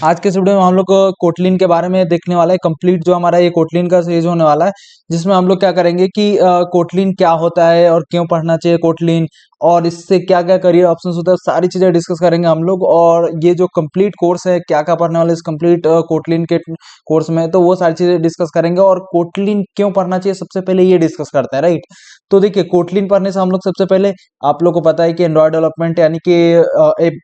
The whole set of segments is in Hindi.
आज के इस वीडियो में हम लोग कोटलिन के बारे में देखने वाला है। कंप्लीट जो हमारा ये कोटलिन का सीरीज होने वाला है, जिसमें हम लोग क्या करेंगे कि कोटलिन क्या होता है और क्यों पढ़ना चाहिए कोटलिन, और इससे क्या क्या करियर ऑप्शंस होता है, सारी चीजें डिस्कस करेंगे हम लोग। और ये जो कंप्लीट कोर्स है, क्या क्या पढ़ने वाले इस कंप्लीट कोटलिन के कोर्स में, तो वो सारी चीजें डिस्कस करेंगे। और कोटलिन क्यों पढ़ना चाहिए सबसे पहले ये डिस्कस करते हैं, राइट। तो देखिए, कोटलिन पढ़ने से हम लोग सबसे पहले, आप लोग को पता है कि एंड्रॉयड डेवलपमेंट यानी कि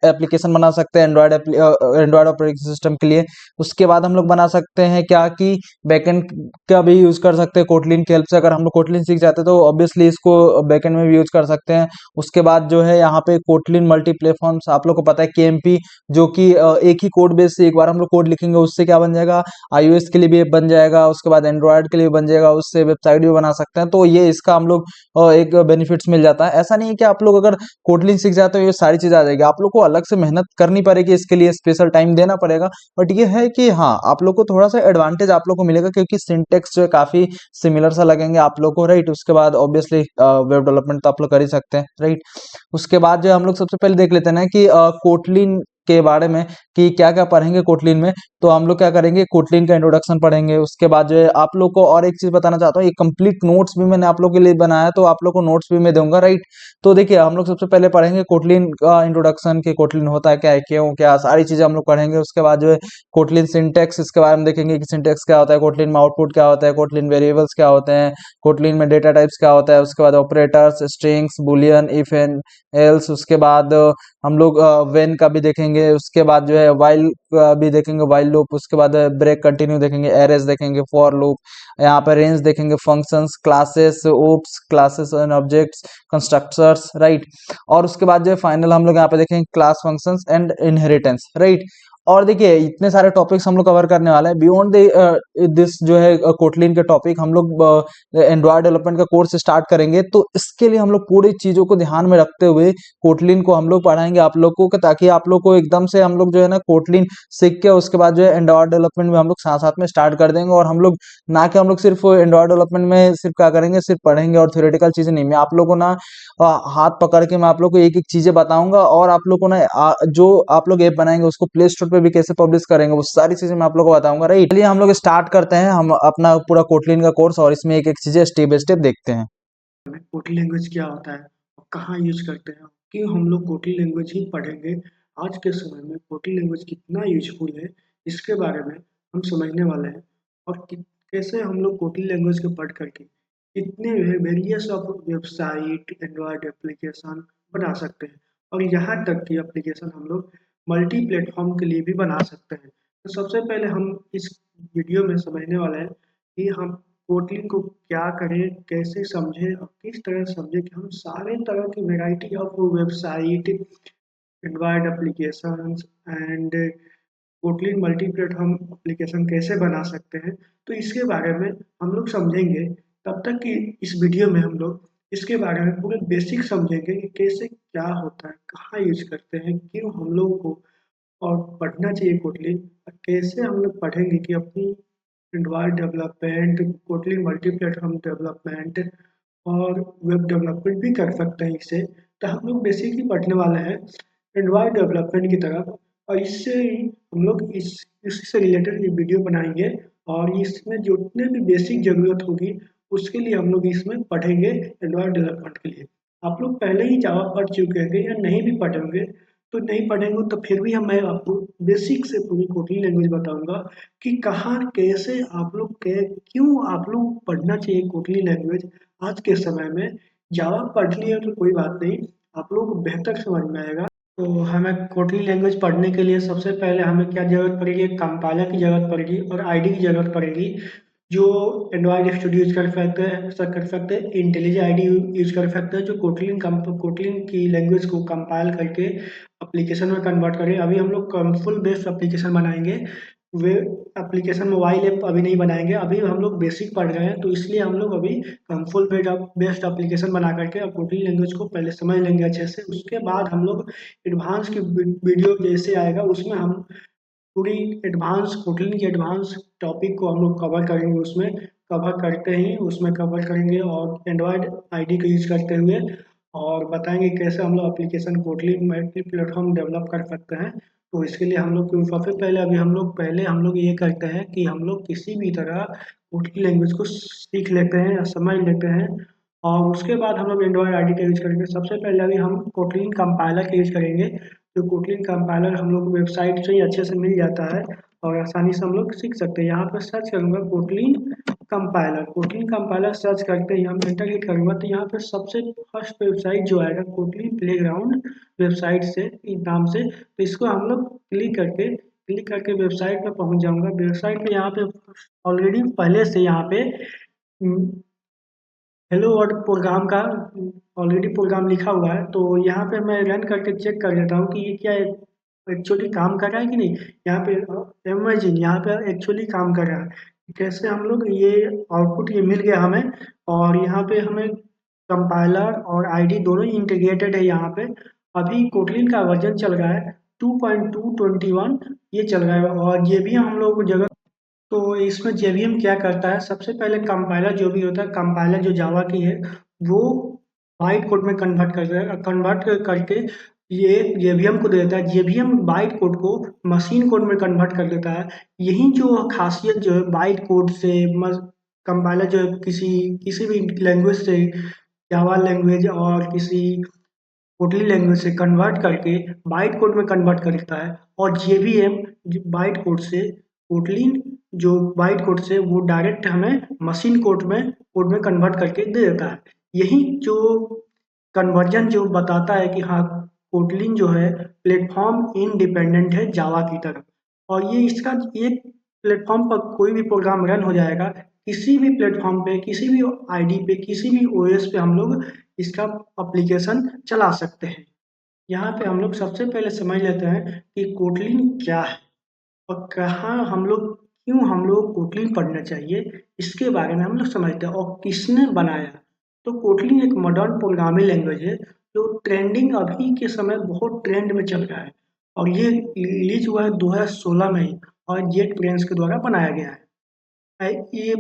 एप्लीकेशन बना सकते हैं एंड्रॉयड ऑपरेटिंग सिस्टम के लिए। उसके बाद हम लोग बना सकते हैं क्या कि बैकएंड का भी यूज कर सकते हैं कोटलिन की हेल्प से। अगर हम लोग कोटलिन सीख जाते हैं तो ऑब्वियसली इसको बैकएंड में भी यूज कर सकते हैं। उसके बाद जो है यहाँ पे कोटलिन मल्टी प्लेटफॉर्म्स, आप लोग को पता है केएमपी, जो कि एक ही कोड बेस से एक बार हम लोग कोड लिखेंगे उससे क्या बन जाएगा, आईओएस के लिए भी बन जाएगा, उसके बाद एंड्रॉयड के लिए भी बन जाएगा, उससे वेबसाइट भी बना सकते हैं। तो ये इसका हम लोग एक बेनिफिट्स मिल जाता है। ऐसा नहीं है कि आप लोग अगर कोडलिंग सीख जाते हो ये सारी चीजें आ जाएगी, आप लोग को अलग से मेहनत करनी पड़ेगी, इसके लिए स्पेशल टाइम देना पड़ेगा। बट ये है कि हाँ, आप लोग को थोड़ा सा एडवांटेज आप लोग को मिलेगा, क्योंकि सिंटेक्स जो है काफी सिमिलर सा लगेंगे आप लोग को, राइट। उसके बाद ऑब्वियसली वेब डेवलपमेंट तो आप लोग कर ही सकते हैं, राइट। उसके बाद जो हम लोग सबसे पहले देख लेते हैं ना कि कोटलिन के बारे में कि क्या क्या पढ़ेंगे कोटलिन में। तो हम लोग क्या करेंगे, कोटलिन का इंट्रोडक्शन पढ़ेंगे। उसके बाद जो है आप लोग को और एक चीज बताना चाहता हूँ, ये कंप्लीट नोट्स भी मैंने आप लोग के लिए बनाया, तो आप लोग को नोट्स भी मैं दूंगा, राइट। तो देखिए, हम लोग सबसे पहले पढ़ेंगे कोटलिन का इंट्रोडक्शन, कि कोटलिन होता है क्या है, क्यों, क्या, सारी चीजें हम लोग पढ़ेंगे। उसके बाद जो है कोटलिन सिंटेक्स, इसके बारे में देखेंगे कि सिंटेक्स क्या होता है, कोटलिन में आउटपुट क्या होता है, कोटलिन वेरिएबल्स क्या होते हैं, कोटलिन में डेटा टाइप्स क्या होता है। उसके बाद operators, strings, Boolean, if and else. उसके बाद हम लोग वेन का भी देखेंगे। उसके बाद जो है वाइल का भी देखेंगे, वाइल लूप। उसके बाद ब्रेक कंटिन्यू देखेंगे, एरेस देखेंगे, फॉर लूप, यहाँ पर रेंज देखेंगे, functions, classes, OOPs, classes and objects, constructors, right. और उसके बाद जो है फाइनल हम लोग यहाँ पे देखेंगे class functions and inheritance, right. और देखिए, इतने सारे टॉपिक्स हम लोग कवर करने वाले हैं। बियॉन्ड दिस जो है कोटलिन के टॉपिक, हम लोग एंड्रॉयड डेवलपमेंट का कोर्स स्टार्ट करेंगे। तो इसके लिए हम लोग पूरी चीजों को ध्यान में रखते हुए कोटलिन को हम लोग पढ़ाएंगे आप लोग को, ताकि आप लोग को एकदम से हम लोग जो है ना कोटलिन सीख के उसके बाद जो है एंड्रॉयड डेवलपमेंट में हम लोग साथ साथ में स्टार्ट कर देंगे। और हम लोग ना कि हम लोग सिर्फ एंड्रॉयड डेवलपमेंट में सिर्फ क्या करेंगे, सिर्फ पढ़ेंगे और थ्योरेटिकल चीजें नहीं। मैं आप लोगों को ना हाथ पकड़ के मैं आप लोग को एक एक चीजें बताऊंगा, और आप लोग को ना जो आप लोग ऐप बनाएंगे उसको प्ले स्टोर पे भी कैसे पब्लिश करेंगे, वो सारी चीजें मैं आप लोग को बताऊंगा, राइट। चलिए हम लोग स्टार्ट करते हैं हम अपना पूरा कोटलिन का कोर्स, और इसमें एक एक चीजें स्टेप बाय स्टेप देखते हैं। में कोटी लैंग्वेज क्या होता है और कहाँ यूज करते हैं, क्यों हम लोग कोटी लैंग्वेज ही पढ़ेंगे। आज के समय में कोटी लैंग्वेज कितना यूजफुल है, इसके बारे में हम समझने वाले हैं। और कैसे हम लोग कोटी लैंग्वेज को पढ़ करके कितने various of website Android application बना सकते हैं, और यहाँ तक कि एप्लीकेशन हम लोग मल्टी प्लेटफॉर्म के लिए भी बना सकते हैं। तो सबसे पहले हम इस वीडियो में समझने वाले हैं कि हम कोटलिन को क्या करें, कैसे समझें और किस तरह समझें कि हम सारे तरह की variety of website, Android applications and Kotlin multi platform application कैसे बना सकते हैं। तो इसके बारे में हम लोग समझेंगे। तब तक कि इस वीडियो में हम लोग इसके बारे में पूरे बेसिक समझेंगे कि कैसे क्या होता है, कहाँ यूज करते हैं, क्यों हम लोग को और पढ़ना चाहिए कोटलिन, और कैसे हम लोग पढ़ेंगे कि अपनी Android development, Kotlin multi platform development और वेब डेवलपमेंट भी कर सकते हैं इससे। तो हम लोग बेसिकली पढ़ने वाले हैं एंड्रॉयड डेवलपमेंट की तरफ, और इससे ही हम लोग इससे से रिलेटेड ये वीडियो बनाएंगे। और इसमें जितने भी बेसिक ज़रूरत होगी उसके लिए हम लोग इसमें पढ़ेंगे एंड्रॉयड डेवलपमेंट के लिए। आप लोग पहले ही जावा पढ़ चुके हैं या नहीं भी पढ़ेंगे तो नहीं पढ़ेंगे तो फिर भी हम मैं आपको बेसिक से पूरी कोडिंग लैंग्वेज बताऊंगा कि कहाँ कैसे आप लोग के क्यों आप लोग पढ़ना चाहिए कोटली लैंग्वेज आज के समय में। जावा पढ़ लिया तो कोई बात नहीं, आप लोग को बेहतर समझ में आएगा। तो हमें कोटली लैंग्वेज पढ़ने के लिए सबसे पहले हमें क्या ज़रूरत पड़ेगी, कंपाइलर की ज़रूरत पड़ेगी और आईडी की ज़रूरत पड़ेगी। जो एंड्रॉयड स्टूडियो यूज कर सकते हैं इंटेलिजेंट आईडी यूज कर सकते हैं, जो कोटलिन की लैंग्वेज को कंपाइल करके एप्लीकेशन में कन्वर्ट करें। अभी हम लोग फुल बेस्ड एप्लीकेशन बनाएंगे, वे एप्लीकेशन मोबाइल ऐप अभी नहीं बनाएंगे। अभी हम लोग बेसिक पढ़ रहे हैं तो इसलिए हम लोग अभी फुल बेस्ड एप्लीकेशन बना करके अब कोटलिन लैंग्वेज को पहले समझ लेंगे अच्छे से। उसके बाद हम लोग एडवांस की वीडियो जैसे आएगा उसमें हम पूरी एडवांस कोटलिन की एडवांस टॉपिक को हम लोग कवर करेंगे। उसमें कवर करते ही उसमें कवर करेंगे और एंड्रॉयड आईडी का यूज करते हुए, और बताएंगे कैसे हम लोग application Kotlin multi platform develop कर सकते हैं। तो इसके लिए हम लोग सबसे पहले हम लोग ये करते हैं कि हम लोग किसी भी तरह कोडलिंग लैंग्वेज को सीख लेते हैं या समझ लेते हैं और उसके बाद हम लोग एंड्रॉयड आईडी का यूज़ करेंगे। सबसे पहले अभी हम कोटलिन कंपाइलर का यूज़ करेंगे। जो कोटलिन कंपाइलर हम लोग को वेबसाइट से ही अच्छे से मिल जाता है और आसानी से हम लोग सीख सकते हैं। यहाँ पर सर्च करूँगा कोटलिन कंपाइलर सर्च करते ही हम एंटर हिट करूँगा तो यहाँ पे सबसे फर्स्ट वेबसाइट जो आएगा कोटलिन प्लेग्राउंड वेबसाइट से इस नाम से, तो इसको हम लोग क्लिक करके वेबसाइट पे पहुँच जाऊँगा। वेबसाइट पे यहाँ पे ऑलरेडी पहले से यहाँ पे हेलो वर्ल्ड प्रोग्राम का ऑलरेडी प्रोग्राम लिखा हुआ है, तो यहाँ पे मैं रन करके चेक कर लेता हूँ कि ये क्या एक्चुअली काम कर रहा है कि नहीं। यहाँ पे इमेजिन यहाँ पे एक्चुअली काम कर रहा है। कैसे हम लोग ये आउटपुट ये मिल गया हमें और यहाँ पे हमें कंपाइलर और आईडी दोनों ही इंटीग्रेटेड है यहाँ पे। अभी कोटलिन का वर्जन चल रहा है 2.221 ये चल रहा है और ये भी हम लोग को जगह। तो इसमें जेवीएम क्या करता है, सबसे पहले कंपाइलर जो भी होता है, कंपाइलर जो जावा की है वो बाइट कोड में कन्वर्ट करके ये जेवीएम को दे देता है। जेवीएम बाइट कोड को मशीन कोड में कन्वर्ट कर देता है। यही जो खासियत जो है बाइट कोड से कंपाइलर जो है किसी किसी भी लैंग्वेज से जावा लैंग्वेज और किसी कोटली लैंग्वेज से कन्वर्ट करके बाइट कोड में कन्वर्ट करता है और जेवीएम बाइट कोड से कोटलिन जो बाइट कोड से वो डायरेक्ट हमें मशीन कोड में कन्वर्ट करके दे देता है। यही जो कन्वर्जन जो बताता है कि हाँ कोटलिन जो है प्लेटफॉर्म इंडिपेंडेंट है जावा की तरह और ये इसका एक प्लेटफॉर्म पर कोई भी प्रोग्राम रन हो जाएगा। किसी भी प्लेटफॉर्म पे किसी भी आईडी पे किसी भी ओएस पे हम लोग इसका एप्लीकेशन चला सकते हैं। यहाँ पे हम लोग सबसे पहले समझ लेते हैं कि कोटलिन क्या है और कहाँ हम लोग कोटलिन पढ़ना चाहिए, इसके बारे में हम लोग समझते हैं और किसने बनाया। तो कोटलिन एक मॉडर्न प्रोग्रामिंग लैंग्वेज है जो ट्रेंडिंग अभी के समय बहुत ट्रेंड में चल रहा है और ये रिलीज हुआ है 2016 में ही और जेट ब्रेन्स के द्वारा बनाया गया है। ये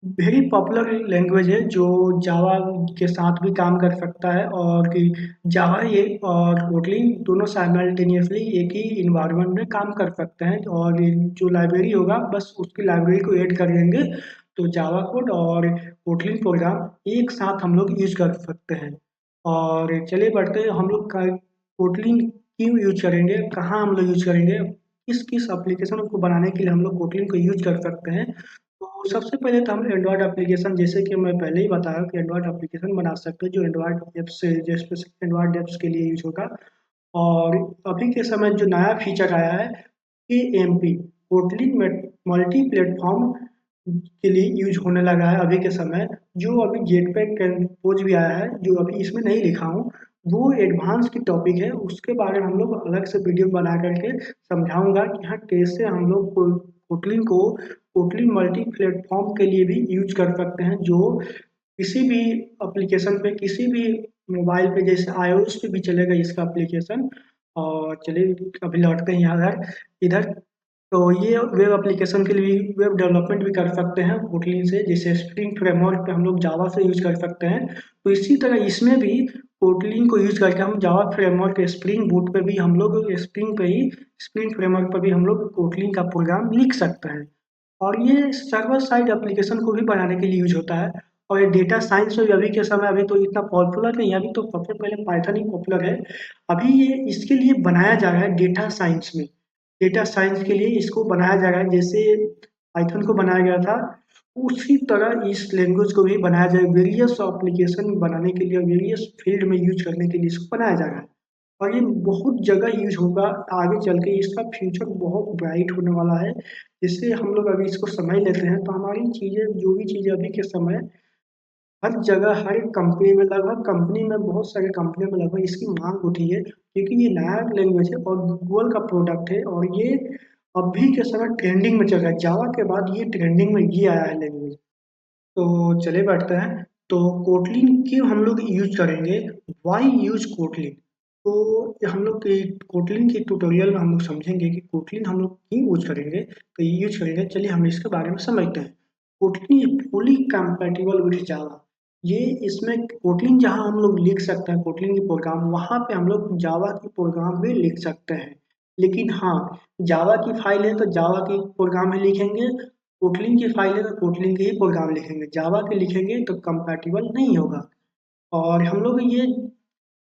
वेरी पॉपुलर लैंग्वेज है जो जावा के साथ भी काम कर सकता है और कि जावा ये और कोटलिन दोनों साइमल्टेनियसली एक ही इन्वायरमेंट में काम कर सकते हैं और ये जो लाइब्रेरी होगा बस उसकी लाइब्रेरी को ऐड कर देंगे तो जावा कोड और कोटलिन प्रोग्राम एक साथ हम लोग यूज कर सकते हैं। और चलिए बढ़ते हैं हम लोग कोटलिन क्यों यूज करेंगे, कहाँ हम लोग यूज करेंगे, किस किस एप्लीकेशन को बनाने के लिए हम लोग कोटलिन को यूज कर सकते हैं। तो सबसे पहले तो हम एंड्रॉयड एप्लीकेशन जैसे कि मैं पहले ही बताया कि एंड्रॉयड एप्लीकेशन बना सकते हैं जो एंड्रॉयड ऐप्स से जैसे एंड्रॉयड ऐप्स के लिए यूज होगा। और अभी के समय जो नया फीचर आया है एएमपी कोटलिन मल्टी प्लेटफॉर्म के लिए यूज होने लगा है अभी के समय। जो अभी जेटपैक कंपोज भी आया है जो अभी इसमें नहीं लिखा हूँ वो एडवांस की टॉपिक है, उसके बारे में हम लोग अलग से वीडियो बना करके समझाऊंगा कि हाँ कैसे हम लोग कोटलिन मल्टी प्लेटफॉर्म के लिए भी यूज कर सकते हैं जो किसी भी एप्लीकेशन पे किसी भी मोबाइल पे जैसे iOS पे भी चलेगा इसका एप्लीकेशन। और चलिए अभी लौटते हैं यहाँ इधर। तो ये वेब एप्लीकेशन के लिए वेब डेवलपमेंट भी कर सकते हैं कोटलिन से, जैसे स्प्रिंग फ्रेमवर्क पे हम लोग जावा से यूज कर सकते हैं। तो इसी तरह इसमें भी कोटलिन को यूज करके हम जावा फ्रेमवर्क स्प्रिंग बूट पे भी हम लोग स्प्रिंग फ्रेमवर्क पर भी हम लोग कोटलिन का प्रोग्राम लिख सकते हैं। और ये सर्वर साइड एप्लीकेशन को भी बनाने के लिए यूज होता है। और ये डेटा साइंस में भी अभी के समय अभी तो इतना पॉपुलर नहीं है, अभी तो सबसे पहले पाइथन ही पॉपुलर है। अभी ये इसके लिए बनाया जा रहा है डेटा साइंस में, डेटा साइंस के लिए इसको बनाया जा रहा है जैसे पाइथन को बनाया गया था उसी तरह इस लैंग्वेज को भी बनाया जाए वेरियस एप्लीकेशन बनाने के लिए वेरियस फील्ड में यूज करने के लिए इसको बनाया जा रहा है। और ये बहुत जगह यूज होगा आगे चल के, इसका फ्यूचर बहुत ब्राइट होने वाला है। इससे हम लोग अभी इसको समझ लेते हैं तो हमारी चीज़ें जो भी चीज़ें अभी के समय हर जगह हर एक कंपनी में लगभग कंपनी में बहुत सारी कंपनियों में लगभग इसकी मांग होती है क्योंकि ये नया लैंग्वेज है और गूगल का प्रोडक्ट है और ये अभी के समय ट्रेंडिंग में चल रहा है। जावा के बाद ये ट्रेंडिंग में ये आया है लैंग्वेज। तो चले बैठते हैं। तो कोटलिन क्यों हम लोग यूज करेंगे, वाई यूज कोटलिन। तो ये हम लोग की कोटलिन की ट्यूटोरियल में हम लोग समझेंगे कि कोटलिन हम लोग क्यों यूज करेंगे, तो ये यूज करेंगे। चलिए हम इसके बारे में समझते हैं। Kotlin fully compatible with Java. ये इसमें कोटलिन जहाँ हम लोग लिख सकते हैं कोटलिन की प्रोग्राम वहाँ पे हम लोग जावा की प्रोग्राम भी लिख सकते हैं। लेकिन हाँ, जावा की फाइल है तो जावा की प्रोग्राम ही लिखेंगे, कोटलिन की फाइल है तो कोटलिन के ही प्रोग्राम लिखेंगे, जावा के लिखेंगे तो कंपैटिबल नहीं होगा। और हम लोग ये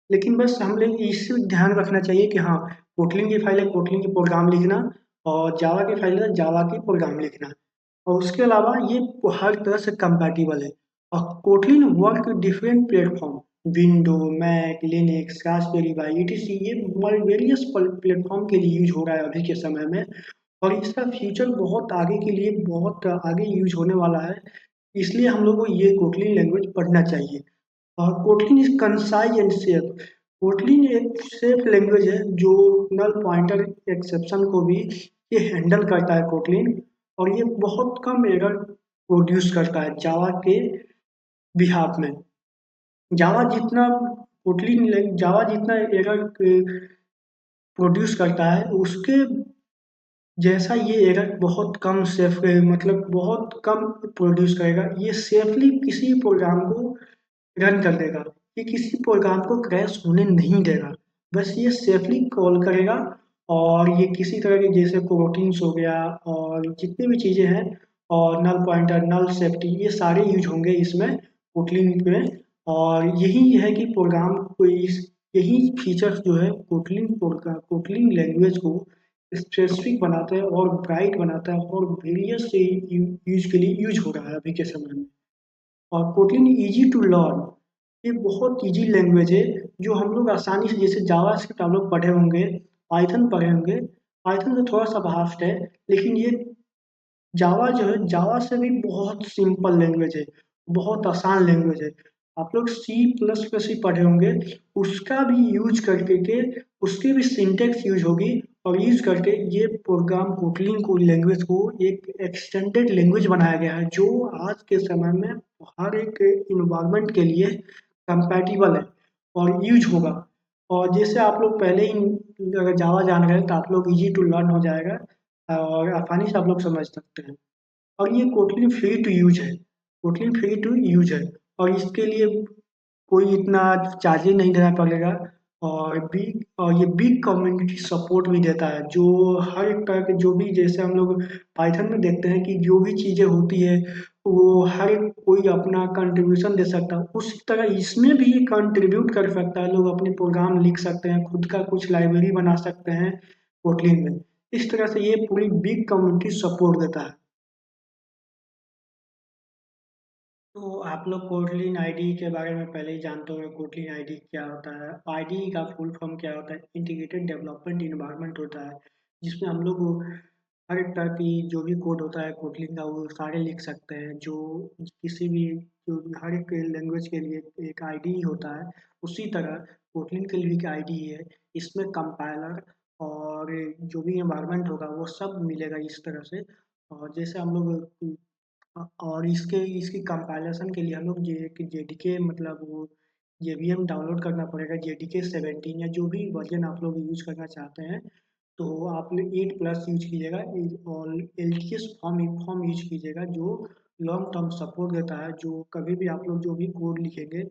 लेकिन बस हम लोग इस ध्यान रखना चाहिए कि हाँ, कोटलिन की फाइल है कोटलिन की प्रोग्राम लिखना, और जावा की फाइल है जावा की प्रोग्राम लिखना। और उसके अलावा ये हर तरह से कंपैटिबल है। और Kotlin work different platform, window, Mac, Linux, raspberry pi, ETC, ये वेरियस प्लेटफॉर्म के लिए यूज हो रहा है अभी के समय में। और इसका फ्यूचर बहुत आगे के लिए बहुत आगे यूज होने वाला है। इसलिए हम लोग को ये कोटलिन लैंग्वेज पढ़ना चाहिए। और Kotlin is concise and safe. Kotlin एक सेफ लैंग्वेज है जो नल पॉइंटर एक्सेप्शन को भी ये हैंडल करता है कोटलिन। और ये बहुत कम एरर प्रोड्यूस करता है जावा के बिहाफ में। जावा जितना जावा जितना एरर प्रोड्यूस करता है उसके जैसा ये एरर बहुत कम सेफ मतलब बहुत कम प्रोड्यूस करेगा। ये सेफली किसी प्रोग्राम को रन कर देगा। ये किसी प्रोग्राम को क्रैश होने नहीं देगा। बस ये सेफली कॉल करेगा। और ये किसी तरह के जैसे कोरोटीन्स हो गया और जितनी भी चीज़ें हैं, और नल पॉइंटर, नल सेफ्टी, ये सारे यूज होंगे इसमें कोटलिन में। और यही है कि प्रोग्राम को इस यही फीचर्स जो है कोटलिन लैंग्वेज को स्पेसिफिक बनाता है और ब्राइट बनाता है और वेरियस से यूज के लिए यूज हो रहा है अभी के समय में। और कोटलिन इजी टू लर्न, ये बहुत इजी लैंग्वेज है जो हम लोग आसानी से, जैसे जावा स्क्रिप्ट हम लोग पढ़े होंगे, पाइथन पढ़े होंगे। पाइथन तो थोड़ा सा वास्ट है, लेकिन ये जावा जो है जावा से भी बहुत सिंपल लैंग्वेज है, बहुत आसान लैंग्वेज है। आप लोग सी प्लस प्लस ही पढ़े होंगे, उसका भी यूज करके के उसकी भी सिंटेक्स यूज होगी। और यूज करके ये प्रोग्राम कोटलिन को लैंग्वेज को एक एक्सटेंडेड लैंग्वेज बनाया गया है जो आज के समय में हर एक इन्वायरमेंट के लिए कंपैटिबल है और यूज होगा। और जैसे आप लोग पहले ही अगर जावा जान गए तो आप लोग इजी टू लर्न हो जाएगा और आसानी से आप लोग समझ सकते हैं। और ये कोटलिन फ्री टू यूज है, कोटलिन फ्री टू यूज है। और इसके लिए कोई इतना चार्जेस नहीं देना पड़ेगा। और ये बिग कम्युनिटी सपोर्ट भी देता है, जो हर एक तरह के जो भी, जैसे हम लोग पाइथन में देखते हैं कि जो भी चीज़ें होती है वो हर एक कोई अपना कंट्रीब्यूशन दे सकता है, उसी तरह इसमें भी कंट्रीब्यूट कर सकता है। लोग अपने प्रोग्राम लिख सकते हैं, खुद का कुछ लाइब्रेरी बना सकते हैं कोटलिन में। इस तरह से ये पूरी बिग कम्युनिटी सपोर्ट देता है। तो आप लोग कोटलिन आईडी के बारे में पहले ही जानते होंगे, कोटलिन आईडी क्या होता है। आईडी का फुल फॉर्म क्या होता है, इंटीग्रेटेड डेवलपमेंट इन्वायरमेंट होता है, जिसमें हम लोग हर एक तरह की जो भी कोड होता है कोटलिन का वो सारे लिख सकते हैं। जो किसी भी जो हर एक लैंग्वेज के लिए एक आईडी होता है, उसी तरह कोटलिन के लिए भी एक आईडी है। इसमें कंपाइलर और जो भी इन्वायरमेंट होगा वो सब मिलेगा इस तरह से। और जैसे हम लोग और इसके इसकी कंपाइलेशन के लिए हम लोग जेडीके मतलब वो जेवीएम डाउनलोड करना पड़ेगा, जेडीके 17 या जो भी वर्जन आप लोग यूज करना चाहते हैं। तो आप 8+ यूज कीजिएगा। और L T S form use कीजिएगा जो लॉन्ग टर्म सपोर्ट देता है। जो कभी भी आप लोग जो भी कोड लिखेंगे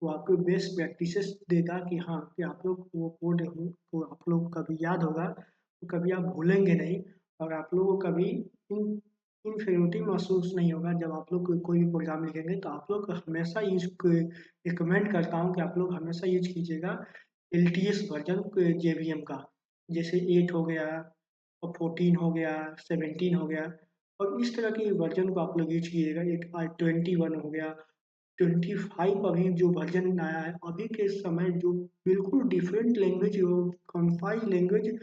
वो आपको बेस्ट प्रैक्टिसेस देगा कि हाँ कि आप लोग वो कोड तो आप लोग कभी याद होगा, तो कभी आप भूलेंगे नहीं। और आप लोगों को कभी इन्फिनिटी महसूस नहीं होगा जब आप लोग कोई भी प्रोग्राम लिखेंगे। तो आप लोग हमेशा यूज रिकमेंड करता हूँ कि आप लोग हमेशा यूज कीजिएगा एल टी एस वर्जन जे वी एम का। जैसे 8 हो गया और 14 हो गया, 17 हो गया। और इस तरह की वर्जन को आप लोग यूज कीजिएगा। एक 21 हो गया, 25 अभी जो वर्जन आया है अभी के समय, जो बिल्कुल डिफरेंट लैंग्वेज, कंपाइल लैंग्वेज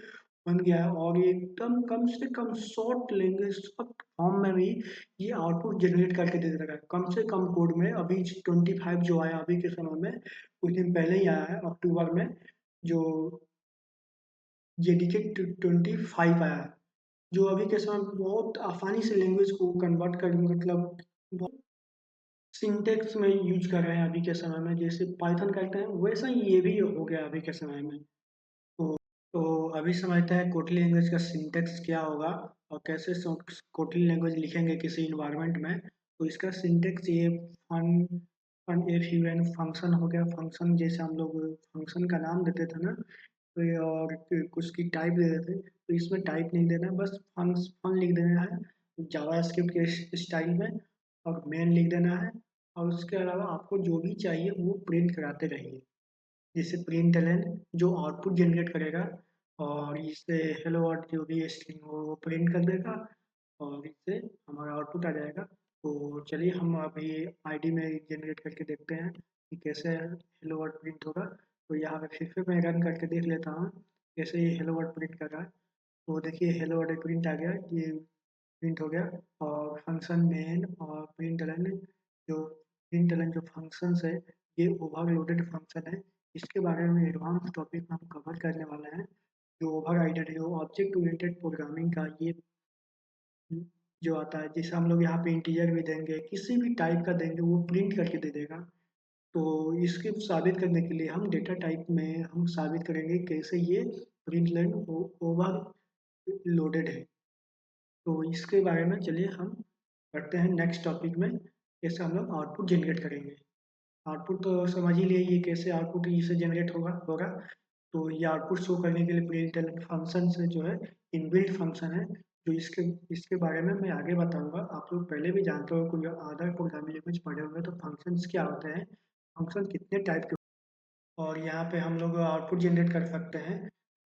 बन गया है। और ये एकदम कम से कम शॉर्ट लैंग्वेज फॉर्म में भी ये आउटपुट जनरेट करके दे देता है, कम से कम कोड में। अभी 25 जो आया अभी के समय में, कुछ दिन पहले ही आया है अक्टूबर में, जो जेडीके 25 आया है, जो अभी के समय में बहुत आसानी से लैंग्वेज को कन्वर्ट कर मतलब सिंटेक्स में यूज कर रहे हैं अभी के समय में। जैसे पाइथन करते हैं वैसा ही ये भी हो गया अभी के समय में। तो अभी समझते हैं कोटली लैंग्वेज का सिंटेक्स क्या होगा और कैसे कोटली लैंग्वेज लिखेंगे किसी इन्वायरमेंट में। तो इसका सिंटेक्स ये fun fun F U N function हो गया। फंक्शन जैसे हम लोग फंक्शन का नाम देते थे ना, और कुछ की टाइप दे देते हैं, तो इसमें टाइप नहीं देना है, बस फन लिख देना है जावास्क्रिप्ट के स्टाइल में और मेन लिख देना है। और उसके अलावा आपको जो भी चाहिए वो प्रिंट कराते रहिए। जैसे प्रिंटलन जो आउटपुट जनरेट करेगा और इससे हेलो वर्ल्ड जो भी स्ट्रिंग हो वो प्रिंट कर देगा और इससे हमारा आउटपुट आ जाएगा। तो चलिए हम अभी आईडी में जनरेट करके देखते हैं कि कैसे हेलो वर्ल्ड प्रिंट होगा। तो यहाँ पे फिर से मैं रन करके देख लेता हूँ कैसे ये हेलो वर्ल्ड प्रिंट कर रहा है। तो देखिए हेलो वर्ल्ड प्रिंट आ गया, ये प्रिंट हो गया। और फंक्शन मेन और प्रिंट एलन जो फंक्शंस है ये ओवरलोडेड फंक्शन है। इसके बारे में एडवांस टॉपिक में हम कवर करने वाले हैं। जो ओवर राइडेड है ऑब्जेक्ट ओरिएंटेड प्रोग्रामिंग का ये जो आता है, जैसे हम लोग यहाँ पे इंटीजर भी देंगे किसी भी टाइप का देंगे वो प्रिंट करके दे देगा। तो इसके साबित करने के लिए हम डेटा टाइप में हम साबित करेंगे कैसे ये प्रिंट लाइन ओवर लोडेड है। तो इसके बारे में चलिए हम करते हैं नेक्स्ट टॉपिक में कैसे हम लोग आउटपुट जनरेट करेंगे। आउटपुट तो समझ ही लिए ये कैसे आउटपुट इससे जनरेट होगा। तो ये आउटपुट शो करने के लिए प्रिंटलन फंक्शन से जो है इनबिल्ट फंक्शन है। जो इसके इसके बारे में मैं आगे बताऊंगा। आप लोग पहले भी जानते हो कोई अदर प्रोग्रामिंग लैंग्वेज पढ़े होंगे तो फंक्शंस क्या होते हैं, फंक्शन कितने टाइप के। और यहाँ पे हम लोग आउटपुट जनरेट कर सकते हैं।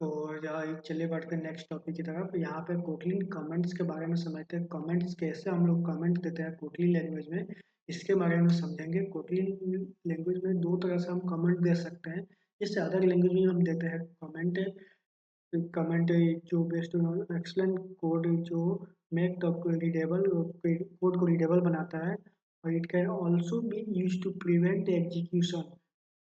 तो यहाँ चलिए बढ़ते हैं नेक्स्ट टॉपिक की तरफ। यहाँ पे कोटलिन कमेंट्स के बारे में समझते हैं, कमेंट्स कैसे हम लोग कमेंट देते हैं कोटलिन लैंग्वेज में, इसके बारे में समझेंगे। कोटलिन लैंग्वेज में दो तरह से हम कमेंट दे सकते हैं, जैसे अदर लैंग्वेज में हम देते हैं कमेंट। कमेंट जो बेस्ड ऑन एक्सलेंट कोड जो मेक द रीडेबल कोड को रीडेबल बनाता है। और it can also be use to prevent execution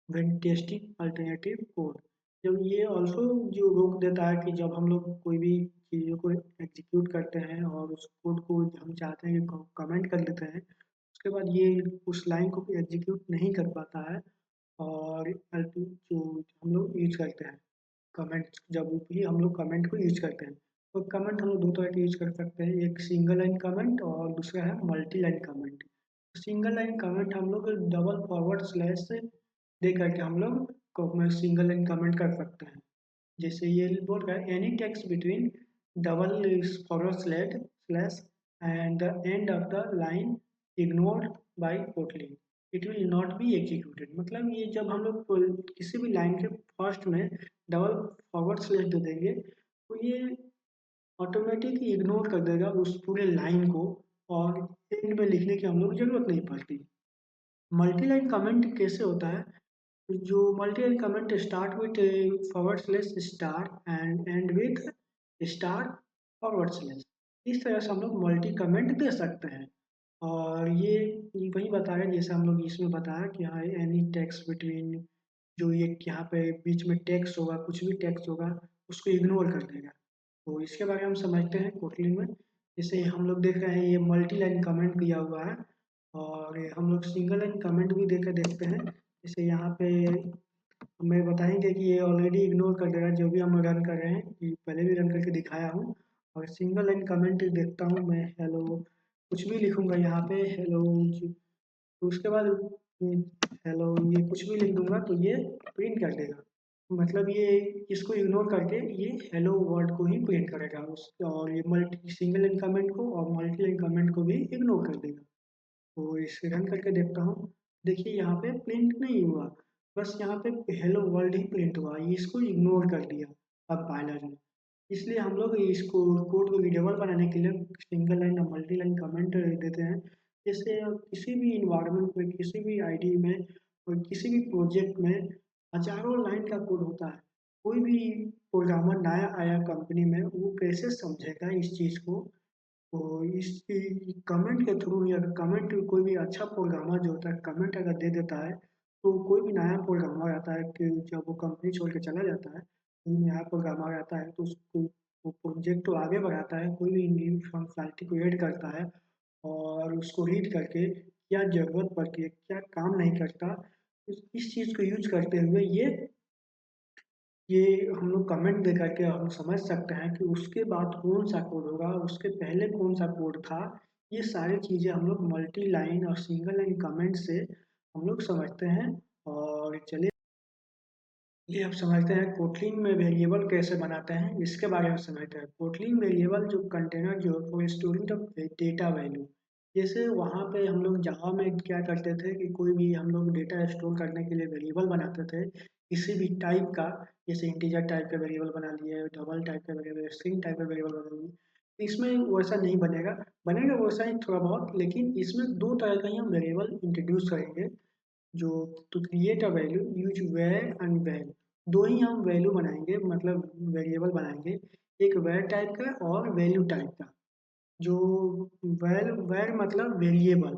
when testing alternative code. जब ये ऑल्सो जो रोक देता है कि जब हम लोग कोई भी चीज़ों को एग्जीक्यूट करते हैं और उस कोड को हम चाहते हैं कि कमेंट कर लेते हैं, उसके बाद ये उस लाइन को एग्जीक्यूट नहीं कर पाता है। और जो हम लोग यूज करते हैं कमेंट, जब भी हम लोग कमेंट को यूज करते हैं तो कमेंट हम लोग दो तरह के यूज कर सकते हैं, एक सिंगल लाइन कमेंट और दूसरा है multi line comment. Single line comment हम लोग डबल फॉरवर्ड स्लैश दे करके हम लोग सिंगल लाइन कमेंट कर सकते हैं। जैसे ये बोल रहा है any text between double forward slash and the end of the line ignored bye Kotlin it will not be executed. मतलब ये जब हम लोग किसी भी लाइन के फर्स्ट में डबल फॉरवर्ड स्लैश दे देंगे तो ये ऑटोमेटिक इग्नोर कर देगा उस पूरे लाइन को और एंड में लिखने की हम लोग जरूरत नहीं पड़ती। मल्टी लाइन कमेंट कैसे होता है, जो multi line comment start with forward slash star and and with star forward slash. इस तरह से हम लोग मल्टी कमेंट दे सकते हैं। और ये वही बता रहे हैं जैसे हम लोग इसमें बताया कि हाँ एनी टेक्स्ट बिटवीन, जो ये यहाँ पे बीच में टेक्स्ट होगा कुछ भी टेक्स्ट होगा उसको इग्नोर कर देगा। तो इसके बारे में हम समझते हैं कोटलिन में। जैसे हम लोग देख रहे हैं ये मल्टी लाइन कमेंट दिया हुआ है और ये हम लोग सिंगल लाइन कमेंट भी देकर देखते हैं। जैसे यहाँ पे हमें बताएंगे कि ये ऑलरेडी इग्नोर कर देगा जो भी हम रन कर रहे हैं, कि पहले भी रन करके दिखाया हूँ। और सिंगल लाइन कमेंट देखता हूँ मैं, हेलो कुछ भी लिखूंगा यहाँ पे हेलो, तो उसके बाद हेलो ये कुछ भी लिख दूंगा तो ये प्रिंट कर देगा। मतलब ये इसको इग्नोर करके ये हेलो वर्ड को ही प्रिंट करेगा उस, और ये मल्टी सिंगल लाइन कमेंट को और मल्टी लाइन कमेंट को भी इग्नोर कर देगा। तो इसे रन करके देखता हूँ। देखिए यहाँ पे प्रिंट नहीं हुआ, बस यहाँ पे हेलो वर्ल्ड ही प्रिंट हुआ, ये इसको इग्नोर कर दिया कंपाइलर ने। इसलिए हम लोग इसको कोड को रीडेबल बनाने के लिए सिंगल लाइन और मल्टी लाइन कमेंट देते हैं। जैसे किसी भी इन्वायरमेंट में किसी भी आईडी में और किसी भी प्रोजेक्ट में हजारों लाइन का कोड होता है। कोई भी प्रोग्रामर नया आया कंपनी में वो कैसे समझेगा इस चीज़ को। तो इस कमेंट के थ्रू या कमेंट कोई भी अच्छा प्रोग्रामर जो होता है कमेंट अगर दे देता है तो कोई भी नया प्रोग्रामर आता है कि जब वो कंपनी छोड़ के चला जाता है, कोई नया प्रोग्रामर आता है तो उसको वो प्रोजेक्ट को आगे बढ़ाता है, कोई भी न्यू फंक्शनैलिटी को ऐड करता है और उसको रीड करके क्या ज़रूरत पड़ती है क्या काम नहीं करता, इस चीज़ को यूज करते हुए ये हम लोग कमेंट दे करके हम समझ सकते हैं कि उसके बाद कौन सा कोड होगा, उसके पहले कौन सा कोड था। ये सारी चीज़ें हम लोग मल्टी लाइन और सिंगल लाइन कमेंट से हम लोग समझते हैं। और चलिए ये आप समझते हैं कोटलिन में वेरिएबल कैसे बनाते हैं, इसके बारे में समझते हैं। कोटलिन वेरिएबल जो कंटेनर जो for storing of data value, जैसे वहाँ पे हम लोग जावा में क्या करते थे कि कोई भी हम लोग डेटा स्टोर करने के लिए वेरिएबल बनाते थे किसी भी टाइप का, जैसे इंटीजर टाइप का वेरिएबल बना लिए, डबल टाइप का वेरिएबल, स्ट्रिंग टाइप का वेरिएबल बना लिए। इसमें वैसा नहीं बनेगा, बनेगा वैसा ही थोड़ा बहुत, लेकिन इसमें दो तरह का ही हम वेरिएबल इंट्रोड्यूस करेंगे। जो to create a value use var and val, दो ही हम वैल्यू बनाएंगे, मतलब वेरिएबल बनाएंगे, एक वेर टाइप का और वैल्यू टाइप का। जो वेर मतलब वेरिएबल,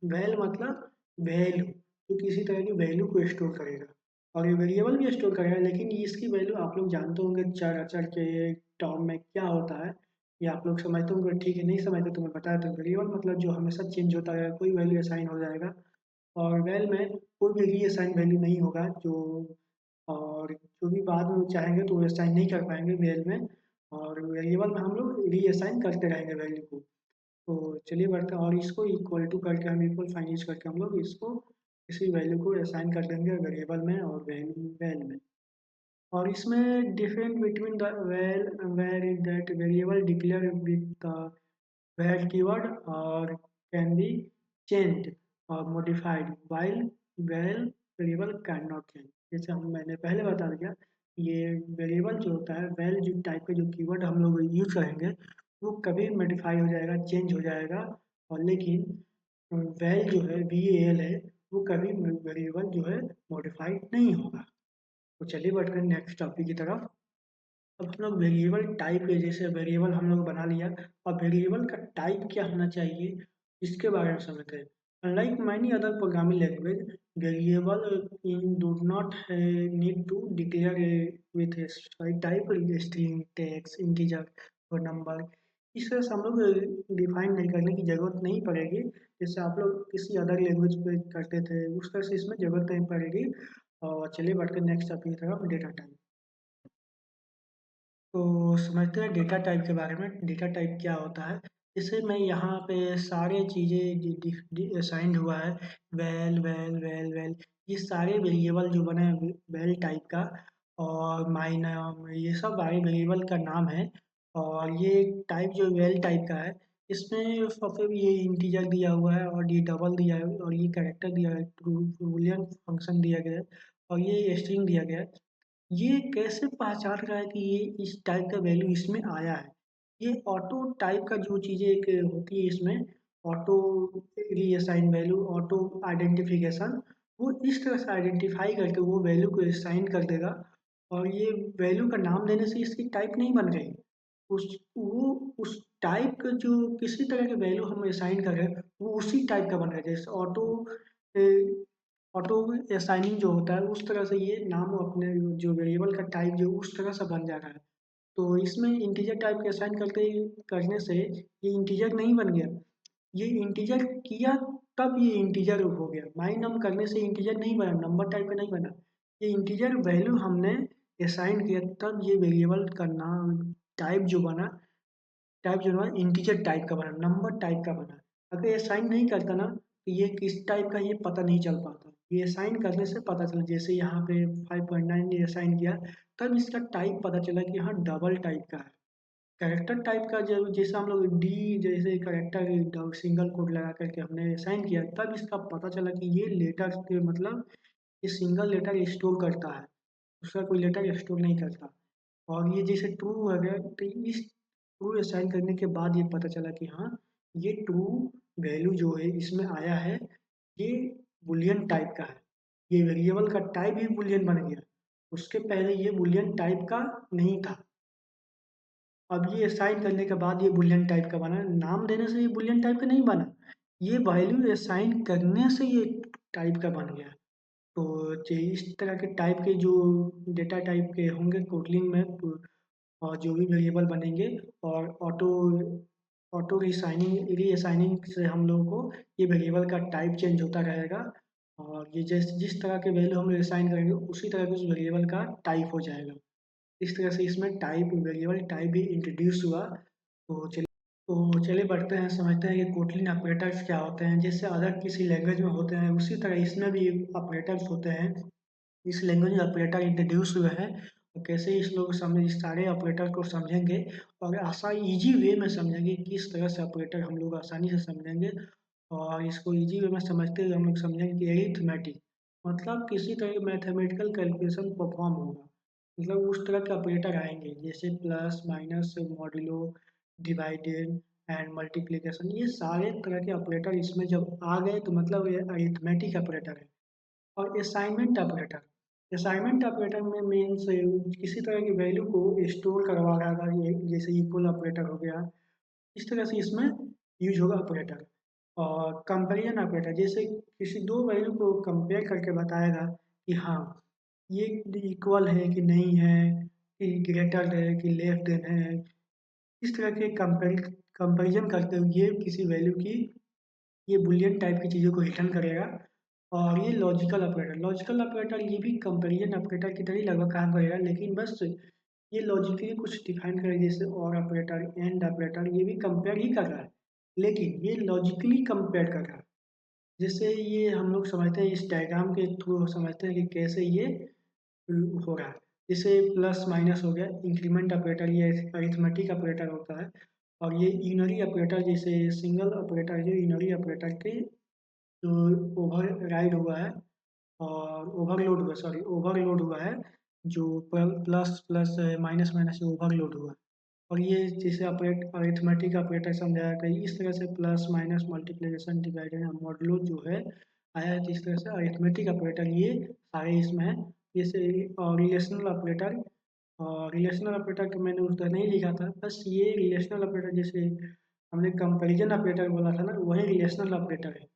वैल मतलब वैल्यू, तो किसी तरह की वैल्यू को स्टोर करेगा। और ये वेरिएबल भी स्टोर करेगा, लेकिन इसकी वैल्यू आप लोग जानते होंगे चर अचर के टर्म में क्या होता है, ये आप लोग समझते होंगे, ठीक है, नहीं समझते तो मैं बताया। तो वेरिएबल मतलब जो हमेशा चेंज होता है, कोई वैल्यू असाइन हो जाएगा। और वेल में कोई भी रीअसाइन वैल्यू नहीं होगा, जो और जो भी बाद में चाहेंगे तो वो असाइन नहीं कर पाएंगे वेल में। और वेरिएबल में हम लोग रीअसाइन करते रहेंगे वैल्यू को। तो चलिए बढ़ते हैं, और इसको इक्वल टू करके हम इक्वल फाइन यूज करके हम लोग इसको किसी वैल्यू को असाइन कर देंगे वेरिएबल में और वेल में। और इसमें different between the val var is that variable declare with the where keyword or can be changed or modified while well variable cannot change। जैसे हम मैंने पहले बता दिया, ये वेरिएबल जो होता है, वेल जो टाइप का जो कीवर्ड हम लोग यूज करेंगे वो कभी मॉडिफाई हो जाएगा, चेंज हो जाएगा। और लेकिन वेल जो है वी एल है, वो कभी वेरिएबल जो है मॉडिफाइड नहीं होगा। तो चलिए बढ़ते हैं नेक्स्ट टॉपिक की तरफ। अब हम लोग वेरिएबल टाइप के, जैसे वेरिएबल हम लोग बना लिया, अब वेरिएबल का टाइप क्या होना चाहिए इसके बारे में समझते हैं। Unlike many other programming language, variable in do not need to declare with a specified type, string, text, integer और number। इस तरह से हम लोग डिफाइन नहीं करने की जरूरत नहीं पड़ेगी, जैसे आप लोग किसी अदर लैंग्वेज पे करते थे उस तरह से इसमें जरूरत नहीं पड़ेगी। और चलिए बढ़ते हैं नेक्स्ट टॉपिक की तरफ, डेटा टाइप। तो समझते हैं डेटा टाइप के बारे में। डेटा टाइप क्या होता है, जैसे मैं यहाँ पे सारे चीज़ें असाइंड हुआ है, वैल वैल वैल वैल, ये सारे वेरिएबल जो बने हैं वैल टाइप का, और माय नाम, ये सब सारे वेरिएबल का नाम है। और ये टाइप जो वैल टाइप का है, इसमें सबसे भी ये इंटीजर दिया हुआ है, और ये डबल दिया है, और ये कैरेक्टर दिया है, बूलियन फंक्शन दिया गया है, और ये स्ट्रिंग दिया गया है। ये कैसे पहचान रहा है कि ये इस टाइप का वैल्यू इसमें आया है? ये ऑटो टाइप का जो चीज़ें एक होती है इसमें, auto reassign value, auto identification, वो इस तरह से आइडेंटिफाई करके वो वैल्यू को असाइन कर देगा। और ये वैल्यू का नाम देने से इसकी टाइप नहीं बन रही, उस टाइप का जो किसी तरह के वैल्यू हम असाइन कर रहे हैं वो उसी टाइप का बन रहा है। जैसे ऑटो असाइनिंग जो होता है उस तरह से ये नाम अपने जो वेरिएबल का टाइप जो उस तरह से बन जा रहा है। तो इसमें इंटीजर टाइप के असाइन करने से ये इंटीजर नहीं बन गया, ये इंटीजर किया तब ये इंटीजर हो गया। माई नम करने से इंटीजर नहीं बना, नंबर टाइप का नहीं बना। ये इंटीजर वैल्यू हमने असाइन किया तब ये वेरिएबल का नाम टाइप जो बना, टाइप जो बना इंटीजर टाइप का बना, नंबर टाइप का बना। अगर ये साइन नहीं करता ना तो ये किस टाइप का ये पता नहीं चल पाता, ये साइन करने से पता चला। जैसे यहाँ पे 5.9 ये साइन किया, तब इसका टाइप पता चला कि हाँ डबल टाइप का है। कैरेक्टर टाइप का जो जैसे हम लोग डी जैसे कैरेक्टर सिंगल कोड लगा करके हमने साइन किया, तब इसका पता चला कि ये लेटर के मतलब ये सिंगल लेटर स्टोर करता है, दूसरा कोई लेटर स्टोर नहीं करता। और ये जैसे ट्रू हो गया, तो इस ट्रू असाइन करने के बाद ये पता चला कि हाँ ये ट्रू वैल्यू जो है इसमें आया है, ये बुलियन टाइप का है। ये वेरिएबल का टाइप ही बुलियन बन गया, उसके पहले ये बुलियन टाइप का नहीं था। अब ये असाइन करने के बाद ये बुलियन टाइप का बना, नाम देने से ये बुलियन टाइप का नहीं बना, ये वैल्यू असाइन करने से ये टाइप का बन गया। तो इस तरह के टाइप के जो डेटा टाइप के होंगे कोटलिंग में, तो और जो भी वेरिएबल बनेंगे, और ऑटो ऑटो रीअसाइनिंग से हम लोगों को ये वेरिएबल का टाइप चेंज होता रहेगा। और ये जिस तरह के वैल्यू हम रीअसाइन करेंगे उसी तरह के उस वेरिएबल का टाइप हो जाएगा। इस तरह से इसमें टाइप वेरिएबल टाइप भी इंट्रोड्यूस हुआ। तो चलिए बढ़ते हैं, समझते हैं कि कोटलिन ऑपरेटर्स क्या होते हैं। जैसे अदर किसी लैंग्वेज में होते हैं उसी तरह इसमें भी ऑपरेटर्स होते हैं। इस लैंग्वेज ऑपरेटर इंट्रोड्यूस हुए हैं और कैसे इस लोग समझ इस सारे ऑपरेटर को समझेंगे और आसान ईजी वे में समझेंगे, किस तरह से ऑपरेटर हम लोग आसानी से समझेंगे। और इसको ईजी वे में समझते हुए हम लोग समझेंगे कि एरिथमेटिक मतलब किसी तरह की मैथमेटिकल कैलकुलेशन परफॉर्म होगा, मतलब उस तरह के ऑपरेटर आएंगे जैसे plus minus modulo divided and multiplication, ये सारे तरह के ऑपरेटर इसमें जब आ गए तो मतलब ये अरिथमेटिक ऑपरेटर है। और असाइनमेंट ऑपरेटर में मीन्स किसी तरह की वैल्यू को स्टोर करवा रहा था, ये जैसे इक्वल ऑपरेटर हो गया, इस तरह से इसमें यूज होगा ऑपरेटर। और कंपेरिजन ऑपरेटर जैसे किसी दो वैल्यू को कंपेयर करके बताएगा कि हाँ ये इक्वल है कि नहीं है, कि ग्रेटर है कि लेस देन है, इस तरह के कंपेरिजन करते हुए ये किसी वैल्यू की ये बुलियन टाइप की चीज़ों को रिटर्न करेगा। और ये लॉजिकल ऑपरेटर ये भी कंपैरिजन ऑपरेटर की तरह ही लगभग काम करेगा, लेकिन बस ये लॉजिकली कुछ डिफाइन करेगा, जैसे और ऑपरेटर एंड ऑपरेटर ये भी कंपेयर ही कर रहा है, लेकिन ये लॉजिकली कंपेयर कर रहा है। जैसे ये हम लोग समझते हैं, इस डायग्राम के थ्रू समझते हैं कि कैसे ये हो रहा है। जैसे प्लस माइनस हो गया, इंक्रीमेंट ऑपरेटर ये अरिथमेटिक ऑपरेटर होता है। और ये यूनरी ऑपरेटर जैसे सिंगल ऑपरेटर जो यूनरी ऑपरेटर के जो ओवर राइड हुआ है और ओवरलोड हुआ है, जो प्लस प्लस माइनस माइनस से ओवरलोड हुआ है। और ये जैसे अरिथमेटिक ऑपरेटर समझाया गया इस तरह से plus minus multiplication divided modulo जो है आया है, जिस तरह से अरिथमेटिक ऑपरेटर ये सारे इसमें है। जैसे रिलेशनल ऑपरेटर, और रिलेशनल ऑपरेटर का मैंने उस तरह नहीं लिखा था, बस ये रिलेशनल ऑपरेटर जैसे हमने कंपैरिजन ऑपरेटर बोला था ना, वही रिलेशनल ऑपरेटर है।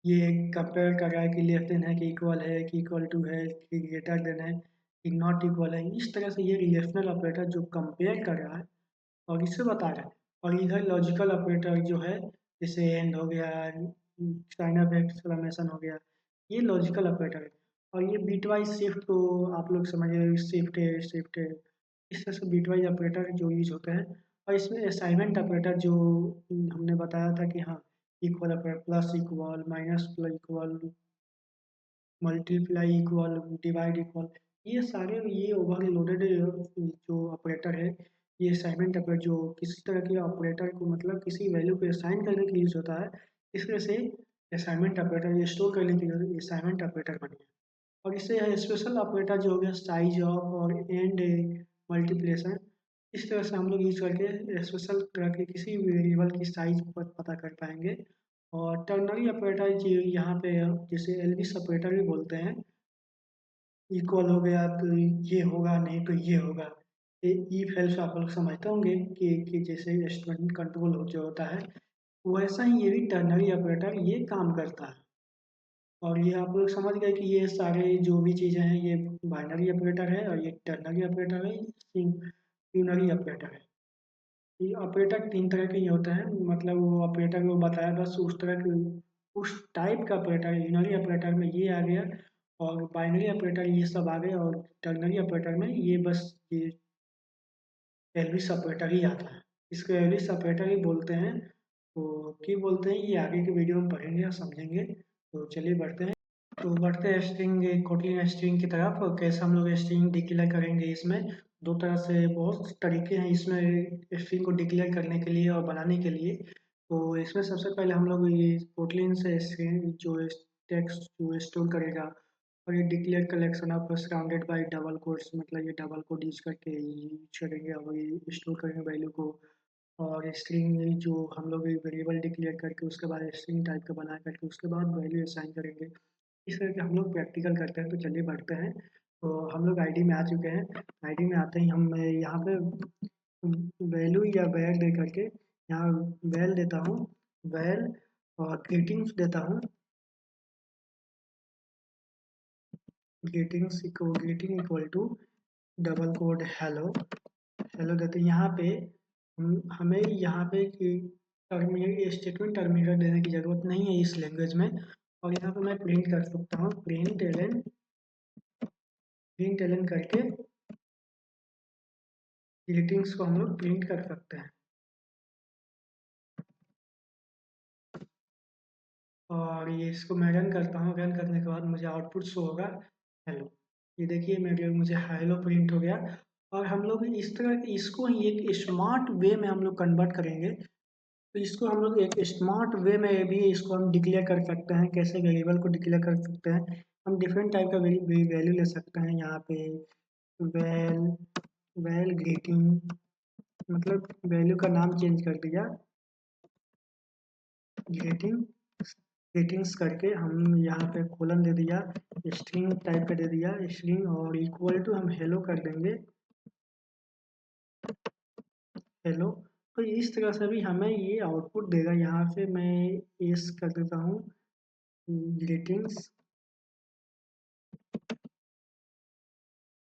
ये कंपेयर कर रहा है कि लेस देन है कि इक्वल है कि इक्वल टू है कि ग्रेटर देन है कि नॉट इक्वल है, इस तरह से ये रिलेशनल ऑपरेटर जो कंपेयर कर रहा है और इसे बता रहा है। और इधर लॉजिकल ऑपरेटर जो है जैसे एंड हो गया, साइन ऑफ एक्सक्लेमेशन हो गया, ये लॉजिकल ऑपरेटर है। और ये बीट वाइज शिफ्ट तो आप लोग समझ रहे हो, शिफ्ट है इस तरह से बीट वाइज ऑपरेटर जो यूज होते हैं। और इसमें असाइनमेंट ऑपरेटर जो हमने बताया था कि हाँ equal operator plus equal minus plus equal multiply equal divide equal, ये सारे ये ओवरलोडेड जो ऑपरेटर है, ये असाइनमेंट ऑपरेटर जो किसी तरह के ऑपरेटर को मतलब किसी वैल्यू को असाइन करने के लिए यूज होता है, इस वजह से असाइनमेंट ऑपरेटर ये स्टोर करने के लिए असाइनमेंट ऑपरेटर बन गया। और इससे स्पेशल ऑपरेटर जो हो गया साइज ऑफ और एंड मल्टीप्लिकेशन, इस तरह से हम लोग यूज करके स्पेशल तरह के किसी भी वेरिएबल की साइज पता कर पाएंगे। और टर्नरी ऑपरेटर जो यहाँ पे जिसे एल्विस ऑपरेटर भी बोलते हैं, इक्वल हो गया तो ये होगा नहीं तो ये होगा। ये इफ एल्स आप लोग समझते होंगे कि जैसे स्टूडेंट कंट्रोल हो जो होता है, वैसा ही ये भी टर्नरी ऑपरेटर ये काम करता है। और ये आप लोग समझ गए कि ये सारे जो भी चीज़ें हैं ये बाइनरी ऑपरेटर है और ये टर्नरी ऑपरेटर है, यूनरी ऑपरेटर है। ये ऑपरेटर तीन तरह के ही होते हैं, मतलब वो ऑपरेटर को बताया बस उस तरह के उस टाइप का ऑपरेटर यूनरी ऑपरेटर में ये आ गया, और बाइनरी ऑपरेटर ये सब आ गए, और टर्नरी ऑपरेटर में ये बस ये एल्विस ऑपरेटर ही आता है। इसको एल्विस ऑपरेटर ही बोलते हैं। तो क्यों बोलते हैं ये आगे के वीडियो में पढ़ेंगे और समझेंगे। तो चलिए बढ़ते हैं। तो बढ़ते हैं स्ट्रिंग कोटलिन स्ट्रिंग की तरफ, और कैसे हम लोग स्ट्रिंग डिक्लेयर करेंगे। इसमें दो तरह से बहुत तरीके हैं इसमें स्ट्रिंग को डिक्लेयर करने के लिए और बनाने के लिए। तो इसमें सबसे पहले हम लोग ये कोटलिन से स्ट्रिंग जो टेक्स्ट जो स्टोर करेगा, और ये declare collection of surrounded by double quotes, मतलब ये डबल कोट यूज करके यूज करेंगे और ये स्टोर करेंगे वैल्यू को। और स्ट्रिंग जो हम लोग वेरिएबल डिक्लेयर करके उसके बाद स्ट्रिंग टाइप का बना करके उसके बाद वैल्यू असाइन करेंगे। इस तरह के हम लोग प्रैक्टिकल करते हैं। तो चलिए बढ़ते हैं। तो हम लोग आईडी में आ चुके हैं। आईडी में आते ही हम यहाँ पे वैल्यू या वैल दे करके यहाँ वैल देता हूँ, वैल और ग्रीटिंग्स देता हूँ, greeting equal to double quote hello, hello देते हैं। यहाँ पे हमें यहाँ पे टर्मिनेट स्टेटमेंट टर्मिनेटर देने की ज़रूरत नहीं है इस लैंग्वेज में। और यहाँ पे मैं प्रिंट कर सकता हूँ प्रिंट एलन करके ग्रीटिंग्स को हम लोग प्रिंट कर सकते हैं। और ये इसको मैं रन करता हूँ, रन करने के बाद मुझे आउटपुट शो होगा हेलो। ये देखिए मेरे मुझे हेलो प्रिंट हो गया। और हम लोग इस तरह इसको ही एक स्मार्ट वे में हम लोग कन्वर्ट करेंगे। तो इसको हम लोग एक स्मार्ट वे में भी इसको हम डिक्लेयर कर सकते हैं। कैसे वेरिएबल को डिक्लेयर कर सकते हैं, हम डिफरेंट टाइप का वैल्यू ले सकते हैं यहाँ पे। वेल वेल ग्रीटिंग, मतलब वैल्यू का नाम चेंज कर दिया, ग्रीटिंग ग्रीटिंग्स करके हम यहाँ पे कोलन दे दिया, स्ट्रिंग टाइप का दे दिया स्ट्रिंग, और इक्वल टू हम हेलो कर देंगे, हेलो। तो इस तरह से भी हमें ये आउटपुट देगा। यहाँ से मैं एस कर देता हूँ, ग्रीटिंग्स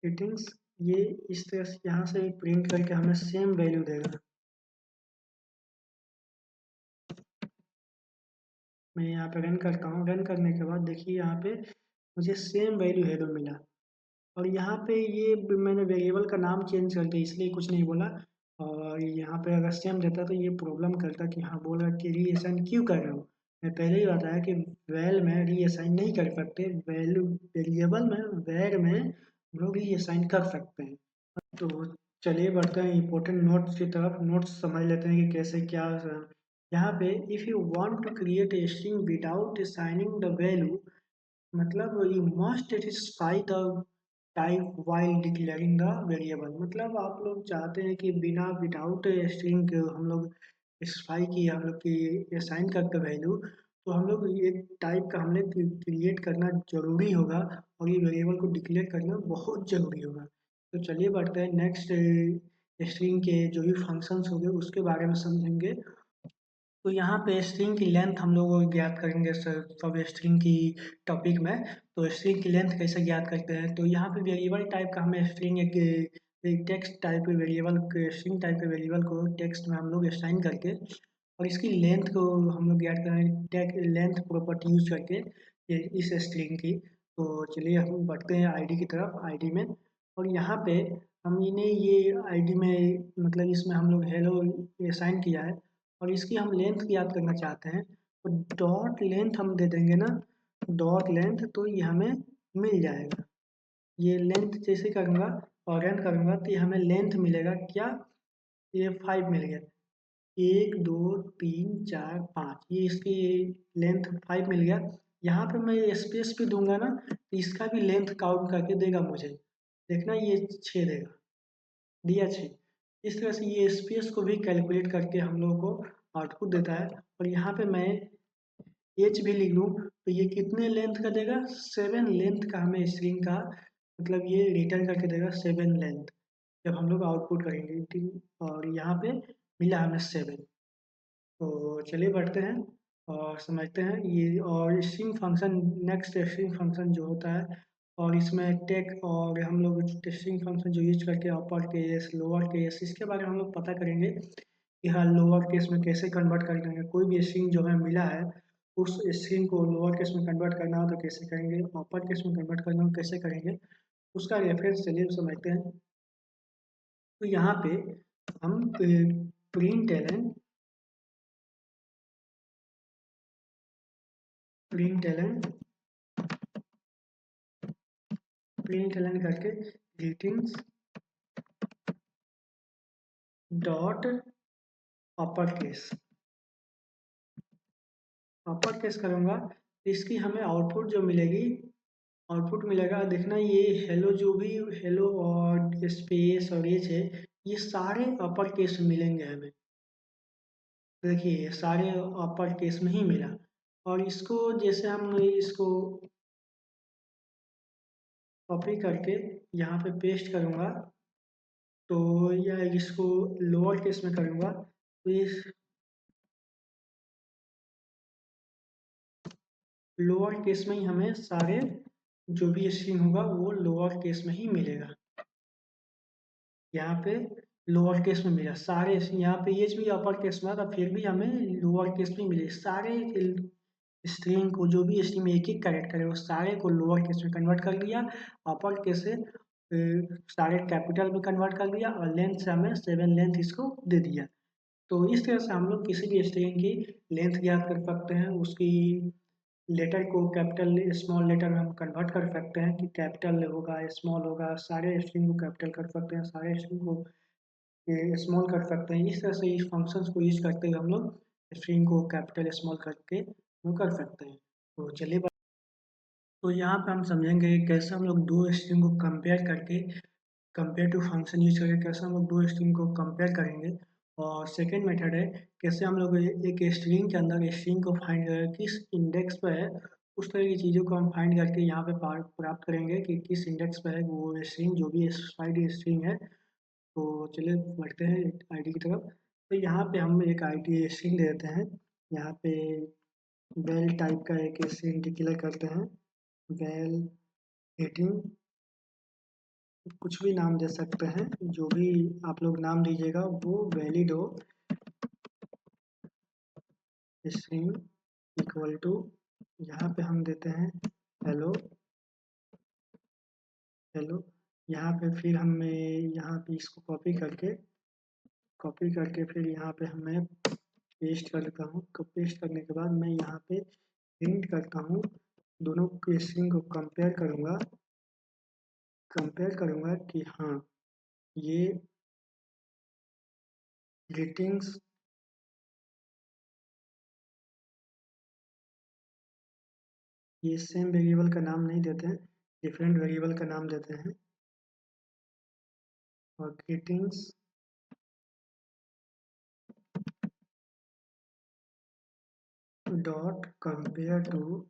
ग्रीटिंग्स। ये इस तरह से यहाँ से प्रिंट करके हमें सेम वैल्यू देगा। मैं यहाँ पे रन करता हूँ, रन करने के बाद देखिए यहाँ पे मुझे सेम वैल्यू हेलो मिला। और यहाँ पे ये मैंने वेरिएबल का नाम चेंज कर दिया इसलिए कुछ नहीं बोला। और यहाँ पे अगर सेम देता तो ये प्रॉब्लम करता कि हाँ, बोल रहा कि रीअसाइन क्यों कर रहे हो। मैं पहले ही बताया कि वेल में रीअसाइन नहीं कर सकते, वैल्यू वेरिएबल में वैर में हम लोग रीअसाइन कर सकते हैं। तो चलिए बढ़ते हैं इम्पोर्टेंट नोट्स की तरफ। नोट्स समझ लेते हैं कि कैसे क्या। यहाँ पे if you want to create a string without assigning the value, मतलब you must specify the type while declaring the variable. मतलब आप लोग चाहते हैं कि बिना विदाउट स्ट्रिंग के हम लोग स्पेसिफाई की हम लोग की असाइन करते वैल्यू, तो हम लोग ये टाइप का हमने क्रिएट करना ज़रूरी होगा। और ये वेरिएबल को डिक्लेयर करना बहुत ज़रूरी होगा। तो चलिए बढ़ते हैं नेक्स्ट, स्ट्रिंग के जो भी फंक्शंस होंगे उसके बारे में समझेंगे। तो यहाँ पे स्ट्रिंग की लेंथ हम लोग ज्ञात करेंगे सब स्ट्रिंग की टॉपिक में। तो स्ट्रिंग की लेंथ कैसे ज्ञात करते हैं, तो यहाँ पे वेरिएबल टाइप का हमें स्ट्रिंग एक टेक्स्ट टाइप के वेरिएबल स्ट्रिंग टाइप के वेरिएबल को टेक्स्ट में हम लोग असाइन करके और इसकी लेंथ को हम लोग ज्ञात करें टेक लेंथ प्रॉपर्टी यूज करके इस स्ट्रिंग की। तो चलिए हम बढ़ते हैं आईडी की तरफ, आईडी में। और यहाँ पे हम इन्हें ये आईडी में मतलब इसमें हम लोग हेलो असाइन किया है और इसकी हम लेंथ याद करना चाहते हैं। तो डॉट लेंथ हम दे देंगे ना, डॉट लेंथ, तो ये हमें मिल जाएगा। ये लेंथ जैसे करूँगा और रन करूँगा तो ये हमें लेंथ मिलेगा क्या, ये 5 मिल गया। 1 2 3 4 5, ये इसकी लेंथ 5 मिल गया। यहाँ पे मैं स्पेस भी दूंगा ना तो इसका भी लेंथ काउंट करके देगा मुझे। देखना ये 6 देगा, दिया 6। इस तरह से ये स्पेस को भी कैलकुलेट करके हम लोग को आउटपुट देता है। और यहाँ पे मैं एच भी लिख लूँ तो ये कितने लेंथ का देगा, 7 लेंथ का हमें स्ट्रिंग का मतलब ये रिटर्न करके देगा 7 लेंथ जब हम लोग आउटपुट करेंगे, ठीक। और यहाँ पे मिला हमें 7। तो चलिए बढ़ते हैं और समझते हैं ये। और string function, next string function जो होता है, और इसमें टेक और हम लोग स्ट्रिंग फंक्शन जो यूज करके अपर केस लोअर केस इसके बारे में हम लोग पता करेंगे कि हाँ लोअर केस में कैसे कन्वर्ट कर देंगे। कोई भी स्ट्रिंग जो हमें मिला है उस स्ट्रिंग को लोअर केस में कन्वर्ट करना हो तो कैसे करेंगे, अपर केस में कन्वर्ट करना हो कैसे करेंगे, उसका रेफरेंस चलिए समझते हैं। तो यहाँ पे हम print Elon print Elon print LN करके greetings dot upper case, upper case करूँगा तो इसकी हमें आउटपुट जो मिलेगी, आउटपुट मिलेगा देखना ये हेलो जो भी हेलो और स्पेस और ये है ये सारे अपर केस में मिलेंगे हमें। देखिए ये सारे अपर केस में ही मिला। और इसको जैसे हम इसको कॉपी करके यहाँ पे पेस्ट करूँगा तो या इसको लोअर केस में करूँगा तो इस लोअर केस में ही हमें सारे जो भी स्ट्रिंग होगा वो लोअर केस में ही मिलेगा। यहाँ पे लोअर केस में मिला सारे, यहाँ पे एच भी अपर केस में था फिर भी हमें लोअर केस में मिले सारे। स्ट्रिंग को जो भी स्ट्रिंग में एक एक कैरेक्टर है वो सारे को लोअर केस में कन्वर्ट कर लिया, अपर केस से सारे कैपिटल में कन्वर्ट कर दिया और लेंथ से हमें 7 लेंथ इसको दे दिया। तो इस तरह से हम लोग किसी भी स्ट्रिंग की लेंथ ज्ञात कर सकते हैं, उसकी लेटर को कैपिटल स्मॉल लेटर में हम कन्वर्ट कर सकते हैं कि कैपिटल होगा स्मॉल होगा, सारे स्ट्रिंग को कैपिटल कर सकते हैं, सारे स्ट्रिंग को स्मॉल कर सकते हैं। इस तरह से इस फंक्शंस को यूज करते हुए हम लोग स्ट्रिंग को कैपिटल स्मॉल करके हम कर सकते हैं। तो चलिए तो यहाँ पे हम समझेंगे कैसे हम लोग दो स्ट्रिंग को कंपेयर करके कंपेयर टू फंक्शन यूज करके कैसे हम लोग दो स्ट्रिंग को कंपेयर करेंगे। और सेकेंड मेथड है कैसे हम लोग एक स्ट्रिंग के अंदर स्ट्रिंग को फाइंड करें किस इंडेक्स पर है, उस तरह की चीज़ों को हम फाइंड करके यहाँ पे प्राप्त करेंगे कि किस इंडेक्स पर है वो स्ट्रिंग जो भी स्पाइड स्ट्रिंग है। तो चलिए बढ़ते हैं आईडी की तरफ। तो यहाँ पे हम एक आईडी स्ट्रिंग दे देते हैं। यहाँ पे वेल टाइप का एक स्ट्रिंग डिक्लेयर करते हैं, वेल 18, कुछ भी नाम दे सकते हैं, जो भी आप लोग नाम दीजिएगा वो वैलिड हो। स्ट्रिंग इक्वल टू, यहाँ पे हम देते हैं हेलो हेलो। यहाँ पे फिर हमें यहाँ पे इसको कॉपी करके फिर यहाँ पे हमें पेस्ट करता हूँ। पेस्ट करने के बाद मैं यहाँ पे प्रिंट करता हूँ, दोनों के स्ट्रिंग को कंपेयर करूँगा कि हाँ ये ग्रीटिंग्स ये सेम वेरिएबल का नाम नहीं देते हैं, डिफरेंट वेरिएबल का नाम देते हैं। और ग्रीटिंग्स डॉट कंपेयर टू,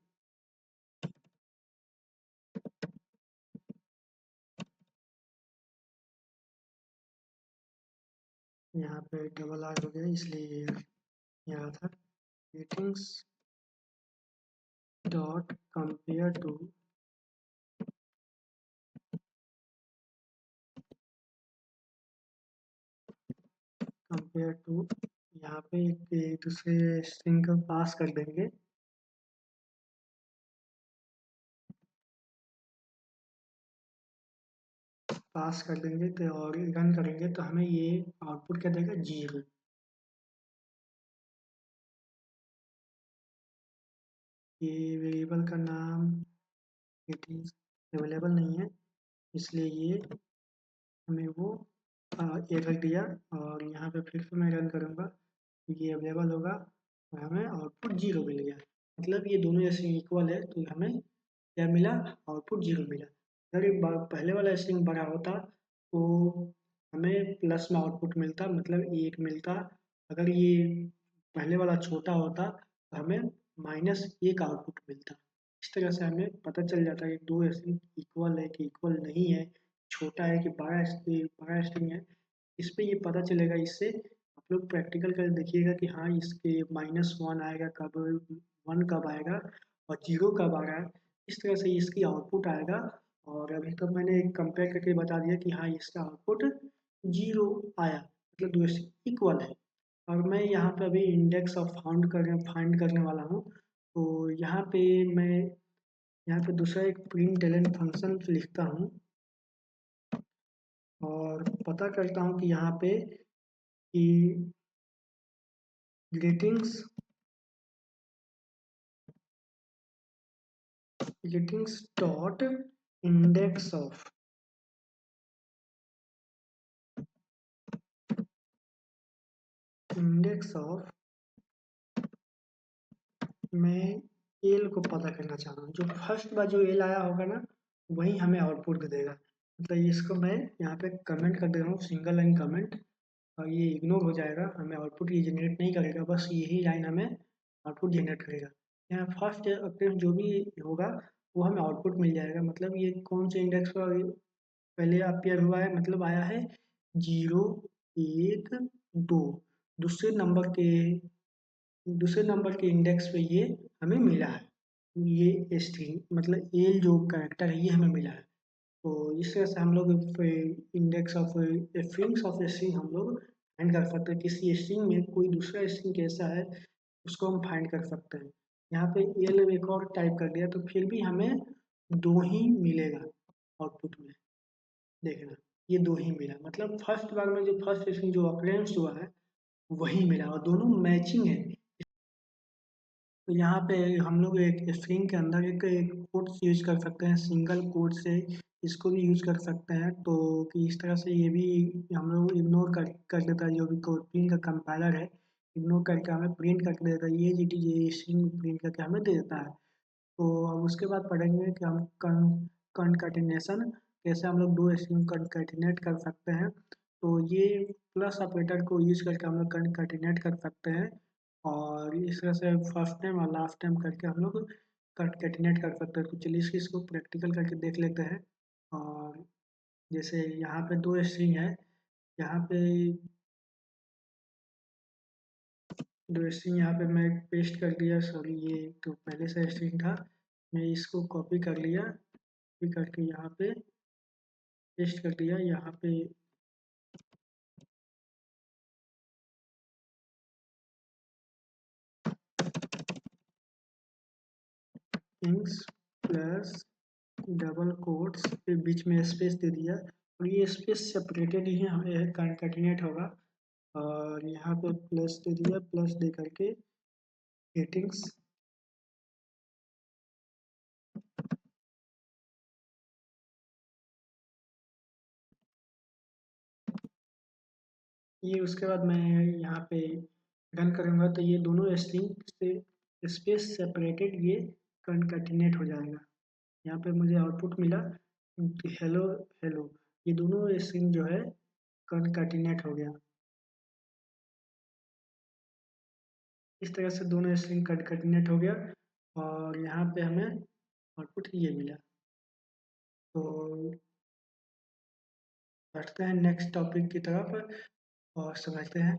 यहाँ पे डबल आर हो गया इसलिए ये यहाँ था। ग्रीटिंग्स डॉट कंपेयर टू यहाँ पे एक दूसरे स्ट्रिंग को पास कर देंगे। तो और रन करेंगे तो हमें ये आउटपुट क्या देगा, 0। ये वेरिएबल का नाम अवेलेबल नहीं है इसलिए ये हमें वो एरर दिया। और यहाँ पे फिर से मैं रन करूँगा तो ये अवेलेबल होगा और हमें आउटपुट 0 मिल गया। मतलब ये दोनों जैसे इक्वल है तो हमें क्या मिला, आउटपुट 0 मिला। अगर एक बार पहले वाला स्ट्रिंग बड़ा होता तो हमें प्लस में आउटपुट मिलता, मतलब 1 मिलता। अगर ये पहले वाला छोटा होता तो हमें -1 आउटपुट मिलता। इस तरह से हमें पता चल जाता है कि दो स्ट्रिंग इक्वल है कि इक्वल नहीं है, छोटा है कि बड़ा स्ट्रिंग है। इस पे ये पता चलेगा इससे। आप लोग प्रैक्टिकल कर देखिएगा कि हाँ इसके -1 आएगा कब, 1 कब आएगा और 0 कब आ रहा है। इस तरह से इसकी आउटपुट आएगा। और अभी तो मैंने कंपेयर करके बता दिया कि हाँ इसका आउटपुट 0 आया, मतलब दो इक्वल है। और मैं यहाँ पे अभी इंडेक्स ऑफ फाइंड करने वाला हूँ। तो यहाँ पे मैं यहाँ पे दूसरा एक प्रिंट एलन फंक्शन लिखता हूँ और पता करता हूँ कि यहाँ पे कि ग्रीटिंग्स डॉट इंडेक्स ऑफ मैं एल को पता करना चाह रहा हूँ। जो फर्स्ट बार जो एल आया होगा ना वही हमें आउटपुट देगा। मतलब इसको मैं यहाँ पे कमेंट कर दे रहा हूँ, सिंगल लाइन कमेंट, और ये इग्नोर हो जाएगा, हमें आउटपुट ये जनरेट नहीं करेगा, बस यही लाइन हमें आउटपुट जनरेट करेगा। यहाँ फर्स्ट अटेम्प्ट जो भी होगा वो हमें आउटपुट मिल जाएगा। मतलब ये कौन से इंडेक्स पर पहले अपीयर हुआ है, मतलब आया है 0 1 2, दूसरे नंबर के दूसरे नंबर के इंडेक्स पे ये हमें मिला है। ये स्ट्रिंग मतलब एल जो कैरेक्टर है ये हमें मिला है। तो इस तरह से हम लोग index of strings of string हम लोग फाइंड कर सकते हैं। किसी स्ट्रिंग में कोई दूसरा स्ट्रिंग कैसा है उसको हम फाइंड कर सकते हैं। यहाँ पे एल एक और टाइप कर दिया तो फिर भी हमें 2 ही मिलेगा आउटपुट में। देखना ये 2 ही मिला, मतलब फर्स्ट बार में जो फर्स्ट स्ट्रिंग जो अकरेंस हुआ है वही मिला और दोनों मैचिंग है। तो यहाँ पे हम लोग एक स्ट्रिंग के अंदर एक कोट्स यूज कर सकते हैं, सिंगल कोट से इसको भी यूज कर सकते हैं। तो कि इस तरह से ये भी हम लोग इग्नोर कर देता है, जो भी कोटलिन का कंपाइलर है इग्नोर करके हमें प्रिंट करके देता है, ये स्ट्रिंग प्रिंट करके हमें दे देता है। तो अब उसके बाद पढ़ेंगे कि हम कंकैटिनेशन कैसे हम लोग दो स्ट्रिंग कंकैटिनेट कर सकते हैं। तो ये प्लस ऑपरेटर को यूज करके हम लोग कंकैटिनेट कर सकते हैं, और इस तरह से फर्स्ट टाइम और लास्ट टाइम करके हम लोग कंकैटिनेट कर सकते हैं। तो चलिए इसको प्रैक्टिकल करके देख लेते हैं। और जैसे यहाँ पे दो स्ट्रिंग है, यहाँ पे दो स्ट्रिंग यहाँ पे मैं पेस्ट कर दिया, सॉरी ये तो पहले से स्ट्रिंग था, मैं इसको कॉपी कर लिया, कॉपी करके यहाँ पे पेस्ट कर दिया। यहाँ पे थिंग्स प्लस डबल कोट्स के बीच में स्पेस दे दिया, और ये स्पेस सेपरेटेड ही हमें कंकैटिनेट होगा। और यहाँ पे प्लस दे दिया, प्लस दे करके हेटिंग्स, ये उसके बाद मैं यहाँ पे रन करूँगा तो ये दोनों स्ट्रिंग से स्पेस सेपरेटेड ये कंकैटिनेट हो जाएगा। यहाँ पे मुझे आउटपुट मिला हेलो हेलो, ये दोनों स्ट्रिंग जो है कंकैटिनेट हो गया। इस तरह से दोनों स्ट्रिंग कंकैटिनेट हो गया, और यहाँ पे हमें आउटपुट ये मिला। तो बढ़ते हैं नेक्स्ट टॉपिक की तरफ और समझते हैं।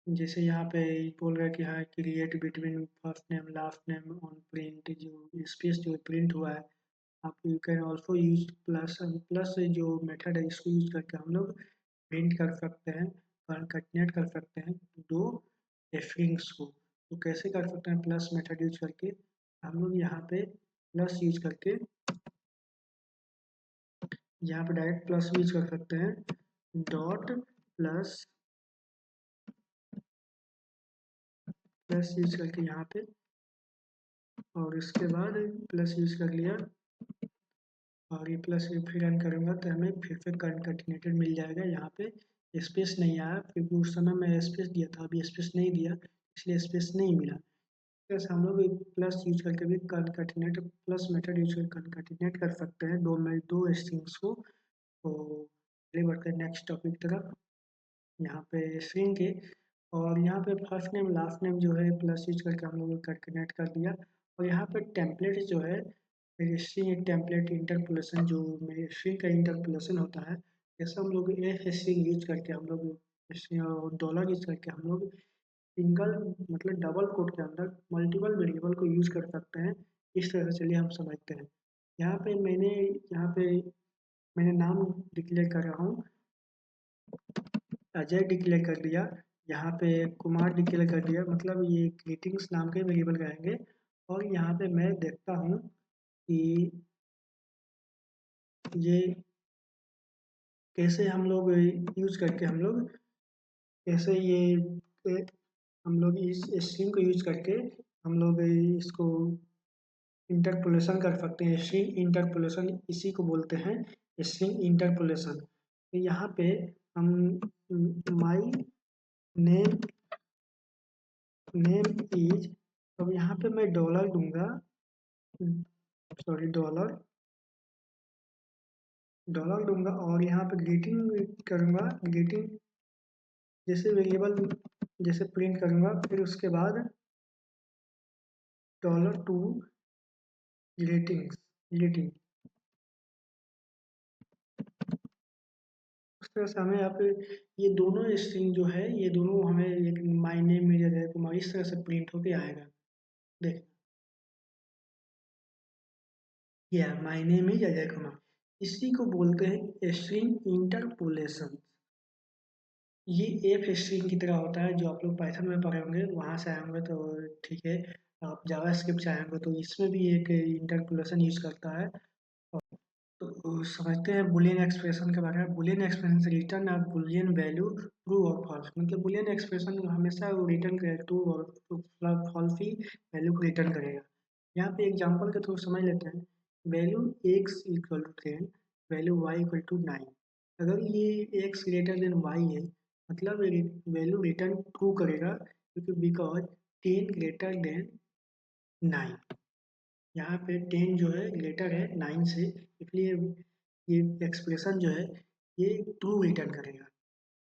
जैसे यहाँ पे बोल रहा है कि हाँ create between first name last name on print, जो स्पेस जो प्रिंट हुआ है, आप you can also use plus, plus जो मेथड है इसको यूज करके हम लोग प्रिंट कर सकते हैं, कंकैटिनेट कर सकते हैं दो स्ट्रिंग्स को। तो कैसे कर सकते हैं प्लस मेथड यूज करके, हम लोग यहाँ पे प्लस यूज करके यहाँ पे डायरेक्ट प्लस यूज कर सकते हैं, डॉट प्लस प्लस यूज करके यहाँ पे, और इसके बाद प्लस यूज कर लिया, और ये प्लस फिर रन करूँगा तो हमें फिर से कंकैटिनेटेड मिल जाएगा। यहाँ पे स्पेस नहीं आया क्योंकि उस समय मैं स्पेस दिया था, अभी स्पेस नहीं दिया इसलिए स्पेस नहीं मिला। जैसे हम लोग प्लस यूज करके भी कंकैटिनेट, प्लस मेथड यूज करके कंकैटिनेट कर सकते हैं दो स्ट्रिंग्स को। तो आगे बढ़ते हैं नेक्स्ट टॉपिक तरफ। यहाँ पे स्ट्रिंग के, और यहाँ पे फर्स्ट नेम लास्ट नेम जो है प्लस यूज करके हम लोग कंकैटिनेट कर दिया। और यहाँ पे टेम्पलेट जो है, स्ट्रिंग एक टेम्पलेट इंटरपोलेशन, जो मेरे स्ट्रिंग का इंटरपोलेशन होता है, जैसे हम लोग एक स्ट्रिंग यूज करके हम लोग डॉलर यूज करके हम लोग सिंगल मतलब डबल कोट के अंदर मल्टीपल वेरिएबल को यूज कर सकते हैं। इस तरह से चलिए हम समझते हैं। यहाँ पे मैंने नाम डिक्लेयर कर रहा हूँ, अजय डिक्लेयर कर दिया, यहाँ पे कुमार डिक्लेयर कर दिया, मतलब ये ग्रीटिंग्स नाम के वेरिएबल रहेंगे। और यहाँ पे मैं देखता हूँ कि ये कैसे हम लोग यूज करके हम लोग कैसे हम लोग इस स्ट्रिंग को यूज करके हम लोग इसको इंटरपोलेशन कर सकते हैं। स्ट्रिंग इंटरपोलेशन इसी को बोलते हैं, स्ट्रिंग इंटरपोलेशन। तो यहाँ पे हम माई नेम नेम इज, अब यहाँ पे मैं डॉलर दूंगा, सॉरी डॉलर दूंगा, और यहाँ पे ग्रीटिंग करूँगा, ग्रीटिंग जैसे वेरिएबल जैसे प्रिंट करूँगा, फिर उसके बाद $2 ग्रीटिंग। उस तरह से हमें यहाँ पे ये दोनों स्ट्रिंग जो है, ये दोनों हमें एक माय नेम में अजय कुमार इस तरह से प्रिंट होके आएगा। देख, या my name is Ajay Kumar, इसी को बोलते हैं स्ट्रिंग इंटरपोलेशन। ये एफ स्ट्रिंग की तरह होता है, जो आप लोग पाइथन में पढ़े होंगे, वहाँ से आए होंगे तो ठीक है। आप जावास्क्रिप्ट से आए होंगे तो इसमें भी एक इंटरपोलेशन यूज करता है। तो समझते हैं बुलियन एक्सप्रेशन के बारे में। Boolean expression return a Boolean value true और फॉल्स। मतलब बुलियन एक्सप्रेशन हमेशा वो रिटर्न करेगा ट्रू और फॉल्स ही वैल्यू को रिटर्न करेगा। यहाँ पे एग्जांपल के थ्रू समझ लेते हैं। Value x equal to 10, value y equal to 9। अगर ये x ग्रेटर देन y है, मतलब वैल्यू रिटर्न ट्रू करेगा, क्योंकि बिकॉज 10 ग्रेटर देन 9। यहाँ पे 10 जो है ग्रेटर है 9 से, इसलिए ये एक्सप्रेशन जो है ये ट्रू रिटर्न करेगा।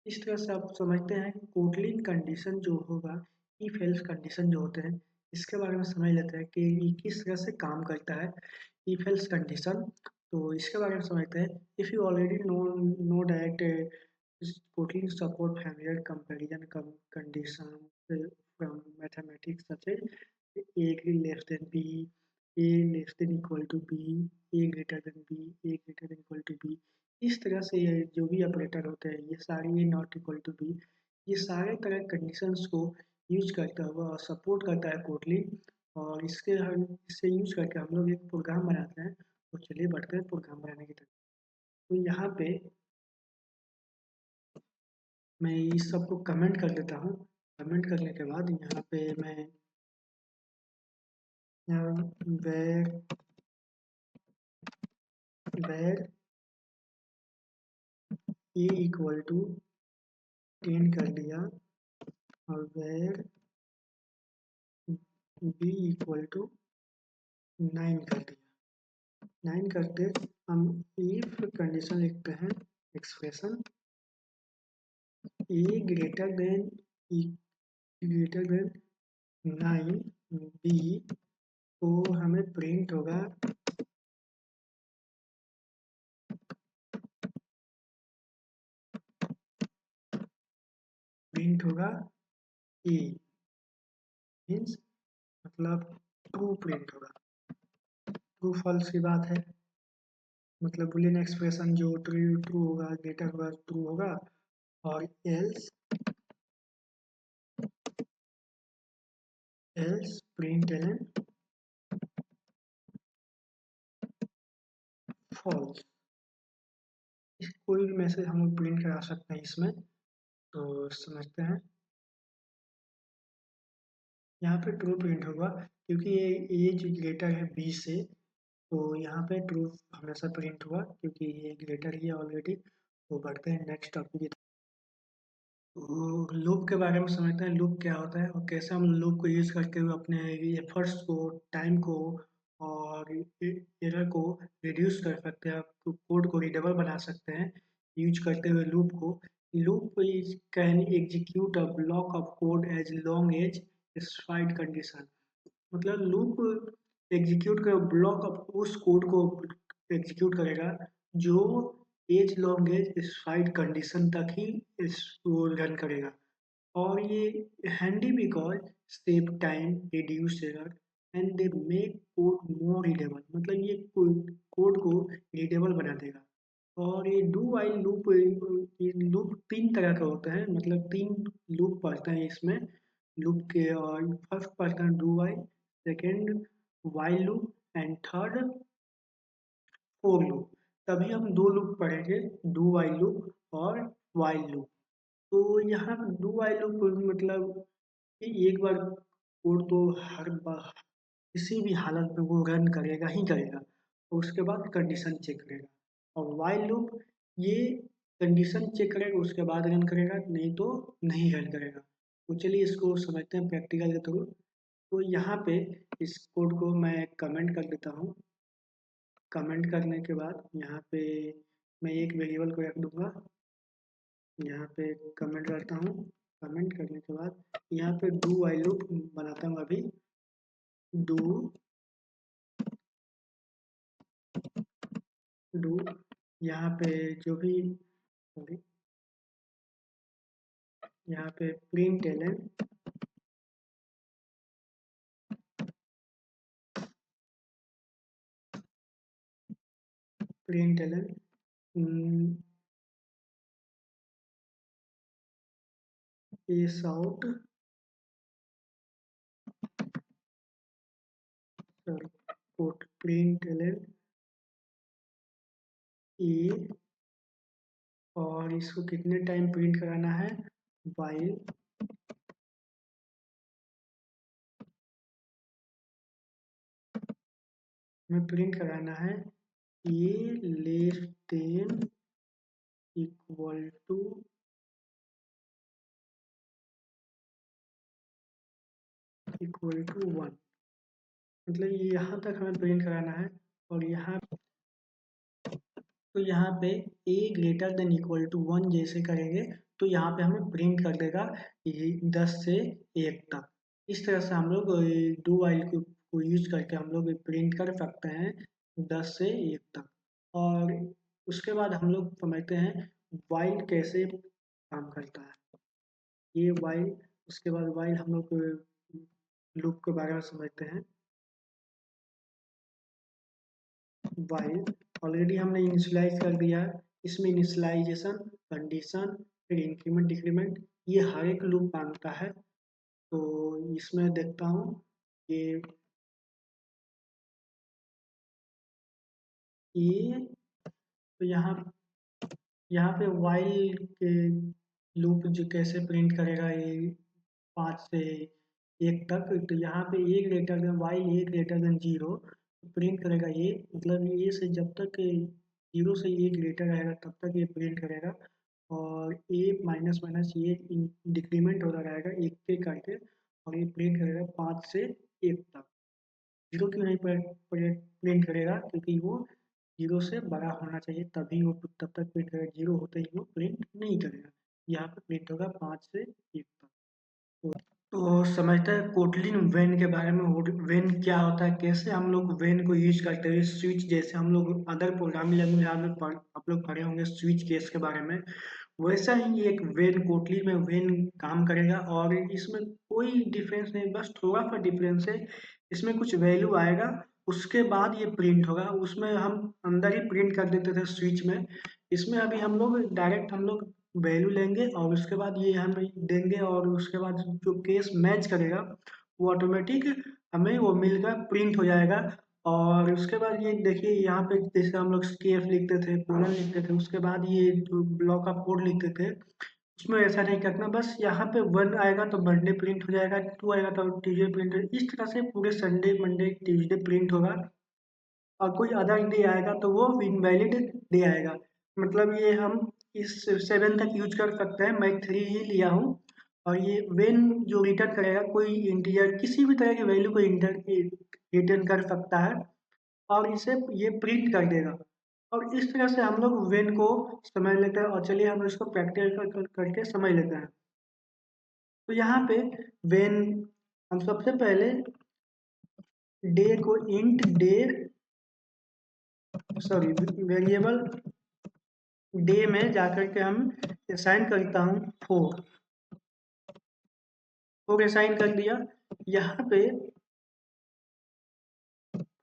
इस तरह से आप समझते हैं कोटलिन कंडीशन जो होगा, इफ एल्स कंडीशन जो होते हैं, इसके बारे में समझ लेते हैं कि ये किस तरह से काम करता है इफ एल्स कंडीशन। तो इसके बारे में समझते हैं। If you already know that Kotlin support familiar comparison condition from mathematics such as a less than b, a less than equal to b, a greater than b, a greater than equal to b। इस तरह से ये जो भी ऑपरेटर होते हैं, ये सारे ये नॉट इक्वल टू बी, ये सारे तरह कंडीशंस को यूज करता हुआ और सपोर्ट करता है कोटलिन। और इससे यूज करके हम लोग एक प्रोग्राम बनाते हैं। तो चलिए बढ़ते हैं प्रोग्राम बनाने की तरफ। तो यहाँ पे मैं इस सबको कमेंट कर देता हूँ। कमेंट करने के बाद यहाँ पे मैं var var a equal to 10 कर दिया, और वेर बी इक्वल टू 9 कर दिया। 9 करते हम इफ कंडीशन लिखते हैं। Expression a greater than e greater than 9 b, तो हमें प्रिंट होगा ए, मीन्स मतलब ट्रू प्रिंट होगा। ट्रू फॉल्स की बात है, मतलब बुलियन एक्सप्रेशन जो ट्रू ट्रू होगा, ग्रेटर होगा, ट्रू होगा। और else else print ln false. कोई भी मैसेज हम लोग प्रिंट करा सकते हैं इसमें। तो समझते हैं। यहाँ पे ट्रू प्रिंट होगा, क्योंकि ये एज ग्रेटर है बी से, तो यहाँ पे ट्रू हमेशा प्रिंट हुआ, क्योंकि ये ग्रेटर ही है ऑलरेडी। तो बढ़ते हैं नेक्स्ट टॉपिक की तरफ। लूप के बारे में समझते हैं। लूप क्या होता है और कैसे हम लूप को यूज करते हुए अपने एफर्ट्स को, टाइम को और एरर को रिड्यूस कर सकते हैं, कोड को रीडेबल बना सकते हैं यूज करते हुए लूप को। Loop is can execute a block of code as long as specified condition. मतलब लूप एग्जीक्यूट कर ब्लॉक ऑफ उस कोड को एग्जीक्यूट करेगा जो as long as specified condition तक ही इसको रन करेगा। और ये handy because save time, reduce error and they make code more readable. मतलब ये कोड को रीडेबल बना देगा। और ये डू वाइल लूप, ये लूप 3 तरह के होते हैं, मतलब 3 लूप पढ़ते हैं इसमें लूप के। और फर्स्ट पढ़ते हैं do while, second while loop and third for loop. तभी हम 2 लूप पढ़ेंगे, डू वाइल लूप और वाइल लूप। तो यहाँ डू वाइल लूप मतलब कि एक बार कोड तो हर बार किसी भी हालत में वो रन करेगा ही करेगा, और उसके बाद कंडीशन चेक करेगा। और वाइल लूप ये कंडीशन चेक करेगा, उसके बाद रन करेगा, नहीं तो नहीं रन करेगा। तो चलिए इसको समझते हैं प्रैक्टिकल के थ्रू। तो यहाँ पे इस कोड को मैं कमेंट कर देता हूँ। कमेंट करने के बाद यहाँ पे मैं एक वेरिएबल को रख दूंगा। यहाँ पे कमेंट करता हूँ। कमेंट करने के बाद यहाँ पे डू वाइल लूप बनाता हूँ अभी। डू डू यहाँ पे जो भी, सॉरी, यहाँ पे print Elon print ln is out, sorry, put print ln a, और इसको कितने टाइम प्रिंट कराना है, वाइल में प्रिंट कराना है a less than equal to one, मतलब ये यहाँ तक हमें प्रिंट कराना है। और यहाँ तो यहाँ पे ए ग्रेटर देन इक्वल टू 1 जैसे करेंगे तो यहाँ पे हमें प्रिंट कर देगा ये 10 से 1 तक। इस तरह से हम लोग डू वाइल को यूज करके हम लोग प्रिंट कर सकते हैं 10 से 1 तक। और उसके बाद हम लोग समझते हैं वाइल कैसे काम करता है। ये वाइल, उसके बाद वाइल हम लोग लूप के बारे में समझते हैं। वाइल ऑलरेडी हमने इनिशियलाइज कर दिया है, इसमें इनिशियलाइजेशन, कंडीशन, फिर इंक्रीमेंट डिक्रीमेंट, ये हर एक लूप मांगता है। तो इसमें देखता हूँ ये तो यहाँ पे वाइल के लूप जो कैसे प्रिंट करेगा ये 5 से 1 तक। तो यहाँ पे ए greater then while a greater then 0 print करेगा ये, मतलब ए से जब तक 0 से ए ग्रेटर रहेगा तब तक ये प्रिंट करेगा। और ए माइनस माइनस ये डिक्रीमेंट होता रहेगा एक के करके, और ये प्रिंट करेगा 5 से 1 तक। 0 क्यों नहीं प्रिंट करेगा, क्योंकि वो 0 से बड़ा होना चाहिए तभी वो तब तक प्रिंट करेगा, 0 होते ही वो प्रिंट नहीं करेगा। यहाँ पे प्रिंट होगा 5 से 1 तक। तो समझते हैं कोटलिन वेन के बारे में। वेन क्या होता है, कैसे हम लोग वेन को यूज करते हैं। स्विच जैसे हम लोग अदर प्रोग्रामिंग लैंग्वेज आप लोग पढ़े होंगे स्विच केस के बारे में, वैसा ही एक वेन कोटली में वेन काम करेगा। और इसमें कोई डिफरेंस नहीं, बस थोड़ा सा डिफरेंस है। इसमें कुछ वैल्यू आएगा, उसके बाद ये प्रिंट होगा। उसमें हम अंदर ही प्रिंट कर देते थे स्विच में। इसमें अभी हम लोग डायरेक्ट हम लोग वैल्यू लेंगे और उसके बाद ये हम देंगे, और उसके बाद जो केस मैच करेगा वो ऑटोमेटिक हमें वो मिलकर प्रिंट हो जाएगा। और उसके बाद ये देखिए यहाँ पे जैसे हम लोग केएफ लिखते थे, कोलन लिखते थे, उसके बाद ये जो ब्लॉक ऑफ कोड लिखते थे, उसमें ऐसा नहीं करना। बस यहाँ पे 1 आएगा तो मंडे प्रिंट हो जाएगा, 2 आएगा तो ट्यूजडे प्रिंट हो, इस तरह से पूरे संडे मंडे ट्यूजडे प्रिंट होगा। और कोई अदर डे आएगा तो वो इनवैलिड डे आएगा। मतलब ये हम इस 7 तक यूज कर सकते हैं, मैं 3 ही लिया हूँ। और ये वेन जो रिटर्न करेगा कोई इंटीजर किसी भी तरह की वैल्यू को रिटर्न कर सकता है, और इसे ये प्रिंट कर देगा। और इस तरह से हम लोग वेन को समझ लेते हैं। और चलिए हम इसको प्रैक्टिकल करके समझ लेते हैं। तो यहाँ पे वेन हम सबसे पहले डे को int day, sorry variable day में जाकर के हम असाइन करता हूँ 4। 4 असाइन कर दिया, यहाँ पे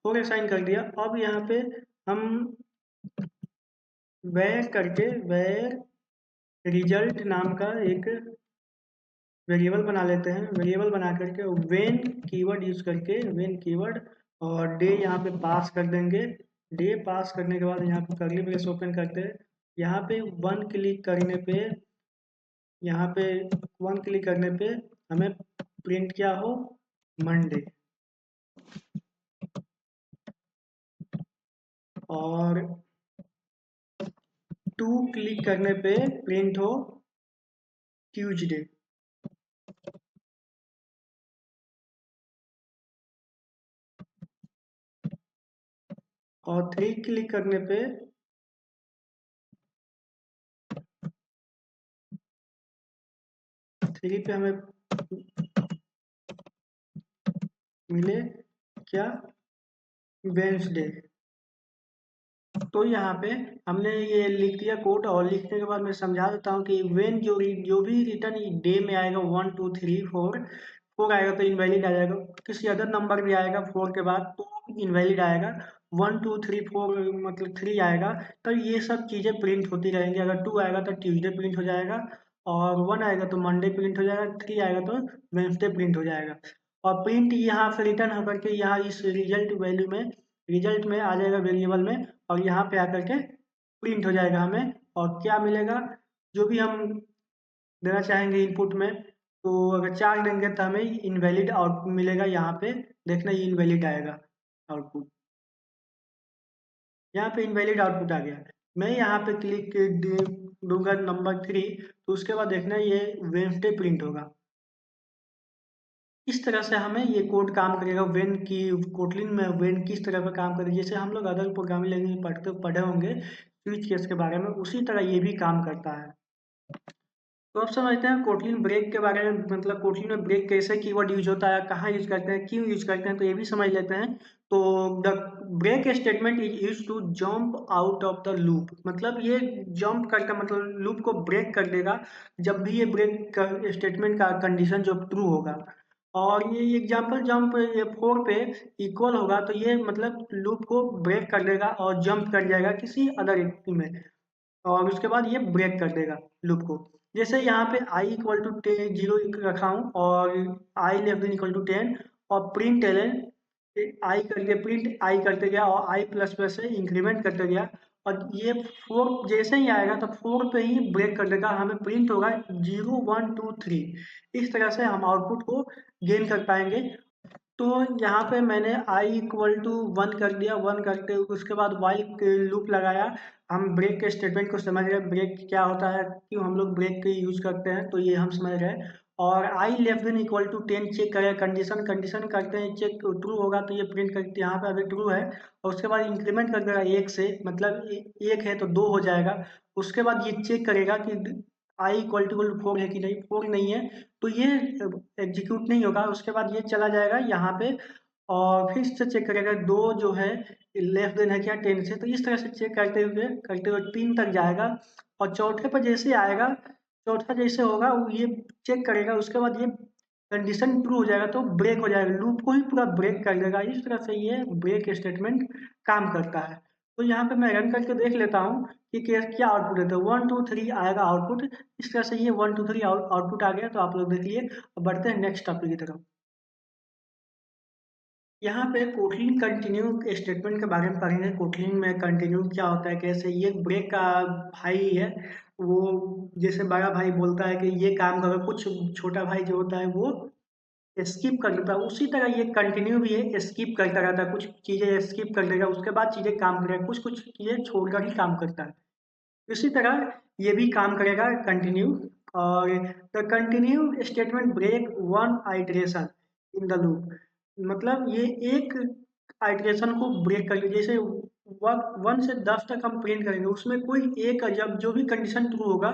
4 असाइन कर दिया। अब यहाँ पे हम वेर करके वेर रिजल्ट नाम का एक वेरिएबल बना लेते हैं। वेरिएबल बना करके वेन कीवर्ड यूज करके वेन कीवर्ड और डे यहाँ पे पास कर देंगे। डे पास करने के बाद यहाँ पे कर्ली ब्रेस ओपन करते हैं। यहाँ पे वन क्लिक करने पे यहाँ पे वन क्लिक करने पे हमें प्रिंट क्या हो, मंडे। और 2 क्लिक करने पे प्रिंट हो ट्यूजडे। और 3 क्लिक करने पे हमें मिले क्या, वेंसडे। तो यहाँ पे हमने ये लिख दिया कोड, और लिखने के बाद मैं समझा देता हूँ कि वेन जो भी रिटर्न डे में आएगा 1 2 3 4, 4 आएगा तो इनवैलिड आ जाएगा। किसी अदर नंबर भी आएगा 4 के बाद तो इनवैलिड आएगा। 1 2 3 4 मतलब 3 आएगा तो ये सब चीज़ें प्रिंट होती रहेंगी। अगर 2 आएगा तो ट्यूसडे प्रिंट हो जाएगा, और 1 आएगा तो मंडे प्रिंट हो जाएगा, 3 आएगा तो वेंसडे प्रिंट हो जाएगा। और प्रिंट यहाँ से रिटर्न होकर के यहाँ इस रिजल्ट वैल्यू में, रिजल्ट में आ जाएगा वेरिएबल में, और यहाँ पे आकर के प्रिंट हो जाएगा हमें और क्या मिलेगा, जो भी हम देना चाहेंगे इनपुट में, तो अगर 4 देंगे तो हमें इनवैलिड आउटपुट मिलेगा। यहाँ पे देखना ये इनवैलिड आएगा आउटपुट, यहाँ पे इनवैलिड आउटपुट आ गया। मैं यहाँ पे क्लिक दूंगा नंबर 3, तो उसके बाद देखना ये वेडनेसडे प्रिंट होगा। इस तरह से हमें ये कोड काम करेगा। वेन की कोटलिन में वेन किस तरह का काम करेगी, जैसे हम लोग अदर प्रोग्रामिंग लैंग्वेज पढ़े होंगे स्विच केस के बारे में, उसी तरह ये भी काम करता है। तो अब समझते हैं कोटलिन ब्रेक के बारे में, मतलब कोटलिन में ब्रेक कैसे कीवर्ड यूज होता है, कहाँ यूज करते हैं, क्यों यूज करते हैं, तो ये भी समझ लेते हैं। तो the break statement is use to jump out of the loop, मतलब ये जंप करके मतलब लूप को ब्रेक कर देगा जब भी ये ब्रेक स्टेटमेंट का कंडीशन जो ट्रू होगा। और ये एग्जाम्पल जंप ये 4 पे इक्वल होगा तो ये मतलब लूप को ब्रेक कर देगा और जंप कर जाएगा किसी अदर में, और उसके बाद ये ब्रेक कर देगा लूप को। जैसे यहाँ पे आई इक्वल टू 0 रखा हूँ और I less than equal to 10, और प्रिंट एलन आई करके प्रिंट आई करते गया और आई प्लस प्लस से इंक्रीमेंट करते गया, और ये 4 जैसे ही आएगा तो 4 पे ही ब्रेक कर देगा, हमें प्रिंट होगा 0 1 2 3। इस तरह से हम आउटपुट को गेन कर पाएंगे। तो यहाँ पे मैंने आई इक्वल टू 1 कर दिया, 1 करके उसके बाद वाइल लूप लगाया। हम ब्रेक के स्टेटमेंट को समझ रहे हैं, ब्रेक क्या होता है, क्यों हम लोग ब्रेक के यूज करते हैं, तो ये हम समझ रहे हैं। और I less than equal to 10 check करें, कंडीशन कंडीशन करते हैं, चेक ट्रू होगा तो ये प्रिंट करते हैं, यहाँ पे अभी ट्रू है। और उसके बाद इंक्रीमेंट कर देगा 1 से, मतलब 1 है तो 2 हो जाएगा। उसके बाद ये चेक करेगा कि आई इक्वल टू 4 है कि नहीं, 4 नहीं है तो ये एग्जीक्यूट नहीं होगा। उसके बाद ये चला जाएगा यहाँ पे और फिर से चेक करेगा 2 जो है लेस देन है क्या 10 से, तो इस तरह से चेक करते हुए 3 तक जाएगा। और चौथे पर जैसे आएगा, चौथा जैसे होगा वो ये चेक करेगा, उसके बाद ये कंडीशन ट्रू हो जाएगा तो ब्रेक हो जाएगा, लूप को ही पूरा ब्रेक कर देगा। इस तरह से ये ब्रेक स्टेटमेंट काम करता है। तो यहाँ पे मैं रन करके देख लेता हूँ कि क्या आउटपुट है, तो 1 2 3 आएगा आउटपुट। इस तरह से ये 1 2 3 आउटपुट आ गया। तो आप लोग देखिए, अब बढ़ते हैं नेक्स्ट टॉपिक की तरफ। यहाँ पे कोटलिन कंटिन्यू स्टेटमेंट के बारे में पढ़ेंगे। कोटलिन में कंटिन्यू क्या होता है, कैसे ये ब्रेक का भाई है, वो जैसे बड़ा भाई बोलता है कि ये काम करो, कुछ छोटा भाई जो होता है वो स्किप कर देता है, उसी तरह ये कंटिन्यू भी है, स्किप करता रहता है, कुछ चीज़ें स्किप कर देगा उसके बाद चीज़ें काम करेगा, कुछ कुछ चीज़ें छोड़कर ही काम करता है। इसी तरह ये भी काम करेगा कंटिन्यू। और the continue statement break one iteration in the loop, मतलब ये एक आइटरेशन को ब्रेक कर, जैसे 1 से 10 तक हम प्रिंट करेंगे, उसमें कोई एक जब जो भी कंडीशन ट्रू होगा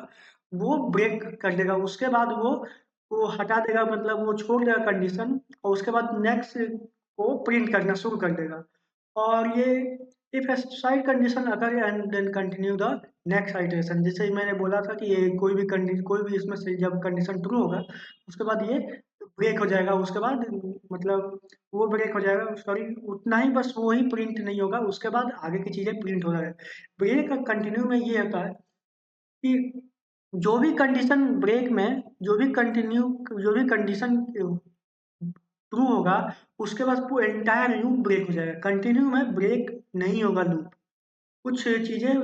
वो ब्रेक कर देगा, उसके बाद वो हटा देगा, मतलब वो छोड़ देगा कंडीशन, और उसके बाद नेक्स्ट को प्रिंट करना शुरू कर देगा। और ये इफ साइड कंडीशन अगर and then continue the next iteration, जैसे ही मैंने बोला था कि ये कोई भी इसमें से जब कंडीशन ट्रू होगा उसके बाद ये ब्रेक हो जाएगा, उसके बाद मतलब वो ब्रेक हो जाएगा, सॉरी उतना ही, बस वो ही प्रिंट नहीं होगा, उसके बाद आगे की चीजें प्रिंट हो जाएगा। ब्रेक कंटिन्यू में ये होता है कि जो भी कंडीशन ब्रेक में, जो भी कंडीशन ट्रू होगा उसके बाद वो एंटायर लूप ब्रेक हो जाएगा। कंटिन्यू में ब्रेक नहीं होगा लूप, कुछ चीजें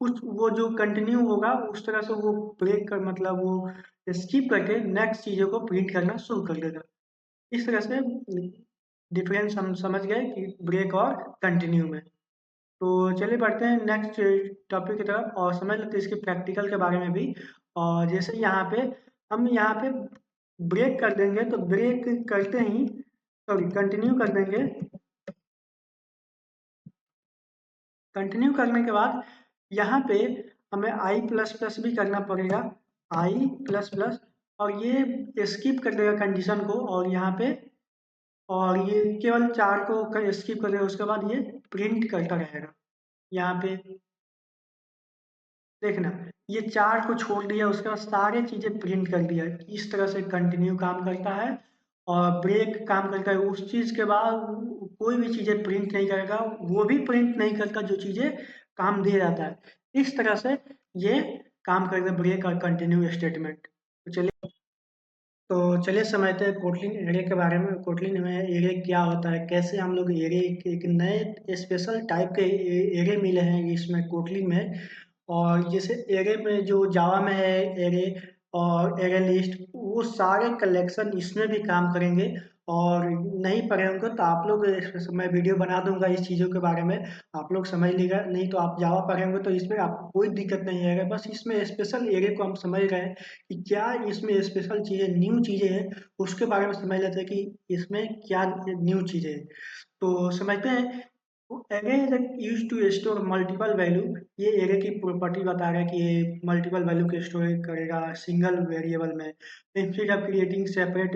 कुछ वो जो कंटिन्यू होगा उस तरह से वो ब्रेक कर, मतलब वो स्किप करके नेक्स्ट चीजों को प्रिंट करना शुरू कर देगा। इस तरह से डिफरेंस हम समझ गए कि ब्रेक और कंटिन्यू में। तो चलिए बढ़ते हैं नेक्स्ट टॉपिक की तरफ और समझ लेते हैं इसके प्रैक्टिकल के बारे में भी। और जैसे यहाँ पे ब्रेक कर देंगे, तो ब्रेक करते ही सॉरी कंटिन्यू कर देंगे। कंटिन्यू करने के बाद यहाँ पे हमें आई प्लस प्लस भी करना पड़ेगा, आई प्लस प्लस, और ये स्किप कर देगा कंडीशन को, और यहाँ पे और ये केवल 4 को स्किप कर देगा, उसके बाद ये प्रिंट करता रहेगा। यहाँ पे देखना, ये 4 को छोड़ दिया, उसके बाद सारे चीजें प्रिंट कर दिया। इस तरह से कंटिन्यू काम करता है। और ब्रेक काम करता है उस चीज के बाद कोई भी चीजें प्रिंट नहीं करेगा, वो भी प्रिंट नहीं करता जो चीजें काम दे जाता है। इस तरह से ये काम करता है ब्रेक और कंटिन्यू स्टेटमेंट। तो चलिए, तो चलिए समझते हैं कोटलिन एरे के बारे में। कोटलिन में एरे क्या होता है, कैसे हम लोग एरे एक नए स्पेशल टाइप के एरे मिले हैं इसमें कोटलिन में। और जैसे एरे में जो जावा में है एरे और एरे लिस्ट, वो सारे कलेक्शन इसमें भी काम करेंगे। और नहीं पढ़े होंगे तो आप लोग मैं वीडियो बना दूंगा इस चीज़ों के बारे में, आप लोग समझ लीजिएगा। नहीं तो आप जावा पढ़े होंगे तो इसमें आपको कोई दिक्कत नहीं आएगा। बस इसमें स्पेशल एरे को हम समझ रहे हैं कि क्या इसमें स्पेशल चीज़ें, न्यू चीज़ें हैं, उसके बारे में समझ लेते हैं कि इसमें क्या न्यू चीज़ें हैं। तो समझते हैं। Array is use to store multiple value. ये एरे की प्रॉपर्टी बता रहा है कि ये मल्टीपल वैल्यू के स्टोरेज करेगा सिंगल वेरिएबल में। Instead of creating separate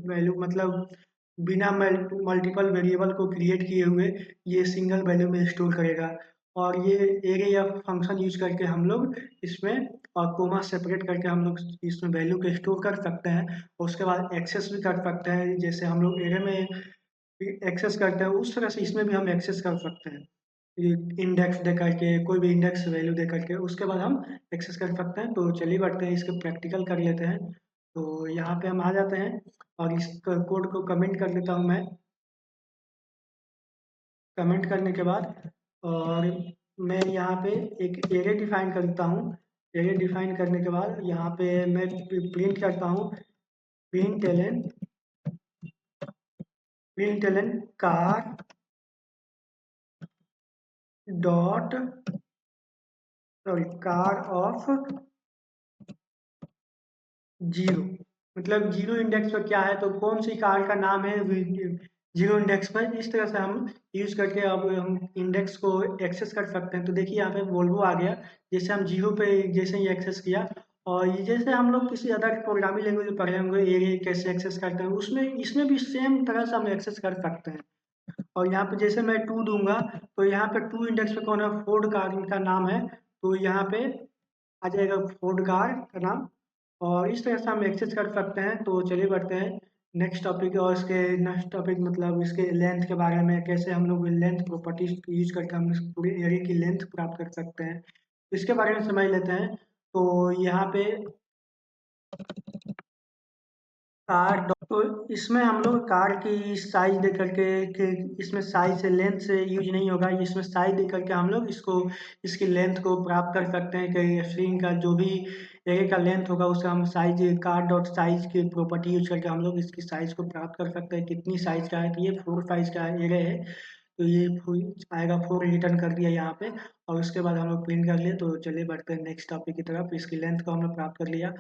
value, मतलब बिना मल्टीपल वेरिएबल को क्रिएट किए हुए ये सिंगल वैल्यू में स्टोर करेगा। और ये एरे या फंक्शन यूज करके हम लोग इसमें और कोमा सेपरेट करके हम लोग इसमें वैल्यू को स्टोर कर सकते हैं। उसके बाद एक्सेस भी कर सकते हैं, जैसे हम लोग एरे में एक्सेस करते हैं उस तरह से इसमें भी हम एक्सेस कर सकते हैं। इंडेक्स दे करके, कोई भी इंडेक्स वैल्यू दे करके उसके बाद हम एक्सेस कर सकते हैं। तो चलिए बढ़ते हैं, इसके प्रैक्टिकल कर लेते हैं। तो यहाँ पे हम आ जाते हैं और इस कोड को कमेंट कर लेता हूँ मैं। कमेंट करने के बाद और मैं यहाँ पे एक एरे डिफाइन करता हूँ। एरे डिफाइन करने के बाद यहाँ पे मैं प्रिंट करता हूँ print Elon, print ln car dot, sorry, car of zero. मतलब जीरो इंडेक्स पर क्या है, तो कौन सी कार का नाम है जीरो इंडेक्स पर। इस तरह से हम यूज करके अब हम इंडेक्स को एक्सेस कर सकते हैं। तो देखिए यहाँ पे वोल्वो आ गया, जैसे हम जीरो पे जैसे ही एक्सेस किया। और ये जैसे हम लोग किसी अदर प्रोग्रामिंग लैंग्वेज में पढ़े होंगे एरिया कैसे एक्सेस करते हैं, उसमें इसमें भी सेम तरह से हम एक्सेस कर सकते हैं। और यहाँ पे जैसे मैं टू दूंगा तो यहाँ पे टू इंडेक्स पे कौन है, फोर्ड कार का नाम है। तो यहाँ पे आ जाएगा फोर्ड कार का नाम। और इस तरह से हम एक्सेस कर सकते हैं। तो चलिए बढ़ते हैं नेक्स्ट टॉपिक। और इसके नेक्स्ट टॉपिक मतलब इसके लेंथ के बारे में, कैसे हम लोग लेंथ प्रॉपर्टीज यूज करके हम इस पूरे एरे की लेंथ प्राप्त कर सकते हैं, इसके बारे में समझ लेते हैं। तो यहाँ पे कार, तो इसमें हम लोग कार की साइज दे करके कि इसमें साइज से लेंथ से यूज नहीं होगा, इसमें साइज दे करके हम लोग इसको इसकी लेंथ को प्राप्त कर सकते हैं कि स्ट्रिंग का जो भी एरे का लेंथ होगा उसे हम साइज कार डॉट साइज की प्रॉपर्टी यूज करके हम लोग इसकी साइज को प्राप्त कर सकते हैं कितनी साइज का है। तो ये 4 साइज का एरे है, तो ये आएगा 4 रिटर्न कर दिया यहाँ पे। और उसके बाद हम लोग प्रिंट कर लिए। तो चलिए बढ़ते हैं नेक्स्ट टॉपिक की तरफ। इसकी लेंथ को हमने प्राप्त कर लिया।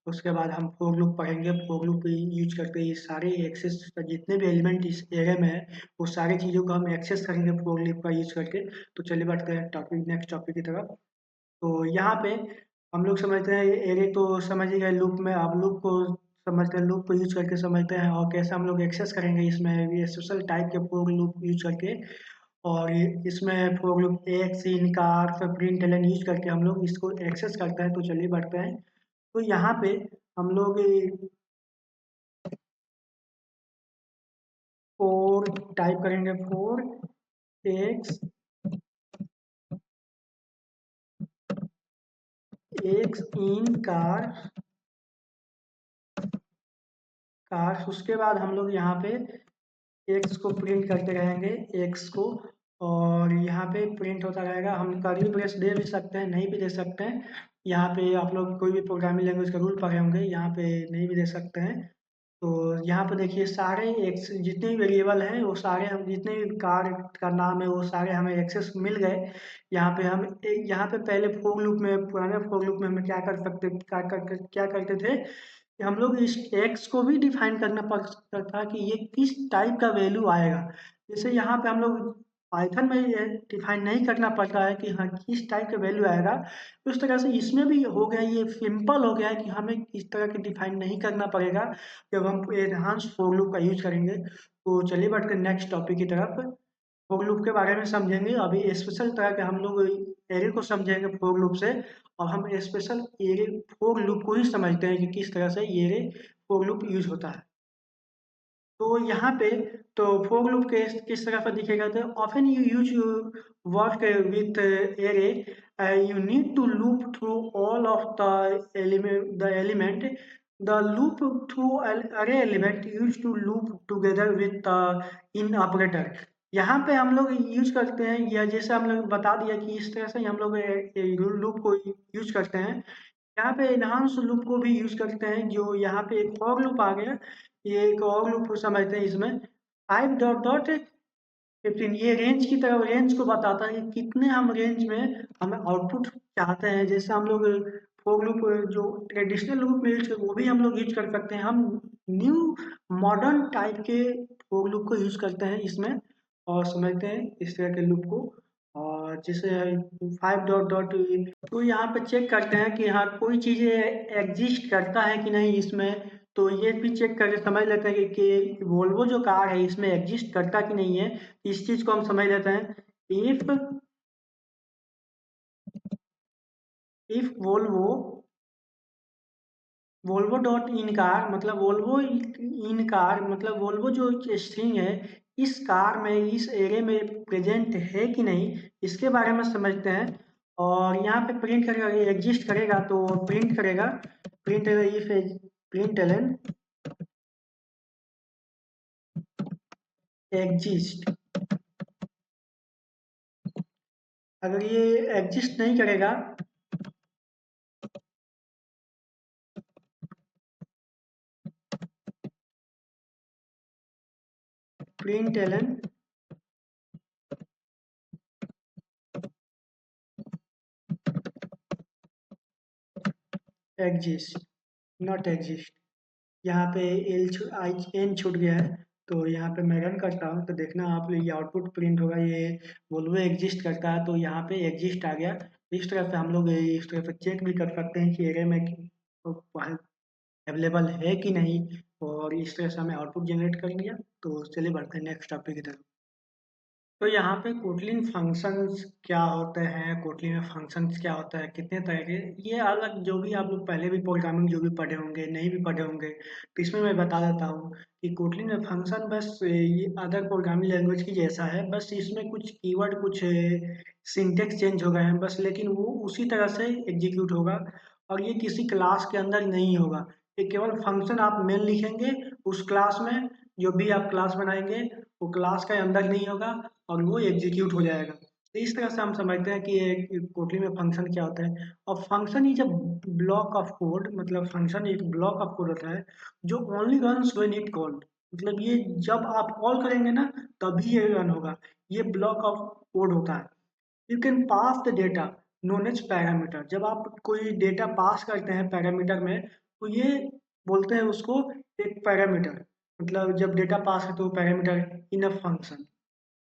उसके बाद हम फोर लूप पढ़ेंगे। फोर लूप यूज करके ये सारे एक्सेस जितने भी एलिमेंट इस एरे में है वो सारी चीज़ों को हम एक्सेस करेंगे फोर लूप का यूज करके। तो चलिए बढ़ते हैं टॉपिक नेक्स्ट टॉपिक की तरफ। तो यहाँ पे हम लोग समझते हैं ये एरे तो समझ ही गए लूप में। अब लूप को समझते हैं, लूप को यूज करके समझते हैं और कैसे हम लोग एक्सेस करेंगे इसमें ये स्पेशल टाइप के फोर लूप यूज करके। और इसमें फोर लूप एक सीन कार फिर प्रिंट एलन यूज करके हम लोग इसको एक्सेस करते हैं। तो चलिए बढ़ते हैं। तो यहाँ पे हम लोग फोर टाइप करेंगे, फोर एक्स एक्स इन कार कार्स। उसके बाद हम लोग यहाँ पे एक्स को प्रिंट करते रहेंगे, एक्स को। और यहाँ पे प्रिंट होता रहेगा। हम कर्ली ब्रेस दे भी सकते हैं, नहीं भी दे सकते हैं। यहाँ पे आप लोग कोई भी प्रोग्रामिंग लैंग्वेज का रूल पढ़े होंगे, यहाँ पे नहीं भी दे सकते हैं। तो यहाँ पे देखिए सारे एक्स जितने भी वेरिएबल हैं वो सारे, हम जितने भी कार का नाम है वो सारे हमें एक्सेस मिल गए। यहाँ पे हम यहाँ पे पहले फोर लूप में, पुराने फोर लूप में हम क्या करते थे कि हम लोग इस एक्स को भी डिफाइन करना पड़ता था कि ये किस टाइप का वैल्यू आएगा। जैसे यहाँ पे हम लोग पाइथन में ये डिफाइन नहीं करना पड़ता है कि हाँ किस टाइप का वैल्यू आएगा। उस तरह से इसमें भी हो गया, ये सिंपल हो गया है कि हमें इस तरह के डिफाइन नहीं करना पड़ेगा जब हम एनहांस फॉर लूप का यूज करेंगे। तो चलिए बढ़ते नेक्स्ट टॉपिक की तरफ। फॉर लूप के बारे में समझेंगे। अभी स्पेशल तरह के हम लोग एरे को समझेंगे फॉर लूप से। और हम स्पेशल एरे फॉर लूप को ही समझते हैं कि किस तरह से ये एरे फॉर लूप यूज होता है। तो यहाँ पे तो फॉर लूप के किस तरह से दिखेगा, तो often you use work with array, you need to loop through all of the element The loop through array element used to loop together with in operator। यहाँ पे हम लोग यूज करते हैं, या जैसे हम लोग बता दिया कि इस तरह से हम लोग लूप को यूज करते हैं। यहाँ पे एनहांस लूप को भी यूज करते हैं, जो यहाँ पे एक फॉर लूप आ गया। ये एक और लूप समझते हैं इसमें, 5 डॉट डॉट 15, ये रेंज की तरफ रेंज को बताता है कि कितने हम रेंज में हमें आउटपुट चाहते हैं। जैसे हम लोग फोर लूप जो ट्रेडिशनल लूप में यूज वो भी हम लोग यूज कर सकते हैं। हम न्यू मॉडर्न टाइप के फोर लूप को यूज करते हैं इसमें, और समझते हैं इस तरह के लूप को। और जैसे 5 डॉट डॉट, तो यहाँ पे चेक करते हैं कि हाँ कोई चीज़ एग्जिस्ट करता है कि नहीं इसमें। तो ये भी चेक करके समझ लेते हैं कि वोल्वो जो कार है इसमें एग्जिस्ट करता कि नहीं है। इस चीज को हम समझ लेते हैं। If if Volvo dot in car, मतलब वोल्वो इन कार, मतलब वोल्वो जो स्ट्रिंग है इस कार में, इस एरे में प्रेजेंट है कि नहीं, इसके बारे में समझते हैं। और यहाँ पे प्रिंट करेगा, एग्जिस्ट करेगा तो प्रिंट करेगा, print if print ln exist. अगर ये एग्जिस्ट नहीं करेगा, print ln exist, not exist. यहाँ पे एन छूट गया है। तो यहाँ पे मैं रन करता हूँ तो देखना आप, ये आउटपुट प्रिंट होगा, ये वोल्वो एग्जिस्ट करता है तो यहाँ पे एग्जिस्ट आ गया। इस तरह से हम लोग इस तरह से चेक भी कर सकते हैं कि एरे में अवेलेबल है कि नहीं। और इस तरह से हमें आउटपुट जनरेट कर लिया। तो चलिए बढ़ते हैं नेक्स्ट टॉपिक की तरफ। तो यहाँ पे कोटलिन फंक्शंस क्या होते हैं, कोटलिन में फंक्शंस क्या होता है, कितने तरह के, ये अलग जो भी आप लोग पहले भी प्रोग्रामिंग जो भी पढ़े होंगे, नहीं भी पढ़े होंगे, तो इसमें मैं बता देता हूँ कि कोटलिन में फंक्शन बस ये अदर प्रोग्रामिंग लैंग्वेज की जैसा है, बस इसमें कुछ कीवर्ड, कुछ सिंटेक्स चेंज हो गए हैं बस, लेकिन वो उसी तरह से एग्जीक्यूट होगा। और ये किसी क्लास के अंदर नहीं होगा। ये केवल फंक्शन आप मेन लिखेंगे उस क्लास में, जो भी आप क्लास बनाएंगे वो क्लास के अंदर नहीं होगा, और वो एग्जीक्यूट हो जाएगा। तो इस तरह से हम समझते हैं कि कोटली में फंक्शन क्या होता है। और function is a block of code, मतलब फंक्शन एक ब्लॉक ऑफ कोड होता है जो only runs when it called, मतलब ये जब आप कॉल करेंगे ना तभी ये रन होगा। ये ब्लॉक ऑफ कोड होता है। You can pass the data known as parameter, जब आप कोई डेटा पास करते हैं पैरामीटर में तो ये बोलते हैं उसको एक पैरामीटर, मतलब जब डेटा पास है तो पैरामीटर इन अ फंक्शन।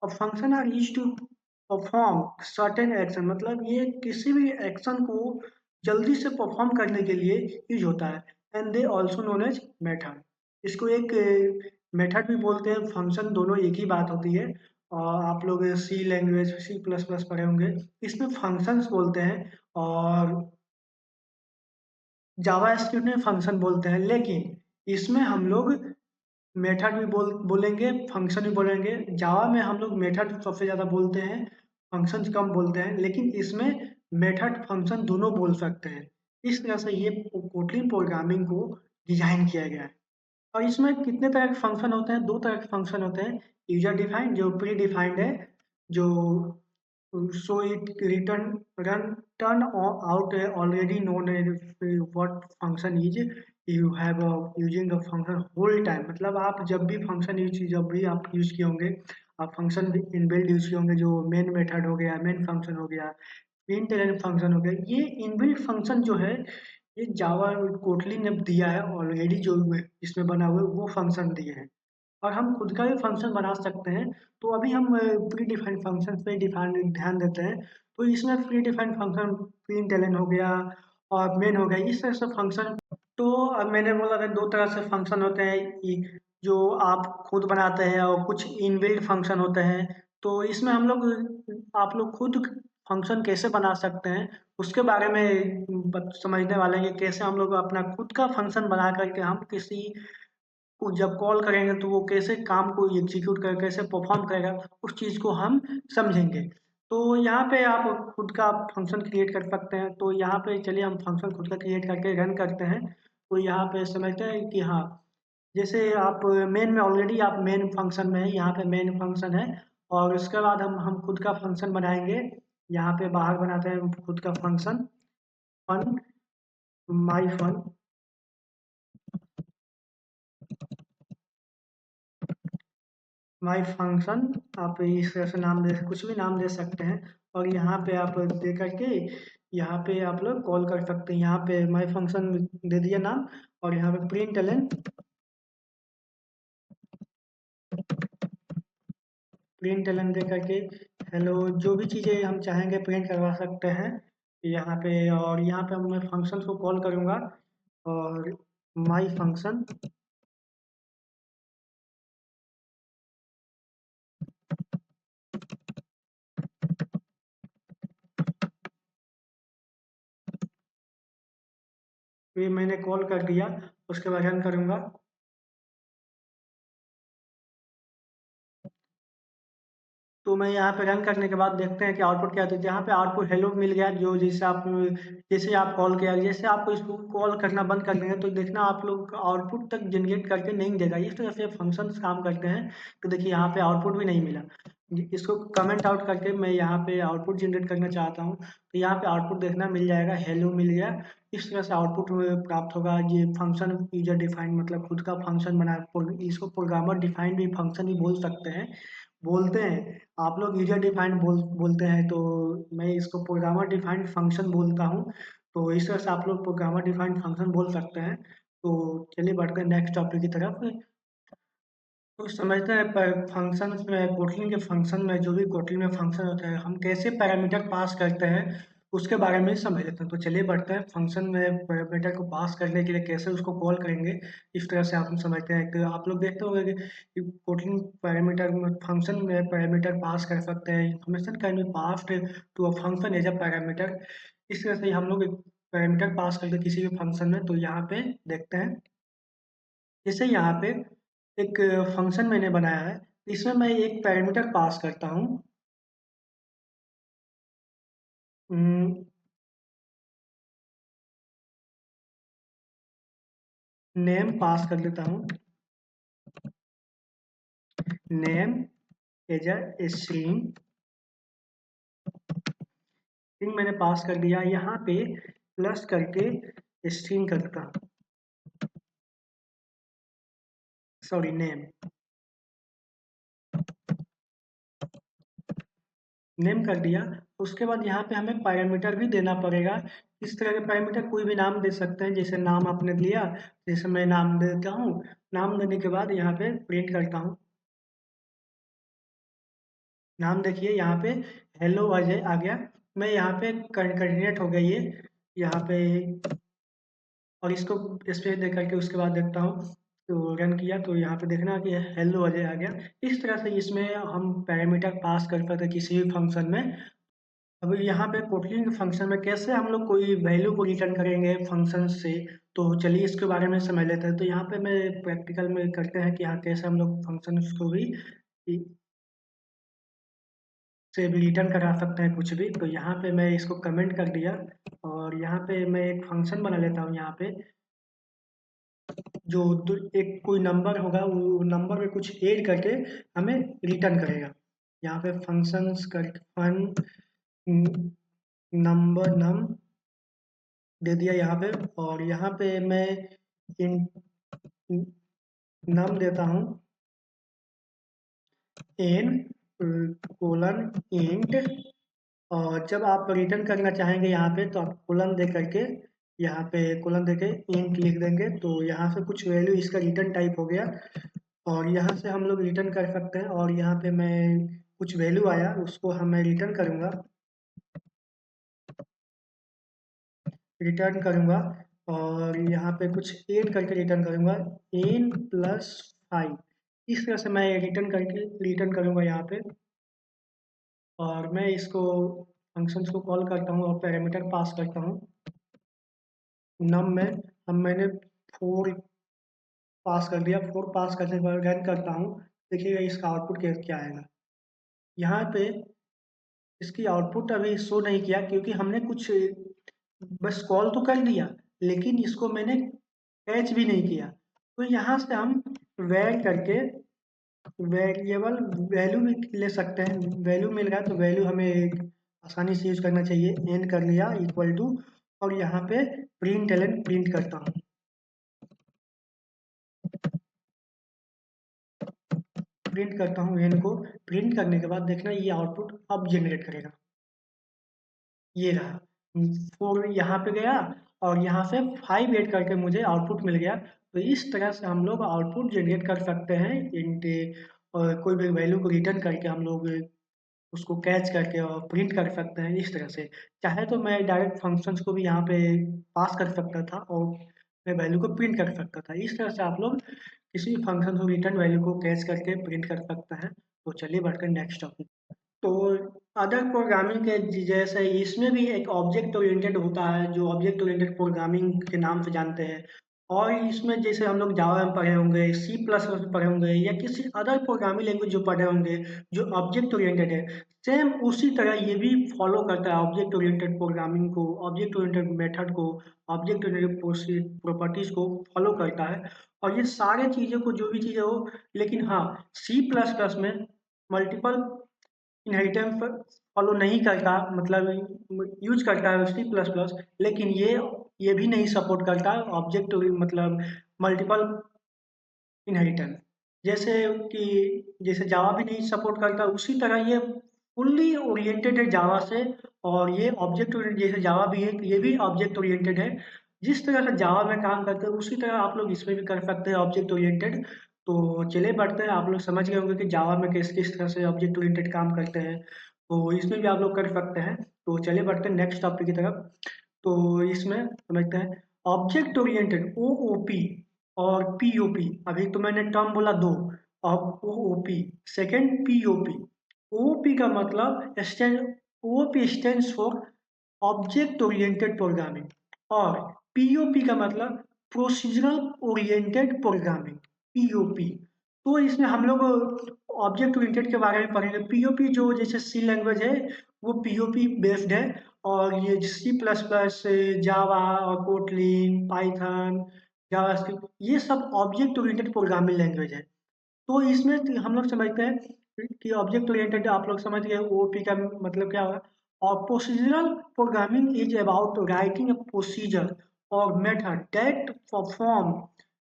और function are used to perform certain action, मतलब ये किसी भी एक्शन को जल्दी से परफॉर्म करने के लिए यूज होता है। And they also known as method, इसको एक मेथड भी बोलते हैं, फंक्शन दोनों एक ही बात होती है। और आप लोग सी लैंग्वेज, सी प्लस प्लस पढ़े होंगे, इसमें फंक्शंस बोलते हैं। और जावा स्क्रिप्ट में फंक्शन बोलते हैं, लेकिन इसमें हम लोग मेथड भी बोलेंगे, फंक्शन भी बोलेंगे। जावा में हम लोग मेथड सबसे ज़्यादा बोलते हैं, फंक्शंस कम बोलते हैं, लेकिन इसमें मेथड फंक्शन दोनों बोल सकते हैं। इस तरह से ये कोटलिन प्रोग्रामिंग को डिजाइन किया गया है। और इसमें कितने तरह के फंक्शन होते हैं, दो तरह के फंक्शन होते हैं। यूजर डिफाइंड जो प्री डिफाइंड है, जो so it run turn out already known as what function is, you have using the function whole time, मतलब आप जब भी फंक्शन यूज, जब भी आप यूज किए होंगे, आप फंक्शन इनबिल्ट यूज किए होंगे, जो मेन मेथड हो गया, मेन फंक्शन हो गया, प्रिंट फंक्शन हो गया, ये इनबिल्ट फंक्शन जो है ये जावा कोटलिन ने दिया है ऑलरेडी, जो इसमें बना हुआ है वो फंक्शन दिए हैं। और हम खुद का भी फंक्शन बना सकते हैं। तो अभी हम प्री डिफाइंड फंक्शन पे डिफाइन ध्यान देते हैं। तो इसमें predefined function print ln हो गया और मेन हो गया, इस तरह से फंक्शन। तो अब मैंने बोला था दो तरह से फंक्शन होते हैं, जो आप खुद बनाते हैं और कुछ इनबिल्ट फंक्शन होते हैं। तो इसमें हम लोग, आप लोग खुद फंक्शन कैसे बना सकते हैं उसके बारे में समझने वाले हैं कि कैसे हम लोग अपना खुद का फंक्शन बना करके हम किसी को जब कॉल करेंगे तो वो कैसे काम को एग्जीक्यूट कर, कैसे परफॉर्म करेगा, उस चीज़ को हम समझेंगे। तो यहाँ पे आप खुद का फंक्शन क्रिएट कर सकते हैं। तो यहाँ पे चलिए हम फंक्शन खुद का क्रिएट करके रन करते हैं। तो यहाँ पे समझते हैं कि हाँ, जैसे आप मेन में ऑलरेडी आप मेन फंक्शन में है, यहाँ पे मेन फंक्शन है और उसके बाद हम खुद का फंक्शन बनाएंगे। यहाँ पे बाहर बनाते हैं खुद का function, fun, my fun, my function. आप इस तरह से नाम दे, कुछ भी नाम दे सकते हैं और यहाँ पे आप दे करके यहाँ पे आप लोग कॉल कर सकते हैं। यहाँ पे माई फंक्शन दे दिया नाम और यहाँ पे प्रिंट एलन, प्रिंट एलन दे करके हेलो, जो भी चीज़ें हम चाहेंगे प्रिंट करवा सकते हैं यहाँ पे। और यहाँ पे मैं फंक्शन को कॉल करूँगा और माई फंक्शन, ये मैंने कॉल कर दिया, उसके बाद रन करूँगा। तो मैं यहाँ पे रन करने के बाद देखते हैं कि आउटपुट क्या आता है। यहाँ पे आउटपुट हेलो मिल गया, जो जैसे आप कॉल किया, जैसे आपको इसको कॉल करना बंद कर देंगे तो देखना आप लोग आउटपुट तक जनरेट करके नहीं देगा। इस तरह से फंक्शंस काम करते हैं। तो देखिए यहाँ पे आउटपुट भी नहीं मिला। इसको कमेंट आउट करके मैं यहाँ पे आउटपुट जनरेट करना चाहता हूँ, तो यहाँ पे आउटपुट देखना मिल जाएगा, हेलो मिल गया। इस तरह से आउटपुट प्राप्त होगा। ये फंक्शन यूजर डिफाइंड मतलब खुद का फंक्शन बना, इसको प्रोग्रामर डिफाइंड भी फंक्शन ही बोल सकते हैं, बोलते हैं। आप लोग यूजर डिफाइंड बोलते हैं, तो मैं इसको प्रोग्रामर डिफाइंड फंक्शन बोलता हूँ। तो इस तरह से आप लोग प्रोग्रामर डिफाइंड फंक्शन बोल सकते हैं। तो चलिए बढ़ते हैं नेक्स्ट टॉपिक की तरफ। तो समझते हैं पर फंक्शंस में, कोटलिन के फंक्शन में, जो भी कोटलिन में फंक्शन होता है हम कैसे पैरामीटर पास करते हैं उसके बारे में समझ लेते हैं। तो चलिए बढ़ते हैं फंक्शन में पैरामीटर को पास करने के लिए कैसे उसको कॉल करेंगे। इस तरह से आप समझते हैं कि आप लोग देखते होंगे कि कोटलिन पैरामीटर में, फंक्शन में पैरामीटर पास कर सकते हैं। Information can be passed to a function as a parameter. इस तरह से हम लोग पैरामीटर पास करते हैं किसी भी फंक्शन में। तो यहाँ पे देखते हैं, जैसे यहाँ पे एक फंक्शन मैंने बनाया है, इसमें मैं एक पैरामीटर पास करता हूँ, नेम पास कर लेता हूँ, name as a string, string मैंने पास कर दिया। यहाँ पे प्लस करके स्ट्रिंग करता हूँ, सॉरी नेम, नेम कर दिया। उसके बाद यहाँ पे हमें पैरामीटर भी देना पड़ेगा। इस तरह के पैरामीटर कोई भी नाम दे सकते हैं, जैसे नाम आपने दिया, जैसे मैं नाम देता हूँ। नाम देने के बाद यहाँ पे प्रिंट करता हूँ, नाम देखिए यहाँ पे हेलो अजय आ गया। मैं यहाँ पे कंकेटिनेट हो गई है यहाँ पे, और इसको स्पेस दे करके उसके बाद देखता हूँ, तो रन किया तो यहाँ पे देखना कि हेलो अजय आ गया। इस तरह से इसमें हम पैरामीटर पास कर सकते हैं किसी भी फंक्शन में। अब यहाँ पे कोटलिन के फंक्शन में कैसे हम लोग कोई वैल्यू को रिटर्न करेंगे फंक्शन से, तो चलिए इसके बारे में समझ लेते हैं। तो यहाँ पे मैं प्रैक्टिकल में करते हैं कि हाँ कैसे हम लोग फंक्शन को भी से भी रिटर्न करा सकते हैं कुछ भी। तो यहाँ पे मैं इसको कमेंट कर दिया और यहाँ पे मैं एक फंक्शन बना लेता हूँ। यहाँ पे जो एक कोई नंबर होगा, वो नंबर में कुछ ऐड करके हमें रिटर्न करेगा। यहाँ पे फंक्शंस कर फन नंबर नम दे दिया यहाँ पे, और यहाँ पे मैं इन नम देता हूँ एन कोलन इंट। और जब आप रिटर्न करना चाहेंगे यहाँ पे, तो आप कोलन दे करके, यहाँ पे कोलन दे के इंट लिख देंगे, तो यहाँ से कुछ वैल्यू इसका रिटर्न टाइप हो गया। और यहाँ से हम लोग रिटर्न कर सकते हैं। और यहाँ पे मैं कुछ वैल्यू आया उसको मैं रिटर्न करूँगा, रिटर्न करूँगा। और यहाँ पे कुछ ऐड करके रिटर्न करूँगा, एन प्लस 5। इस तरह से मैं रिटर्न करके रिटर्न करूँगा यहाँ पे। और मैं इसको फंक्शंस को कॉल करता हूँ और पैरामीटर पास करता हूँ नम में। अब मैंने 4 पास कर दिया, 4 पास करने के बाद रन करता हूँ। देखिएगा इसका आउटपुट क्या आएगा। यहाँ पे इसकी आउटपुट अभी शो नहीं किया, क्योंकि हमने कुछ बस कॉल तो कर दिया, लेकिन इसको मैंने कैच भी नहीं किया। तो यहाँ से हम वैर करके वेरिएबल वैल्यू भी ले सकते हैं। वैल्यू मिल रहा है तो वैल्यू हमें आसानी से यूज़ करना चाहिए। एन कर लिया इक्वल टू, और यहाँ पे प्रिंट एलन प्रिंट करता हूँ। प्रिंट करता हूँ एन को। प्रिंट करने के बाद देखना ये आउटपुट अब जनरेट करेगा। ये रहा 4 यहाँ पे गया, और यहाँ से 5 ऐड करके मुझे आउटपुट मिल गया। तो इस तरह से हम लोग आउटपुट जनरेट कर सकते हैं इंट, और कोई भी वैल्यू को रिटर्न करके हम लोग उसको कैच करके और प्रिंट कर सकते हैं इस तरह से। चाहे तो मैं डायरेक्ट फंक्शंस को भी यहाँ पे पास कर सकता था और मैं वैल्यू को प्रिंट कर सकता था। इस तरह से आप लोग किसी भी फंक्शन को रिटर्न वैल्यू को कैच करके प्रिंट कर सकते हैं। तो चलिए बढ़कर नेक्स्ट टॉपिक। तो अदर प्रोग्रामिंग के जैसे इसमें भी एक ऑब्जेक्ट ओरिएंटेड होता है, जो ऑब्जेक्ट ओरिएंटेड प्रोग्रामिंग के नाम से जानते हैं। और इसमें जैसे हम लोग जावा में पढ़े होंगे, सी प्लस प्लस पढ़े होंगे, या किसी अदर प्रोग्रामिंग लैंग्वेज जो पढ़े होंगे जो ऑब्जेक्ट ओरिएंटेड है, सेम उसी तरह ये भी फॉलो करता है ऑब्जेक्ट ओरिएंटेड प्रोग्रामिंग को, ऑब्जेक्ट ओरिएंटेड मेथड को, ऑब्जेक्ट ओरिएंटेड प्रॉपर्टीज को फॉलो करता है। और ये सारे चीज़ों को जो भी चीज़ें हो, लेकिन हाँ, सी प्लस प्लस में मल्टीपल इनहेरिटेंस फॉलो नहीं करता, मतलब यूज करता है सी प्लस प्लस, लेकिन ये भी नहीं सपोर्ट करता ऑब्जेक्ट मतलब मल्टीपल इनहेरिटेंस। जैसे कि जैसे जावा भी नहीं सपोर्ट करता, उसी तरह ये फुल्ली ओरिएंटेड है जावा से। और ये ऑब्जेक्ट ओरिएंटेड जैसे जावा भी है, ये भी ऑब्जेक्ट ओरिएंटेड है। जिस तरह से जावा में काम करते हैं उसी तरह आप लोग इसमें भी कर सकते हैं ऑब्जेक्ट ओरिएंटेड। तो चलिए बढ़ते हैं। आप लोग समझ गए होंगे कि जावा में किस किस तरह से ऑब्जेक्ट ओरिएंटेड काम करते हैं, तो इसमें भी आप लोग कर सकते हैं। तो चलिए बढ़ते हैं नेक्स्ट टॉपिक की तरफ। तो इसमें समझते हैं ऑब्जेक्ट ओरिएंटेड ओओपी और पीओपी। अभी तो मैंने टर्म बोला दो, अब ओओपी सेकेंड पीओपी। ओओपी का मतलब stand, OOP stands for object oriented programming, और पीओपी का मतलब प्रोसीजरल ओरिएंटेड प्रोग्रामिंग, पीओपी। तो इसमें हम लोग ऑब्जेक्ट ओरिएंटेड के बारे में पढ़ेंगे। पीओपी जो जैसे सी लैंग्वेज है वो पीओपी बेस्ड है, और ये सी प्लस प्लस, जावा और कोटलिन, पाइथन, जावास्क्रिप्ट, ये सब ऑब्जेक्ट ओरिएंटेड प्रोग्रामिंग लैंग्वेज है। तो इसमें हम लोग समझते हैं कि ऑब्जेक्ट ओरिएंटेड आप लोग समझ गए ओओपी का मतलब क्या होगा। और procedural programming is about writing a procedure और method that perform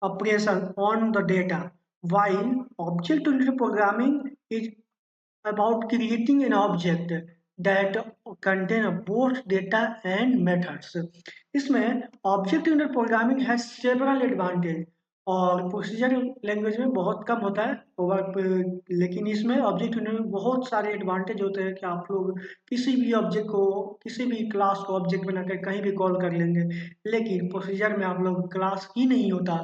operation on the data, while object oriented programming is about creating an object that contain both data and methods. इसमें object oriented programming has several advantage, और प्रोसीजर लैंग्वेज में बहुत कम होता है लेकिन इसमें ऑब्जेक्ट ओरिएंटेड में बहुत सारे एडवांटेज होते हैं कि आप लोग किसी भी ऑब्जेक्ट को, किसी भी क्लास को ऑब्जेक्ट बनाकर कहीं भी कॉल कर लेंगे। लेकिन प्रोसीजर में आप लोग क्लास ही नहीं होता,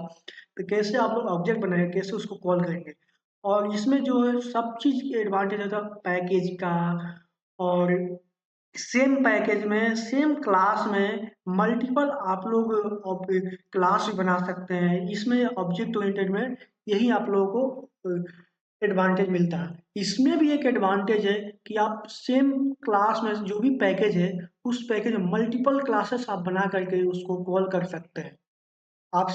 तो कैसे आप लोग ऑब्जेक्ट बनाएंगे, कैसे उसको कॉल करेंगे। और इसमें जो है सब चीज़ की एडवांटेज होता है पैकेज का। और सेम पैकेज में सेम क्लास में मल्टीपल आप लोग क्लास भी बना सकते हैं। इसमें ऑब्जेक्ट ओरिएंटेड में यही आप लोगों को एडवांटेज मिलता है। इसमें भी एक एडवांटेज है कि आप सेम क्लास में जो भी पैकेज है, उस पैकेज में मल्टीपल क्लासेस आप बना करके उसको कॉल कर सकते हैं। आप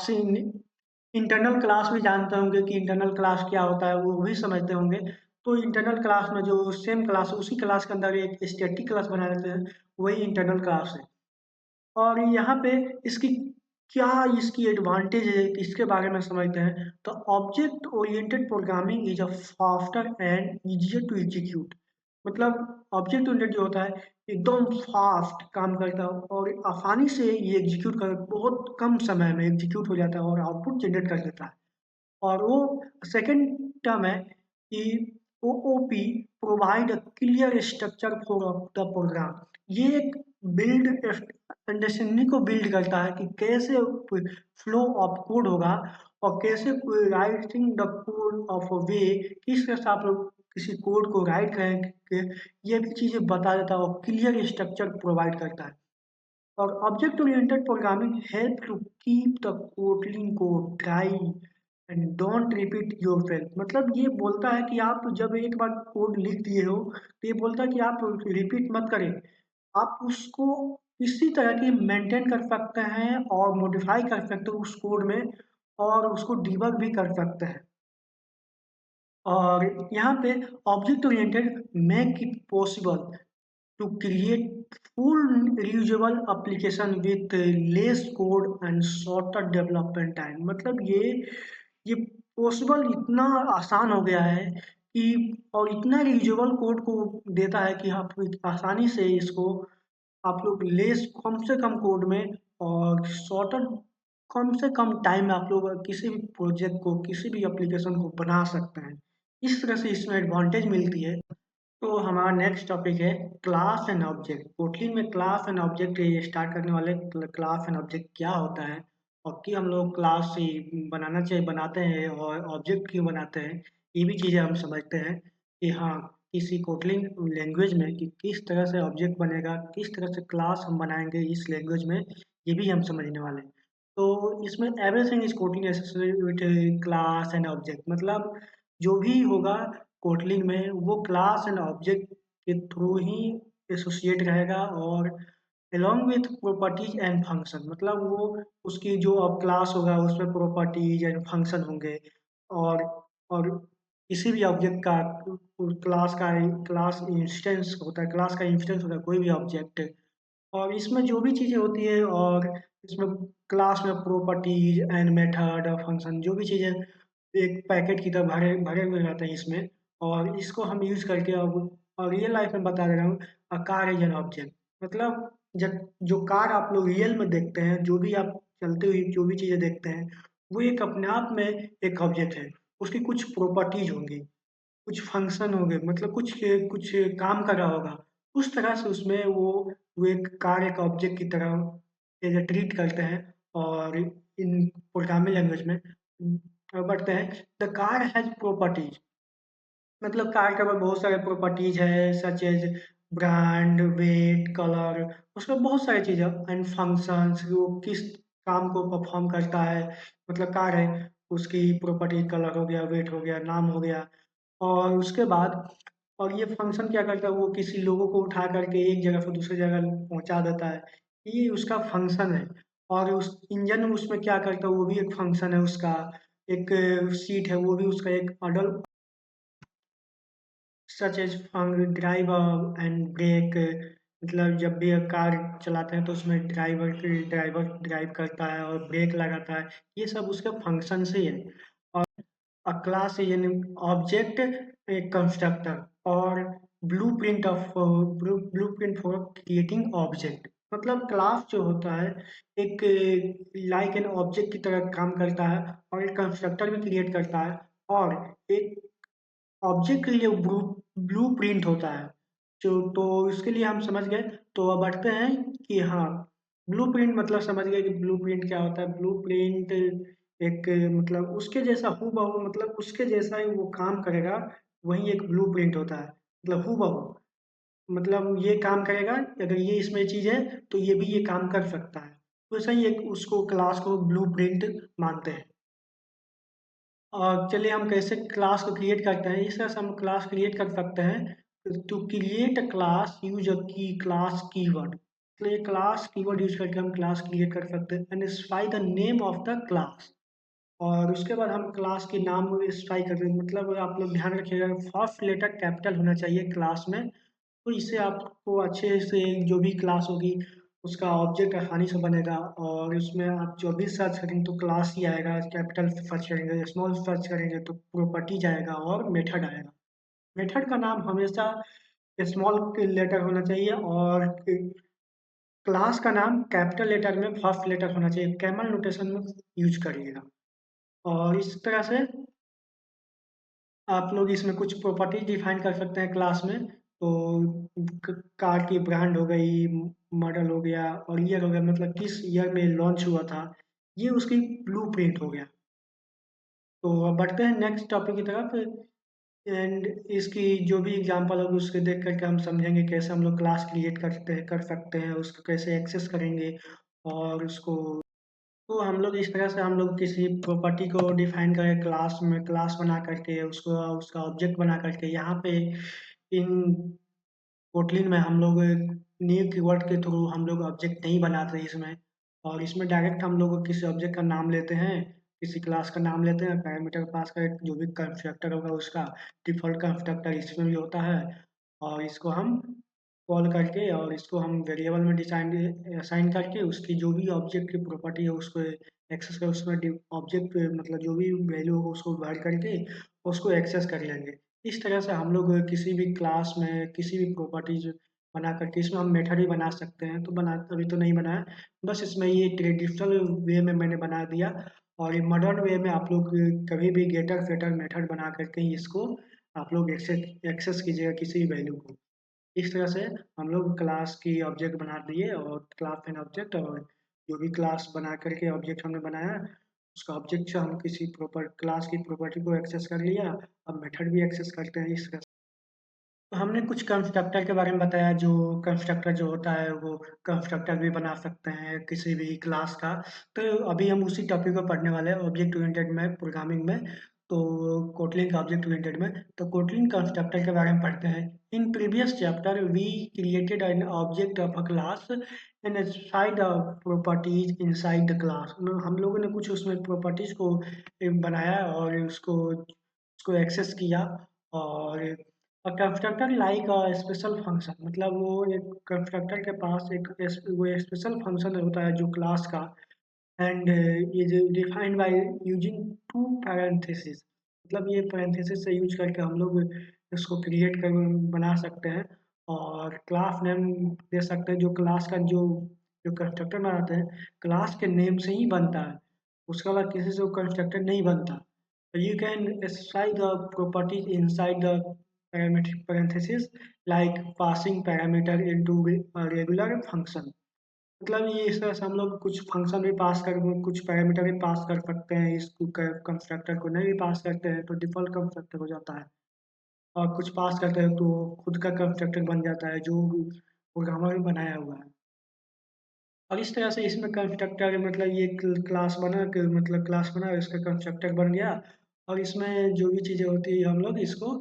इंटरनल क्लास भी जानते होंगे कि इंटरनल क्लास क्या होता है, वो भी समझते होंगे। तो इंटरनल क्लास में जो सेम क्लास है उसी क्लास के अंदर एक स्टैटिक क्लास बना देते हैं, वही इंटरनल क्लास है। और यहाँ पे इसकी क्या इसकी एडवांटेज है इसके बारे में समझते हैं। तो object oriented programming is a faster and easier to execute. मतलब ऑब्जेक्ट ओरिएंटेड जो होता है एकदम फास्ट काम करता है और आसानी से ये एग्जीक्यूट कर, बहुत कम समय में एग्जीक्यूट हो जाता है और आउटपुट जनरेट कर देता है। और वो सेकंड टर्म है कि OOP provide a clear structure for the program. ये एक बिल्ड अंडरस्टैंडिंग को बिल्ड करता है कि कैसे फ्लो ऑफ कोड होगा, और कैसे writing the code of a way, किस तरह से आप लोग किसी कोड को राइट करेंगे, ये भी चीज़ें बता देता है और क्लियर स्ट्रक्चर प्रोवाइड करता है। और object oriented programming help to keep the Kotlin code DRY and don't repeat yourself. मतलब ये बोलता है कि आप जब एक बार कोड लिख दिए हो, तो ये बोलता है कि आप रिपीट मत करें। आप उसको इसी तरह की मेंटेन कर सकते हैं और मॉडिफाई कर सकते हैं उस कोड में और उसको डिबग भी कर सकते हैं। और यहाँ पे object oriented make it possible to create full reusable application with less code and shorter development time. मतलब ये पॉसिबल इतना आसान हो गया है कि और इतना रियूजेबल कोड को देता है कि आप आसानी से इसको आप लोग लेस कम से कम कोड में और शॉर्टर कम से कम टाइम में आप लोग किसी भी प्रोजेक्ट को किसी भी एप्लीकेशन को बना सकते हैं। इस तरह से इसमें एडवांटेज मिलती है। तो हमारा नेक्स्ट टॉपिक है क्लास एंड ऑब्जेक्ट। कोटलिन में क्लास एंड ऑब्जेक्ट ये स्टार्ट करने वाले क्लास एंड ऑब्जेक्ट क्या होता है और कि हम लोग क्लास बनाना चाहिए बनाते हैं और ऑब्जेक्ट क्यों बनाते हैं, ये भी चीज़ें हम समझते हैं कि हाँ किसी कोटलिन लैंग्वेज में कि किस तरह से ऑब्जेक्ट बनेगा, किस तरह से क्लास हम बनाएंगे इस लैंग्वेज में, ये भी हम समझने वाले हैं। तो इसमें everything is Kotlin associated with class and object. मतलब जो भी होगा कोटलिन में वो क्लास एंड ऑब्जेक्ट के थ्रू ही एसोसिएट रहेगा और along with properties and function. मतलब वो उसकी जो अब क्लास होगा उसमें प्रॉपर्टीज एंड फंक्शन होंगे और और किसी भी ऑब्जेक्ट का क्लास इंस्टेंस होता है, क्लास का इंस्टेंस होता है कोई भी ऑब्जेक्ट। और इसमें जो भी चीज़ें होती है और इसमें क्लास में प्रॉपर्टीज एंड मेथड और फंक्शन जो भी चीज़ें एक पैकेट की तरह भरे भरे हुए रहते हैं इसमें। और इसको हम यूज़ करके अब और रियल लाइफ में बता दे रहा हूँ, a car is an object. मतलब जब जो कार आप लोग रियल में देखते हैं, जो भी आप चलते हुए जो भी चीज़ें देखते हैं, वो एक अपने आप में एक ऑब्जेक्ट है। उसकी कुछ प्रॉपर्टीज होंगी, कुछ फंक्शन होंगे, मतलब कुछ काम कर रहा होगा। उस तरह से उसमें वो एक कार एक ऑब्जेक्ट की तरह एज ट्रीट करते हैं। और इन प्रोग्रामिंग लैंग्वेज में बढ़ते हैं द कार हैज प्रॉपर्टीज। मतलब कार के पास बहुत सारे प्रॉपर्टीज है such as brand, weight, colour, उसमें बहुत सारी चीज़ें एंड फंक्शंस, वो किस काम को परफॉर्म करता है। मतलब कार है, उसकी प्रॉपर्टी कलर हो गया, वेट हो गया, नाम हो गया। और उसके बाद और ये फंक्शन क्या करता है, वो किसी लोगों को उठा करके एक जगह से दूसरी जगह पहुंचा देता है। ये उसका फंक्शन है। और उस इंजन उसमें क्या करता है वो भी एक फंक्शन है उसका। एक सीट है वो भी उसका एक model such as drive and brake. मतलब जब भी कार चलाते हैं तो उसमें ड्राइवर ड्राइव करता है और ब्रेक लगाता है। ये सब उसके फंक्शन से ही है। और A class is an object, a constructor, or blueprint for creating object। मतलब क्लास जो होता है एक लाइक एन ऑब्जेक्ट की तरह काम करता है और एक कंस्ट्रक्टर भी क्रिएट करता है। और एक ऑब्जेक्ट के लिए ब्लूप्रिंट होता है जो, तो इसके लिए हम समझ गए। तो अब बढ़ते हैं कि हाँ ब्लूप्रिंट मतलब समझ गए कि ब्लूप्रिंट क्या होता है। ब्लूप्रिंट एक मतलब उसके जैसा हूबहू, मतलब उसके जैसा ही वो काम करेगा, वही एक ब्लूप्रिंट होता है। मतलब हूबहू, मतलब ये काम करेगा, अगर ये इसमें चीज़ है तो ये भी ये काम कर सकता है। तो ऐसा ही एक उसको क्लास को ब्लूप्रिंट मानते हैं। और चलिए हम कैसे क्लास को क्रिएट करते हैं, इस तरह से हम क्लास क्रिएट कर सकते हैं। To create a class use a key class keyword. तो ये क्लास कीवर्ड यूज करके हम क्लास क्रिएट कर सकते हैं and specify the name of the class. और उसके बाद हम क्लास के नाम को स्पेसिफाई करते हैं। मतलब आप लोग ध्यान रखिएगा फर्स्ट लेटर कैपिटल होना चाहिए क्लास में। तो इससे आपको अच्छे से जो भी क्लास होगी उसका ऑब्जेक्ट आसानी से बनेगा। और उसमें आप जो भी सर्च करेंगे तो क्लास ही आएगा। कैपिटल सर्च करेंगे, स्मॉल सर्च करेंगे तो प्रॉपर्टीज आएगा और मेथड आएगा। मेथड का नाम हमेशा स्मॉल लेटर होना चाहिए और क्लास का नाम कैपिटल लेटर में फर्स्ट लेटर होना चाहिए। कैमल नोटेशन में यूज करिएगा। और इस तरह से आप लोग इसमें कुछ प्रॉपर्टीज डिफाइन कर सकते हैं क्लास में। तो कार की ब्रांड हो गई, मॉडल हो गया और ईयर हो गया, मतलब किस ईयर में लॉन्च हुआ था, ये उसकी ब्लूप्रिंट हो गया। तो अब बढ़ते हैं नेक्स्ट टॉपिक की तरफ। एंड इसकी जो भी एग्जांपल होगी उसके देख करके हम समझेंगे कैसे हम लोग क्लास क्रिएट कर सकते हैं, उसको कैसे एक्सेस करेंगे और उसको। तो हम लोग इस तरह से हम लोग किसी प्रॉपर्टी को डिफाइन करें क्लास में, क्लास बना करके उसको उसका ऑब्जेक्ट बना करके यहाँ पे इन कोटलिन में हम लोग न्यू कीवर्ड के थ्रू हम लोग ऑब्जेक्ट नहीं बनाते इसमें, और इसमें डायरेक्ट हम लोग किसी ऑब्जेक्ट का नाम लेते हैं, किसी क्लास का नाम लेते हैं, पैरामीटर पास कर जो भी कंस्ट्रक्टर होगा उसका डिफ़ॉल्ट कंस्ट्रक्टर इसमें भी होता है, और इसको हम कॉल करके और इसको हम वेरिएबल में डिसाइन असाइन करके उसकी जो भी ऑब्जेक्ट की प्रॉपर्टी है उसको एक्सेस कर उसमें ऑब्जेक्ट मतलब जो भी वैल्यू होगा उसको भर करके उसको एक्सेस कर लेंगे। इस तरह से हम लोग किसी भी क्लास में किसी भी प्रॉपर्टीज बना करके इसमें हम मेथड भी बना सकते हैं, तो बना अभी तो नहीं बनाया, बस इसमें ये ट्रेडिशनल वे में मैंने बना दिया, और ये मॉडर्न वे में आप लोग कभी भी गेटर फेटर मेथड बना करके ही इसको आप लोग एक्सेस एक्सेस कीजिएगा किसी भी वैल्यू को। इस तरह से हम लोग क्लास की ऑब्जेक्ट बना दिए, और क्लास एंड ऑब्जेक्ट, और जो भी क्लास बना करके ऑब्जेक्ट हमने बनाया उसका ऑब्जेक्ट से हम किसी प्रॉपर क्लास की प्रॉपर्टी को एक्सेस कर लिया। अब मेथड भी एक्सेस करते हैं इस तरह से। तो हमने कुछ कंस्ट्रक्टर के बारे में बताया, जो कंस्ट्रक्टर जो होता है वो कंस्ट्रक्टर भी बना सकते हैं किसी भी क्लास का। तो अभी हम उसी टॉपिक को पढ़ने वाले हैं ऑब्जेक्ट ओरिएंटेड में, प्रोग्रामिंग में। तो कोटलिन का ऑब्जेक्ट ओरिएंटेड में, तो कोटलिन कंस्ट्रक्टर के बारे में पढ़ते हैं। In previous chapter we created an object of a class and side properties inside the class. हम लोगों ने कुछ उसमें प्रॉपर्टीज को बनाया और उसको उसको एक्सेस किया। और कंस्ट्रक्टर लाइक स्पेशल फंक्शन, मतलब वो एक कंस्ट्रक्टर के पास वो स्पेशल फंक्शन होता है जो क्लास का, and is defined by using two parenthesis. मतलब ये पैरेंथेसिस से यूज करके हम लोग इसको क्रिएट कर बना सकते हैं, और क्लास नेम दे सकते हैं। जो क्लास का जो जो कंस्ट्रक्टर बनाते हैं क्लास के नेम से ही बनता है, उसके अलावा किसी से वो कंस्ट्रक्टर नहीं बनता। तो you can specify the properties inside the parametric parenthesis like passing parameter into a regular function। मतलब ये इस तरह से हम लोग कुछ फंक्शन भी पास कर कुछ पैरामीटर भी पास कर सकते हैं, इस कंस्ट्रक्टर को नहीं भी पास करते हैं तो डिफ़ॉल्ट कंस्ट्रक्टर हो जाता है, और कुछ पास करते हैं तो खुद का कंस्ट्रक्टर बन जाता है जो प्रोग्रामर ने बनाया हुआ है। और इस तरह से इसमें कंस्ट्रक्टर मतलब ये क्लास बना मतलब क्लास बना इसका कंस्ट्रक्टर बन गया, और इसमें जो भी चीज़ें होती है हम लोग इसको,